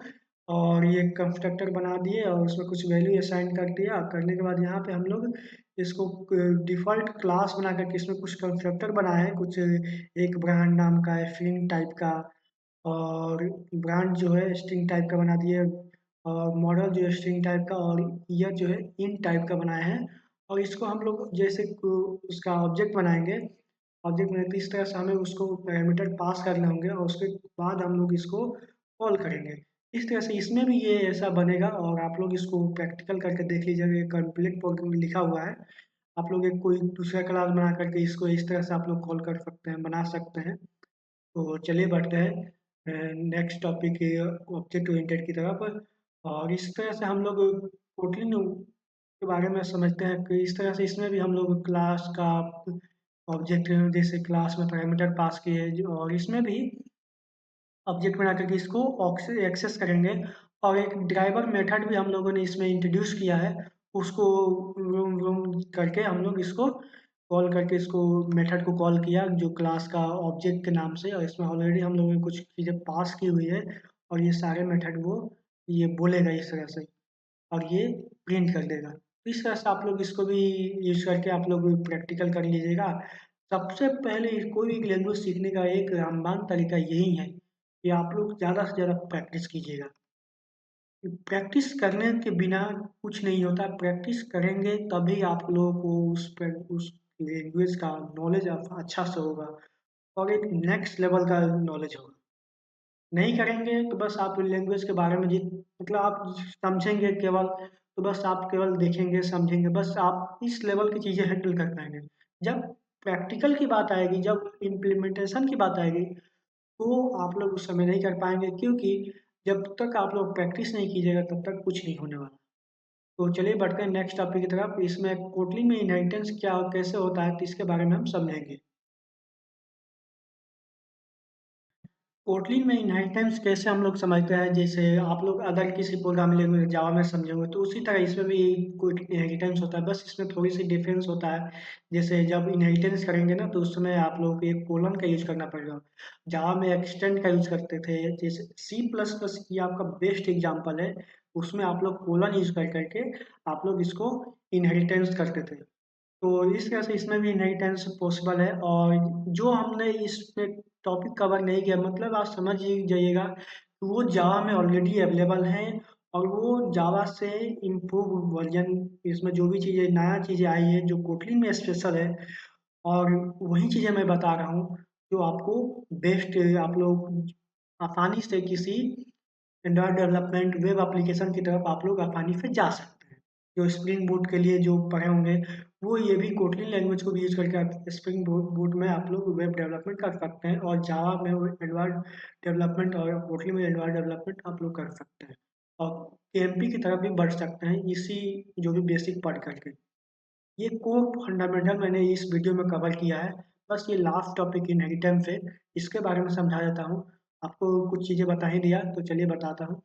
और ये कंस्ट्रक्टर बना दिए और उसमें कुछ वैल्यू असाइन कर दिया, करने के बाद यहाँ पे हम लोग इसको डिफ़ॉल्ट क्लास बना करके इसमें कुछ कंस्ट्रक्टर बनाए हैं, कुछ एक ब्रांड नाम का है स्ट्रिंग टाइप का, और ब्रांड जो है स्ट्रिंग टाइप का बना दिए, और मॉडल जो है स्ट्रिंग टाइप का, और ईयर जो है इंट टाइप का बनाए हैं। और इसको हम लोग जैसे उसका ऑब्जेक्ट बनाएंगे, ऑब्जेक्ट बनाते इस तरह से हमें उसको पैरामीटर पास करने होंगे, और उसके बाद हम लोग इसको कॉल करेंगे। इस तरह से इसमें भी ये ऐसा बनेगा, और आप लोग इसको प्रैक्टिकल करके देख लीजिएगा, ये कंप्लीट प्रोग्राम में लिखा हुआ है। आप लोग एक कोई दूसरा क्लास बना करके इसको इस तरह से आप लोग कॉल कर सकते हैं, बना सकते हैं। तो चलिए बढ़ते हैं नेक्स्ट टॉपिक ऑब्जेक्ट ओरिएंटेड की तरफ। और इस तरह से हम लोग कोटलिन के बारे में समझते हैं कि इस तरह से इसमें भी हम लोग क्लास का ऑब्जेक्ट जैसे क्लास में पैरामीटर पास किए और इसमें भी ऑब्जेक्ट बना करके इसको एक्सेस करेंगे। और एक ड्राइवर मेथड भी हम लोगों ने इसमें इंट्रोड्यूस किया है, उसको रूम रूम करके हम लोग इसको कॉल करके इसको मेथड को कॉल किया जो क्लास का ऑब्जेक्ट के नाम से, और इसमें ऑलरेडी हम लोगों ने कुछ चीज़ें पास की हुई है, और ये सारे मेथड वो ये बोलेगा इस तरह से, और ये प्रिंट कर देगा। तो इस तरह से आप लोग इसको भी यूज़ करके आप लोग प्रैक्टिकल कर लीजिएगा। सबसे पहले कोई भी लैंग्वेज सीखने का एक रामबाण तरीका यही है कि आप लोग ज़्यादा से ज़्यादा प्रैक्टिस कीजिएगा। प्रैक्टिस करने के बिना कुछ नहीं होता, प्रैक्टिस करेंगे तभी आप लोगों को उस लैंग्वेज का नॉलेज अच्छा से होगा, और एक नेक्स्ट लेवल का नॉलेज होगा। नहीं करेंगे तो बस आप लैंग्वेज के बारे में मतलब आप समझेंगे केवल, तो बस आप केवल देखेंगे समझेंगे, बस आप इस लेवल की चीज़ें हैंडल कर पाएंगे। जब प्रैक्टिकल की बात आएगी, जब इम्प्लीमेंटेशन की बात आएगी, तो आप लोग उस समय नहीं कर पाएंगे, क्योंकि जब तक आप लोग प्रैक्टिस नहीं कीजिएगा तब तक कुछ नहीं होने वाला। तो चलिए बढ़ते हैं नेक्स्ट टॉपिक की तरफ। इसमें कोटलिन में इनहेरिटेंस क्या कैसे होता है तो इसके बारे में हम समझेंगे। कोटलिन में इनहेरिटेंस कैसे हम लोग समझते हैं, जैसे आप लोग अगर किसी प्रोग्रामिंग लैंग्वेज जावा में समझोगे तो उसी तरह इसमें भी कोई इनहेरिटेंस होता है, बस इसमें थोड़ी सी डिफरेंस होता है। जैसे जब इनहेरिटेंस करेंगे ना तो उस समय आप लोग को एक कोलन का यूज करना पड़ेगा। जावा में एक्सटेंड का यूज करते थे, जैसे सी प्लस प्लस की आपका बेस्ट एग्जाम्पल है। उसमें आप लोग कोलन यूज कर करके आप लोग इसको इनहेरिटेंस करते थे। तो इस तरह से इसमें भी इनहेरिटेंस पॉसिबल है। और जो हमने इसमें टॉपिक कवर नहीं किया, मतलब आप समझ ही जाइएगा कि वो जावा में ऑलरेडी अवेलेबल हैं। और वो जावा से इम्प्रूव वर्जन, इसमें जो भी चीज़ें नया चीज़ें आई है जो कोटलिन में स्पेशल है, और वही चीज़ें मैं बता रहा हूँ जो आपको बेस्ट, आप लोग आसानी से किसी एंड्रॉयड डेवलपमेंट वेब एप्लीकेशन की तरफ आप लोग आसानी से जा सकते हैं। जो स्प्रिंग बूट के लिए जो पढ़े होंगे वो ये भी कोटलिन लैंग्वेज को भी यूज करके आप स्प्रिंग बूट में आप लोग वेब डेवलपमेंट कर सकते हैं, और जावा में एंड्रॉयड डेवलपमेंट और कोटलिन में एंड्रॉयड डेवलपमेंट आप लोग कर सकते हैं। और केएमपी की तरफ भी बढ़ सकते हैं इसी जो भी बेसिक पढ़ करके। ये कोर फंडामेंटल मैंने इस वीडियो में कवर किया है। बस ये लास्ट टॉपिक इनहेरिटेंस है, इसके बारे में समझा देता हूँ। आपको कुछ चीज़ें बता ही दिया तो चलिए बताता हूँ।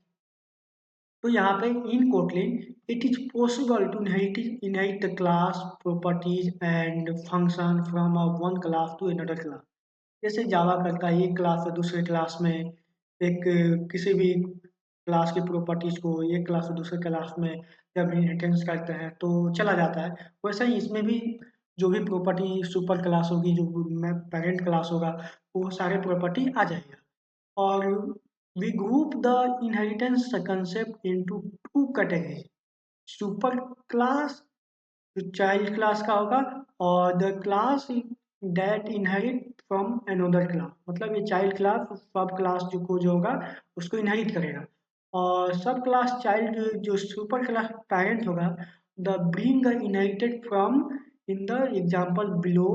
तो यहाँ पे in Kotlin it is possible to inherit the class properties and function from one class to another class. जैसे जावा करता है, एक क्लास से दूसरे क्लास में एक किसी भी क्लास की प्रॉपर्टीज को एक क्लास से दूसरे क्लास में जब इनहेरिटेंस करते हैं तो चला जाता है। वैसे ही इसमें भी जो भी प्रॉपर्टी सुपर क्लास होगी, जो पेरेंट क्लास होगा, वो सारे प्रॉपर्टी आ जाएगा। और we group the inheritance concept into two categories: super class जो चाइल्ड क्लास का होगा, और the class that inherit from another class. मतलब ये चाइल्ड क्लास सब क्लास जो होगा उसको इनहेरिट करेगा। और सब क्लास चाइल्ड जो सुपर क्लास पेरेंट होगा, the bring the inherited from in the example below.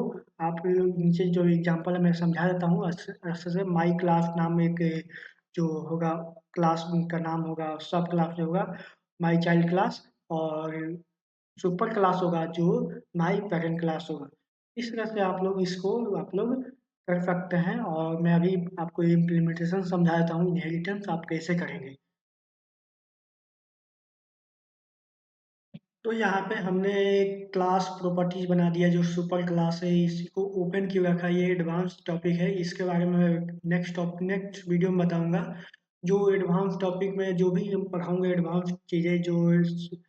आप नीचे जो एग्जाम्पल है मैं समझा देता हूँ अच्छे से। माई क्लास नाम एक जो होगा क्लास का नाम होगा, सब क्लास जो होगा माई चाइल्ड क्लास। और सुपर क्लास होगा जो माई पेरेंट क्लास होगा। इस तरह से आप लोग इसको आप लोग कर सकते हैं। और मैं अभी आपको इम्प्लीमेंटेशन समझा देता हूँ, इनहेरिटेंस आप कैसे करेंगे। तो यहाँ पे हमने क्लास प्रॉपर्टीज बना दिया जो सुपर क्लास है, इसी को ओपन क्यों रखा, ये एडवांस टॉपिक है, इसके बारे में नेक्स्ट वीडियो में बताऊंगा। जो एडवांस टॉपिक में जो भी हम पढ़ाऊंगा एडवांस चीज़ें, जो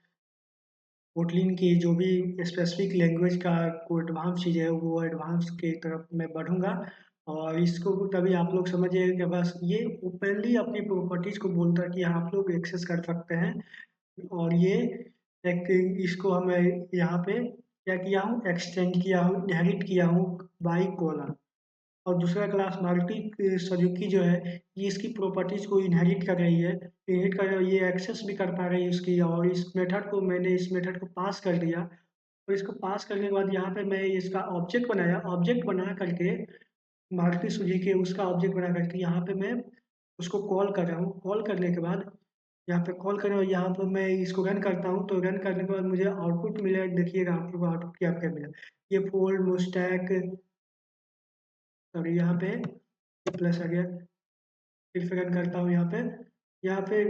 कोटलिन की जो भी स्पेसिफिक लैंग्वेज का कोई एडवांस चीज़ है वो एडवांस की तरफ मैं बढ़ूंगा। और इसको तभी आप लोग समझिए कि बस ये ओपनली अपनी प्रॉपर्टीज को बोलता है कि हाँ, आप लोग एक्सेस कर सकते हैं। और ये एक इसको हमें यहाँ पे क्या किया हूँ, एक्सटेंड किया हूँ, इनहेरिट किया हूँ बाई कॉलन। और दूसरा क्लास मारुति सुजुकी जो है, ये इसकी प्रॉपर्टीज को इनहेरिट कर रही है, इनहेरिट कर रही है, ये एक्सेस भी कर पा रही है उसकी। और इस मेथड को मैंने इस मेथड को पास कर दिया। और इसको पास करने के बाद यहाँ पे मैं इसका ऑब्जेक्ट बनाया, ऑब्जेक्ट बना करके मारुति सुजुकी उसका ऑब्जेक्ट बना करके यहाँ पे मैं उसको कॉल कर रहा हूँ। कॉल करने के बाद यहाँ पे कॉल करने और यहाँ पर मैं इसको रन करता हूँ, तो रन करने के बाद मुझे आउटपुट मिलेगा। देखिएगा आप लोग आउटपुट क्या क्या मिला। ये फोल्ड मुस्टैक, सॉरी यहाँ पे प्लस आ गया। फिर से रन करता हूँ यहाँ पे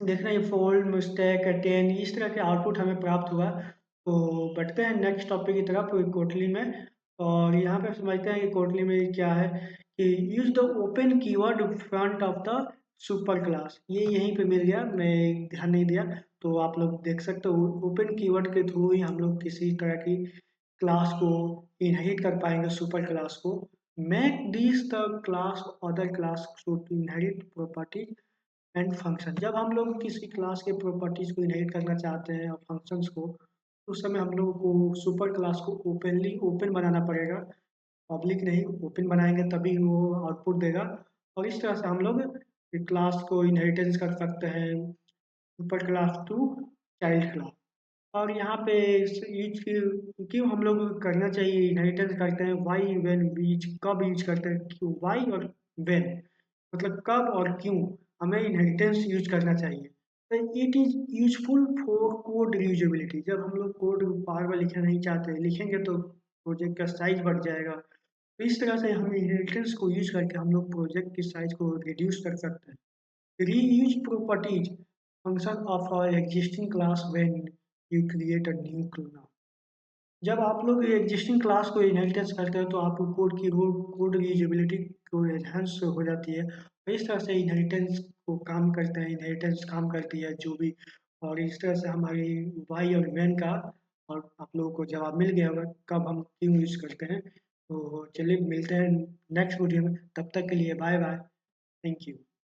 देखना ये फोल्ड मिस्टेक अटेन इस तरह के आउटपुट हमें प्राप्त हुआ। तो बढ़ते हैं नेक्स्ट टॉपिक की तरफ कोटली में। और यहाँ पे समझते हैं कि कोटली में क्या है कि use the open keyword front of the super class. ये यहीं पे मिल गया, मैं ध्यान नहीं दिया। तो आप लोग देख सकते हो ओपन कीवर्ड के थ्रू ही हम लोग किसी तरह की क्लास को इनहेरिट कर पाएंगे, सुपर क्लास को। Make this the class other class should inherit property and function. जब हम लोग किसी क्लास के प्रॉपर्टीज को इनहेरिट करना चाहते हैं और फंक्शंस को, तो उस समय हम लोगों को सुपर क्लास को ओपनली ओपन बनाना पड़ेगा। पब्लिक नहीं, ओपन बनाएंगे तभी वो आउटपुट देगा। और इस तरह से हम लोग क्लास को इनहेरिटेंस कर सकते हैं, super class to child class. और यहाँ पे यूज क्यों हम लोग करना चाहिए, इनहेरिटेंस करते हैं, वाई वेन यूज कब यूज करते हैं, क्यों वाई और वेन, मतलब कब और क्यों हमें इनहेरिटेंस यूज करना चाहिए। तो it is useful for code reusability. जब हम लोग कोड बार बार लिखना नहीं चाहते, लिखेंगे तो प्रोजेक्ट का साइज बढ़ जाएगा, तो इस तरह से हम इनहेरिटेंस को यूज़ करके हम लोग प्रोजेक्ट की साइज़ को रिड्यूस कर सकते हैं। Reuse properties function of a existing class when you create a new class. जब आप लोग एग्जिस्टिंग क्लास को इनहेरिटेंस करते हो तो आपको कोड रीयूजेबिलिटी को एनहांस हो जाती है। तो इस तरह से इनहेरिटेंस को काम करते हैं, इनहेरिटेंस काम करती है जो भी। और इस तरह से हमारी वाई और मैन का और आप लोगों को जवाब मिल गया होगा कब हम क्यों यूज़ करते हैं। तो चलिए मिलते हैं नेक्स्ट वीडियो में, तब तक के लिए बाय बाय। Thank you.